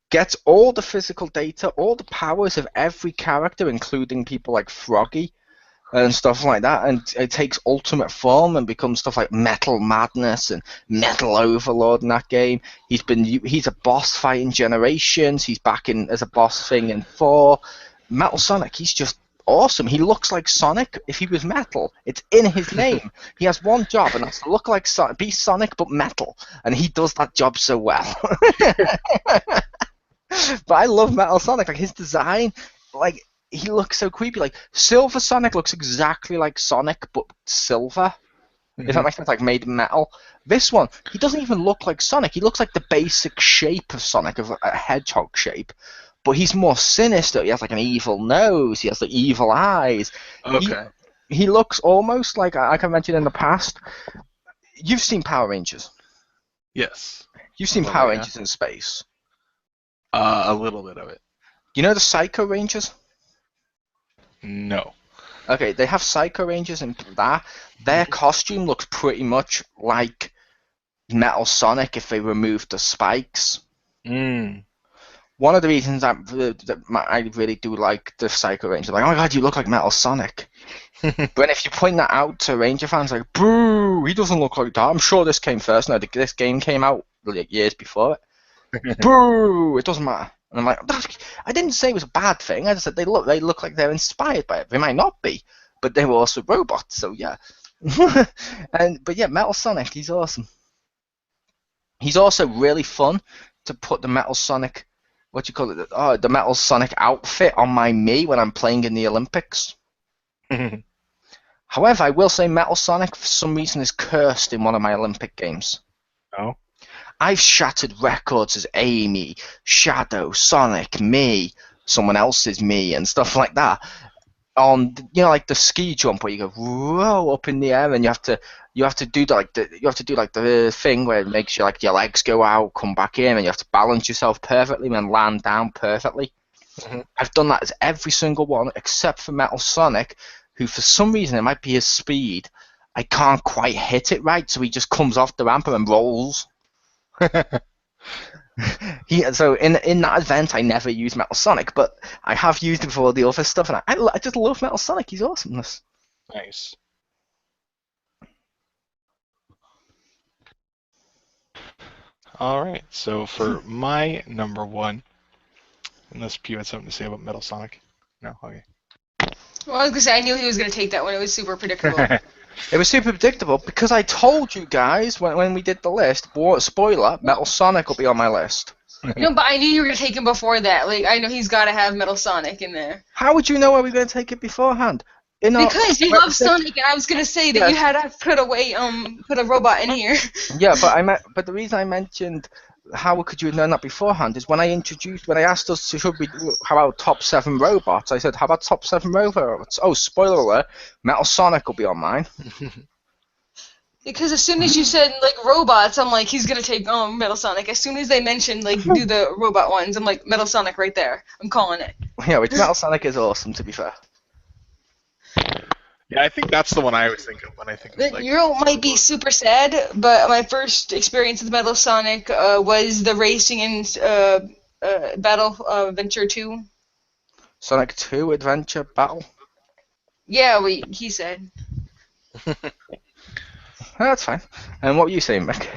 S3: gets all the physical data, all the powers of every character, including people like Froggy and stuff like that, and it takes ultimate form and becomes stuff like Metal Madness and Metal Overlord in that game. He's a boss fight in Generations. He's back in as a boss thing in 4. Metal Sonic, he's just awesome. He looks like Sonic if he was metal. It's in his name. He has one job, and that's to look like Sonic, be Sonic but metal, and he does that job so well. But I love Metal Sonic. Like his design, like he looks so creepy. Like Silver Sonic looks exactly like Sonic but silver. If that makes sense, like made metal. This one, he doesn't even look like Sonic. He looks like the basic shape of Sonic, of a hedgehog shape. But he's more sinister. He has like an evil nose. He has like evil eyes.
S1: Okay.
S3: He looks almost like I mentioned in the past. You've seen Power Rangers.
S1: Yes.
S3: You've seen Power Rangers in space.
S1: A little bit of it.
S3: You know the Psycho Rangers?
S1: No.
S3: Okay, they have Psycho Rangers and that. Their costume looks pretty much like Metal Sonic if they removed the spikes. One of the reasons I really do like the Psycho Rangers, like, oh my god, you look like Metal Sonic. But if you point that out to Ranger fans, like, boo, he doesn't look like that. I'm sure this came first. No, this game came out like years before it. Boo, it doesn't matter. And I'm like, I didn't say it was a bad thing. I just said they look like they're inspired by it. They might not be, but they were also robots, so yeah. But yeah, Metal Sonic, he's awesome. He's also really fun to put the Metal Sonic, the Metal Sonic outfit on my Mii when I'm playing in the Olympics. However, I will say Metal Sonic for some reason is cursed in one of my Olympic games.
S1: Oh.
S3: I've shattered records as Amy, Shadow, Sonic, me, someone else's me, and stuff like that. on like the ski jump where you go whoa up in the air, and you have to do the thing where it makes you like your legs go out, come back in, and you have to balance yourself perfectly and land down perfectly.
S1: Mhm.
S3: I've done that as every single one except for Metal Sonic, who for some reason, it might be his speed, I can't quite hit it right, so he just comes off the ramp and rolls. So in that event, I never used Metal Sonic, but I have used him for all the other stuff, and I just love Metal Sonic. He's awesomeness.
S1: Nice. All right. So for my number one, unless Pew had something to say about Metal Sonic. No. Okay.
S2: Well, I was gonna say I knew he was gonna take that one. It was super predictable.
S3: It was super predictable because I told you guys when we did the list. Spoiler: Metal Sonic will be on my list.
S2: No, but I knew you were gonna take him before that. Like I know he's got to have Metal Sonic in there.
S3: How would you know I was going to take it beforehand?
S2: Because you love Sonic, and I was gonna say that you had to put a robot in here.
S3: Yeah, but the reason I mentioned how could you have known that beforehand is when I asked us should we do how about top 7 robots, I said how about top 7 robots? Oh, spoiler alert, Metal Sonic will be on mine.
S2: Because as soon as you said like robots, I'm like he's gonna take Metal Sonic. As soon as they mentioned like do the robot ones, I'm like Metal Sonic right there. I'm calling it.
S3: Yeah, which Metal Sonic is awesome, to be fair.
S1: Yeah, I think that's the one I always think of when I think of like.
S2: Euro might be super sad, but my first experience with Metal Sonic was the racing in Battle Adventure 2.
S3: Sonic 2 Adventure Battle?
S2: Yeah, he said.
S3: That's fine. And what were you saying, Mick?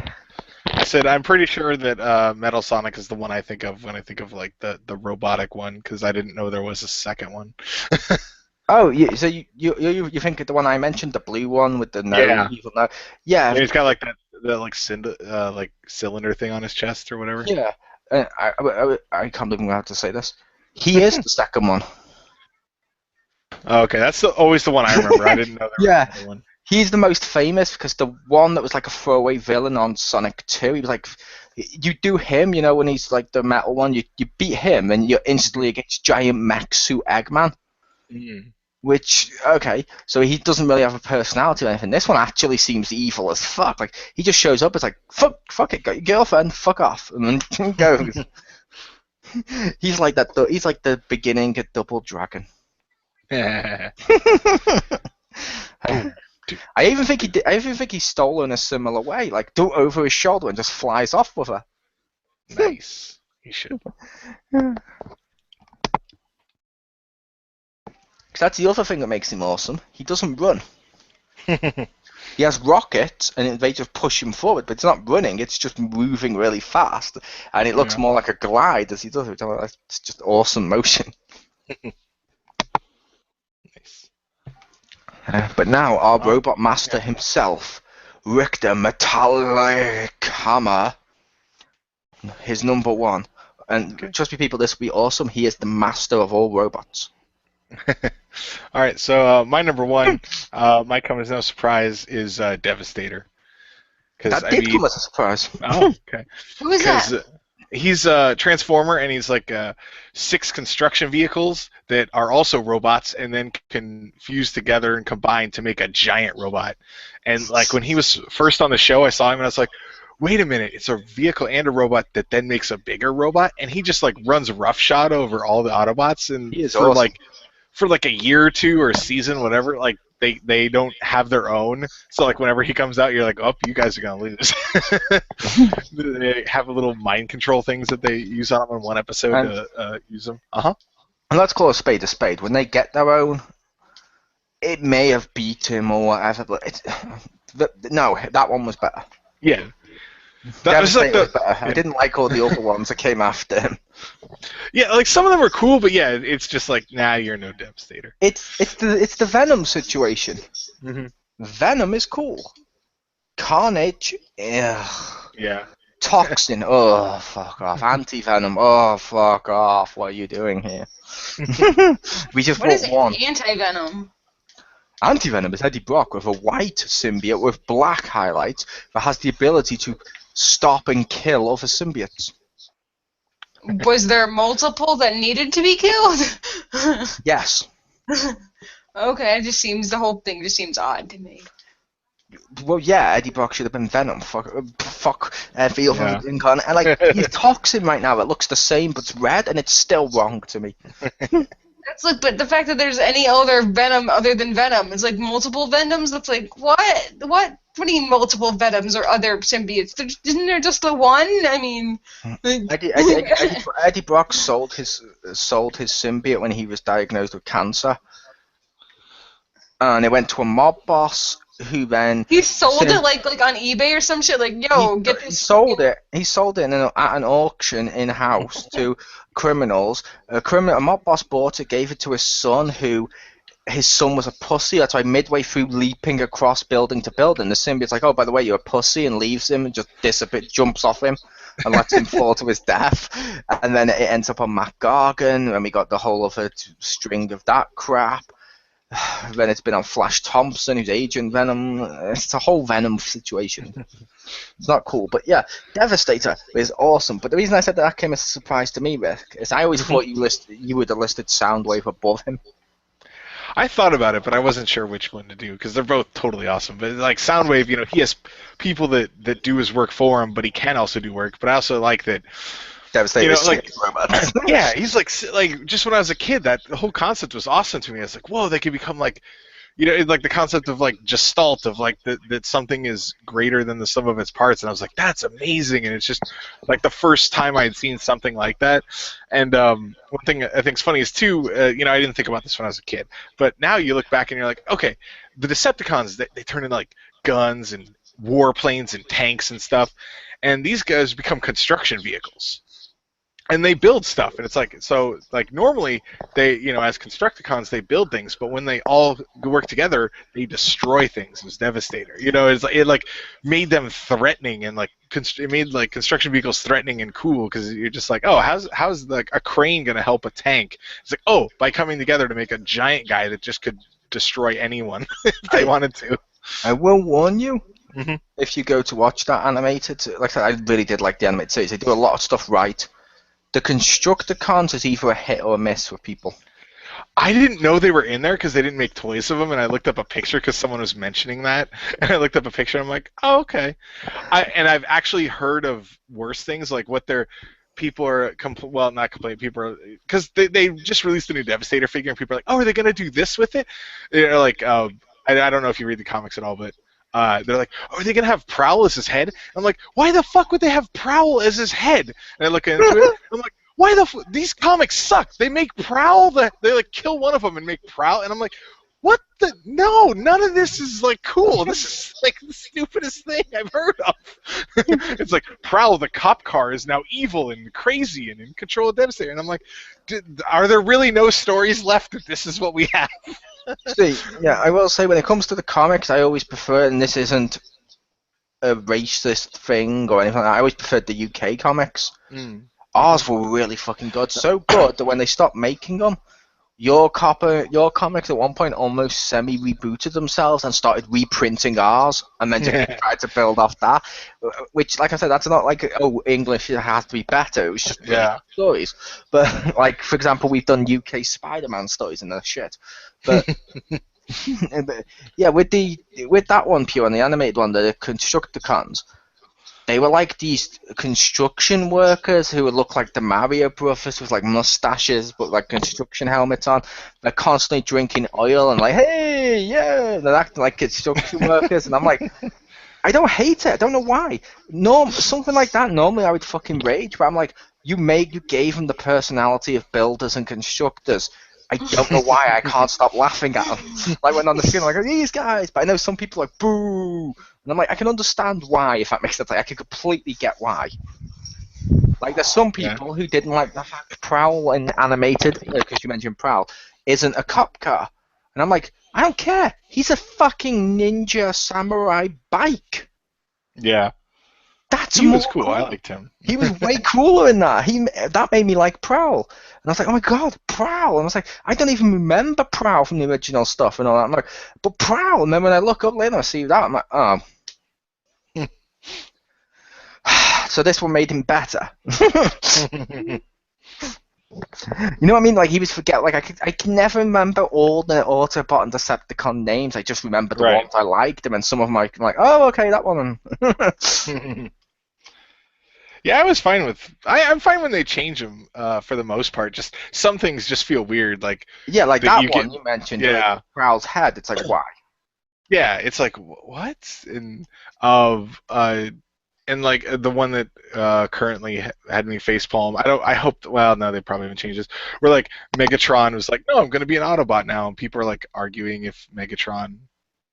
S1: I said I'm pretty sure that Metal Sonic is the one I think of when I think of like the robotic one, because I didn't know there was a second one.
S3: Oh, so you think of the one I mentioned, the blue one with the no evil no? Yeah.
S1: He's got like that like cylinder thing on his chest or whatever.
S3: Yeah. I can't believe I'm going to say this. He is the second one.
S1: Oh, okay, that's always the one I remember. I didn't know there was another one.
S3: He's the most famous because the one that was like a throwaway villain on Sonic 2, he was like, you do him, when he's like the metal one, you beat him and you're instantly against giant mech suit Eggman.
S1: Mm.
S3: Which, okay, so he doesn't really have a personality or anything. This one actually seems evil as fuck. Like, he just shows up, it's like, fuck it, got your girlfriend, fuck off, and then goes. He's like that, he's like the beginning of Double Dragon. I even think he stole in a similar way, like, do over his shoulder and just flies off with her.
S1: Nice. He should.
S3: That's the other thing that makes him awesome. He doesn't run. He has rockets, and they just push him forward, but it's not running, it's just moving really fast. And it looks more like a glide as he does it. It's just awesome motion.
S1: Nice.
S3: But now, our robot master himself, Richter Metallic Hammer, his number one. And trust me, people, this will be awesome. He is the master of all robots.
S1: All right, so my number one, might come as no surprise, is Devastator.
S3: That did come as a surprise.
S1: Oh, okay.
S2: Who is that?
S1: He's a transformer, and he's like 6 construction vehicles that are also robots, and then can fuse together and combine to make a giant robot. And like when he was first on the show, I saw him, and I was like, wait a minute, it's a vehicle and a robot that then makes a bigger robot, and he just like runs roughshod over all the Autobots, and
S3: he is awesome.
S1: For like a year or two or a season, whatever, like they don't have their own. So like whenever he comes out, you're like, oh, you guys are gonna lose. They have a little mind control things that they use on him in one episode to use them. And
S3: let's call a spade. When they get their own, it may have beat him or whatever, but no, that one was better.
S1: Yeah. That was like
S3: better. I didn't like all the other ones that came after him.
S1: Yeah, like some of them were cool, but yeah, it's just like, nah, you're no Devastator.
S3: It's the Venom situation.
S1: Mm-hmm.
S3: Venom is cool. Carnage,
S1: yeah.
S3: Toxin, oh fuck off. Anti-Venom, oh fuck off. What are you doing here? We just
S2: what is
S3: one.
S2: Anti-Venom?
S3: Anti-Venom is Eddie Brock with a white symbiote with black highlights that has the ability to stop and kill other symbiotes.
S2: Was there multiple that needed to be killed?
S3: Yes.
S2: Okay, it just seems the whole thing just seems odd to me.
S3: Well, yeah, Eddie Brock should have been Venom. Fuck, feel for
S1: Yeah.
S3: incarnate. And like, he's Toxin right now. It looks the same, but it's red, and it's still wrong to me.
S2: That's like, but the fact that there's any other Venom other than Venom is like multiple Venoms. That's like what? What do you mean multiple Venoms or other symbiotes? Isn't there just the one? I mean, like,
S3: Eddie Brock sold his symbiote when he was diagnosed with cancer, and it went to a mob boss who then
S2: he sold it like on eBay or some shit. Like, yo, get
S3: he
S2: this.
S3: sold it. He sold it at an auction in house to criminals. A mob boss bought it, gave it to his son, who his son was a pussy. That's why midway through leaping across building to building, the symbiote's like, "Oh, by the way, you're a pussy," and leaves him and just disappears, jumps off him, and lets him fall to his death. And then it ends up on Matt Gargan, and we got the whole other string of that crap. Then it's been on Flash Thompson, who's Agent Venom. It's a whole Venom situation. It's not cool, but yeah, Devastator is awesome. But the reason I said that came as a surprise to me, Rick, is I always thought you would have listed Soundwave above him.
S1: I thought about it, but I wasn't sure which one to do because they're both totally awesome. But like Soundwave, he has people that do his work for him, but he can also do work. But I also like that.
S3: Devastator is
S1: like
S3: robots.
S1: yeah, he's like just when I was a kid, that the whole concept was awesome to me. I was like, whoa, they could become like, like the concept of like gestalt of like that something is greater than the sum of its parts, and I was like, that's amazing. And it's just like the first time I had seen something like that. And one thing I think is funny is too, I didn't think about this when I was a kid, but now you look back and you're like, okay, the Decepticons they turn into like guns and warplanes and tanks and stuff, and these guys become construction vehicles. And they build stuff, and it's like, so like normally they, as Constructicons they build things, but when they all work together, they destroy things. It was Devastator. It like made them threatening, and like it made like construction vehicles threatening and cool because you're just like, oh, how's like a crane gonna help a tank? It's like, oh, by coming together to make a giant guy that just could destroy anyone if they wanted to.
S3: I will warn you.
S1: Mm-hmm.
S3: If you go to watch that animated, like I said, I really did like the animated series. They do a lot of stuff right. The Constructicons is either a hit or a miss with people.
S1: I didn't know they were in there because they didn't make toys of them, and I looked up a picture because someone was mentioning that, and I looked up a picture, and I'm like, oh, okay. I've actually heard of worse things, like what their people are, not complaining, people are, because they just released a new Devastator figure, and people are like, oh, are they going to do this with it? Like, I don't know if you read the comics at all, but they're like, oh, are they going to have Prowl as his head? And I'm like, why the fuck would they have Prowl as his head? And I look into it, I'm like, why these comics suck. They make Prowl, they like kill one of them and make Prowl, and I'm like, what the? No, none of this is like cool. This is like the stupidest thing I've heard of. It's like Prowl, the cop car, is now evil and crazy and in control of Devastator, and I'm like, are there really no stories left that this is what we have?
S3: See, yeah, I will say when it comes to the comics, I always prefer, and this isn't a racist thing or anything like that, I always preferred the UK comics. Ours were really fucking good. So good that when they stopped making them, your comics at one point almost semi-rebooted themselves and started reprinting ours, and then just tried to build off that. Which, like I said, that's not like, oh, English has to be better. It was just really good stories. But, like, for example, we've done UK Spider-Man stories and they're shit. But, but yeah, with that one, Pure, and the animated one, the Constructicons, they were like these construction workers who would look like the Mario Brothers with like mustaches but like construction helmets on. They're constantly drinking oil and like, hey, yeah, they're acting like construction workers. And I'm like, I don't hate it. I don't know why. Something like that, normally I would fucking rage, but I'm like, you gave them the personality of builders and constructors. I don't know why I can't stop laughing at them. Like when on the screen, I'm like, these guys. But I know some people are like, boo. And I'm like, I can understand why, if that makes sense. Like, I can completely get why. Like, there's some people who didn't like the fact Prowl in animated, because you mentioned Prowl, isn't a cop car. And I'm like, I don't care. He's a fucking ninja samurai bike.
S1: Yeah.
S3: He
S1: was cool. I liked him.
S3: He was way cooler in that. That made me like Prowl. And I was like, oh my god, Prowl. And I was like, I don't even remember Prowl from the original stuff and all that. I'm like, but Prowl. And then when I look up later, I see that. I'm like, oh. So this one made him better. You know what I mean? Like he was forget. Like I can never remember all the Autobot and Decepticon names. I just remember the
S1: Right.
S3: ones I liked them, and some of them I'm like, oh, okay, that one.
S1: Yeah, I was fine with. I'm fine when they change them for the most part. Just some things just feel weird, like
S3: Yeah, like
S1: that
S3: that
S1: you get.
S3: one you mentioned, where
S1: Yeah,
S3: Prowl's head. It's like why?
S1: yeah. It's like what of and like the one that currently had me facepalm. I don't. I hope. Well, no, they probably haven't changed this. Where like Megatron was like, no, I'm going to be an Autobot now, and people are like arguing if Megatron,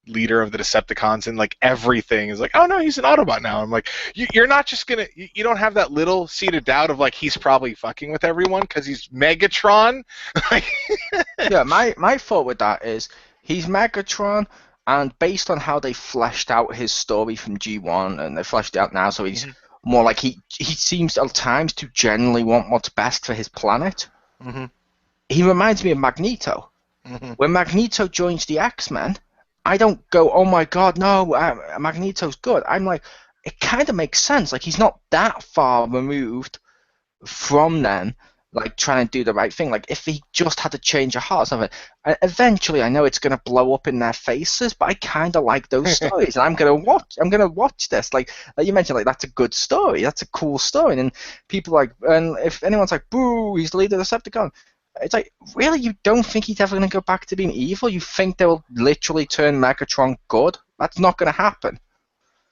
S1: leader of the Decepticons, and like everything is like, oh no, he's an Autobot now. I'm like, you're not just gonna. You don't have that little seed of doubt of like he's probably fucking with everyone because he's Megatron. Like,
S3: Yeah, my thought with that is he's Megatron, and based on how they fleshed out his story from G1, and they fleshed it out now, so he's
S1: Mhm.
S3: more like he seems at times to genuinely want what's best for his planet.
S1: Mhm.
S3: He reminds me of Magneto.
S1: Mhm.
S3: When Magneto joins the X-Men, I don't go, oh my god, no, Magneto's good. I'm like, it kind of makes sense. Like he's not that far removed from them, like trying to do the right thing. Like if he just had to change a heart or something, eventually I know it's gonna blow up in their faces, but I kind of like those stories, and I'm gonna watch. I'm gonna watch this. Like you mentioned, like that's a good story. That's a cool story, and people like, and if anyone's like, boo, he's the leader of the Decepticon. It's like, really, you don't think he's ever going to go back to being evil? You think they will literally turn Megatron good? That's not going to happen.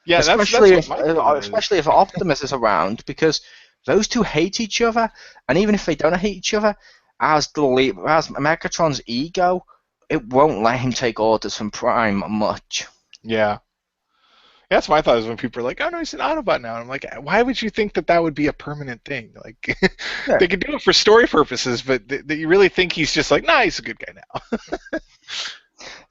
S1: Yeah, that's
S3: Especially
S1: what
S3: if,
S1: my thought is.
S3: especially if Optimus is around, because those two hate each other, and even if they don't hate each other, as as Megatron's ego, it won't let him take orders from Prime much.
S1: Yeah. That's my thought is when people are like, "Oh no, he's an Autobot now." And I'm like, why would you think that that would be a permanent thing? Like,
S3: Yeah,
S1: they could do it for story purposes, but that you really think he's just like, "Nah, he's a good guy now."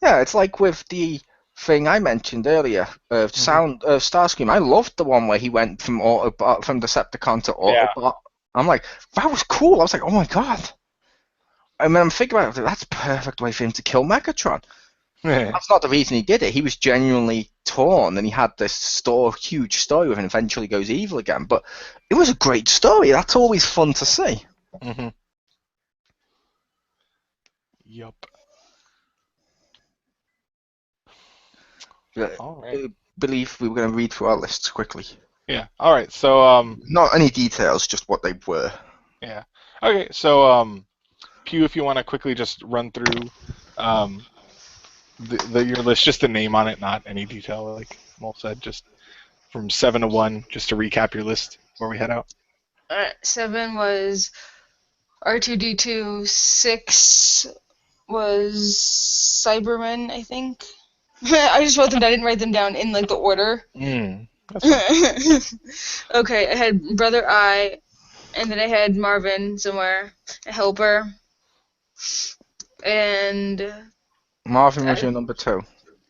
S3: yeah, it's like with the thing I mentioned earlier of
S1: Hmm.
S3: Sound of Starscream. I loved the one where he went from Autobot from Decepticon to
S1: Yeah.
S3: Autobot. I'm like, that was cool. I was like, oh my god. I mean, I'm thinking about it. That's a perfect way for him to kill Megatron. That's not the reason he did it. He was genuinely torn, and he had this huge story with, and eventually goes evil again. But it was a great story. That's always fun to see.
S1: Hmm. Yup. All right.
S3: I believe we were going to read through our lists quickly.
S1: Yeah. All right. So
S3: Not any details, just what they were.
S1: yeah. Okay. So Pew, if you want to quickly just run through um the your list, just the name on it, not any detail, like Mole said, just from 7 to 1, just to recap your list before we head out.
S2: 7 was R2D2. 6 was Cybermen, I think. I just wrote them down. I didn't write them down in like the order.
S1: That's fine.
S2: Okay, I had Brother I, and then I had Marvin somewhere, a helper, and
S3: Marvin was your number 2.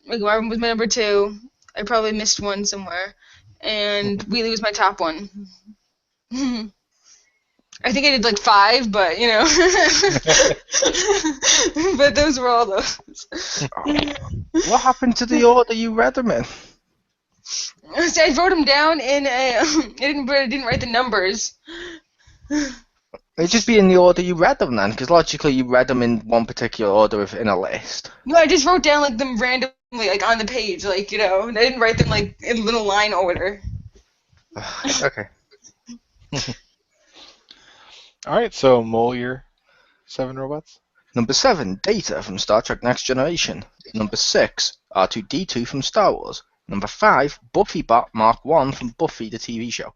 S2: like Marvin was my number 2. I probably missed one somewhere, and Wheelie was my top one. I think I did like 5, but you know, but those were all those.
S3: What happened to the order you read them in?
S2: So I wrote them down in a. I didn't write the numbers.
S3: It'd just be in the order you read them then, because logically you read them in one particular order in a list.
S2: No, I just wrote down like them randomly, like on the page, like you know. And I didn't write them like in little line order.
S3: Okay.
S1: All right, so Mole, your 7 robots.
S3: Number 7, Data from Star Trek Next Generation. Number 6, R2D2 from Star Wars. Number 5, Buffy Bot Mark 1 from Buffy the TV show,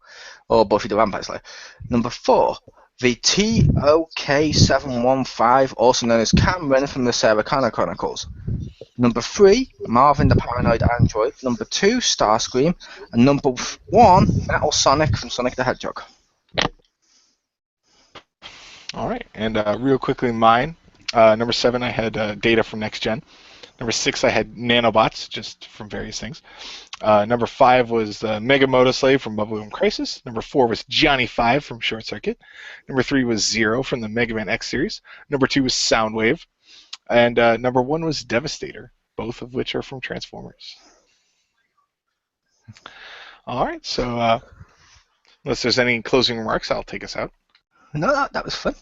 S3: or Buffy the Vampire Slayer. Number 4, the TOK715, also known as Cameron from the Sarah Connor Chronicles. Number 3, Marvin the Paranoid Android. Number 2, Starscream. And number 1, Metal Sonic from Sonic the Hedgehog.
S1: All right, and real quickly, mine. Number 7, I had Data from Next Gen. Number 6, I had Nanobots, just from various things. Number 5 was Mega Motoslave from Bubblegum Crisis. Number 4 was Johnny 5 from Short Circuit. Number 3 was Zero from the Mega Man X series. Number 2 was Soundwave. And number 1 was Devastator, both of which are from Transformers. All right, so unless there's any closing remarks, I'll take us out.
S3: No, that was fun.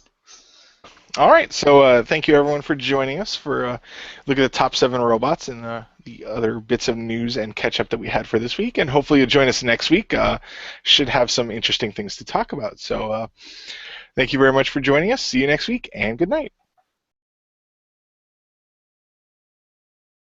S1: All right, so thank you everyone for joining us for look at the top 7 robots and the other bits of news and catch up that we had for this week. And hopefully you'll join us next week. Should have some interesting things to talk about. So thank you very much for joining us. See you next week, and good night.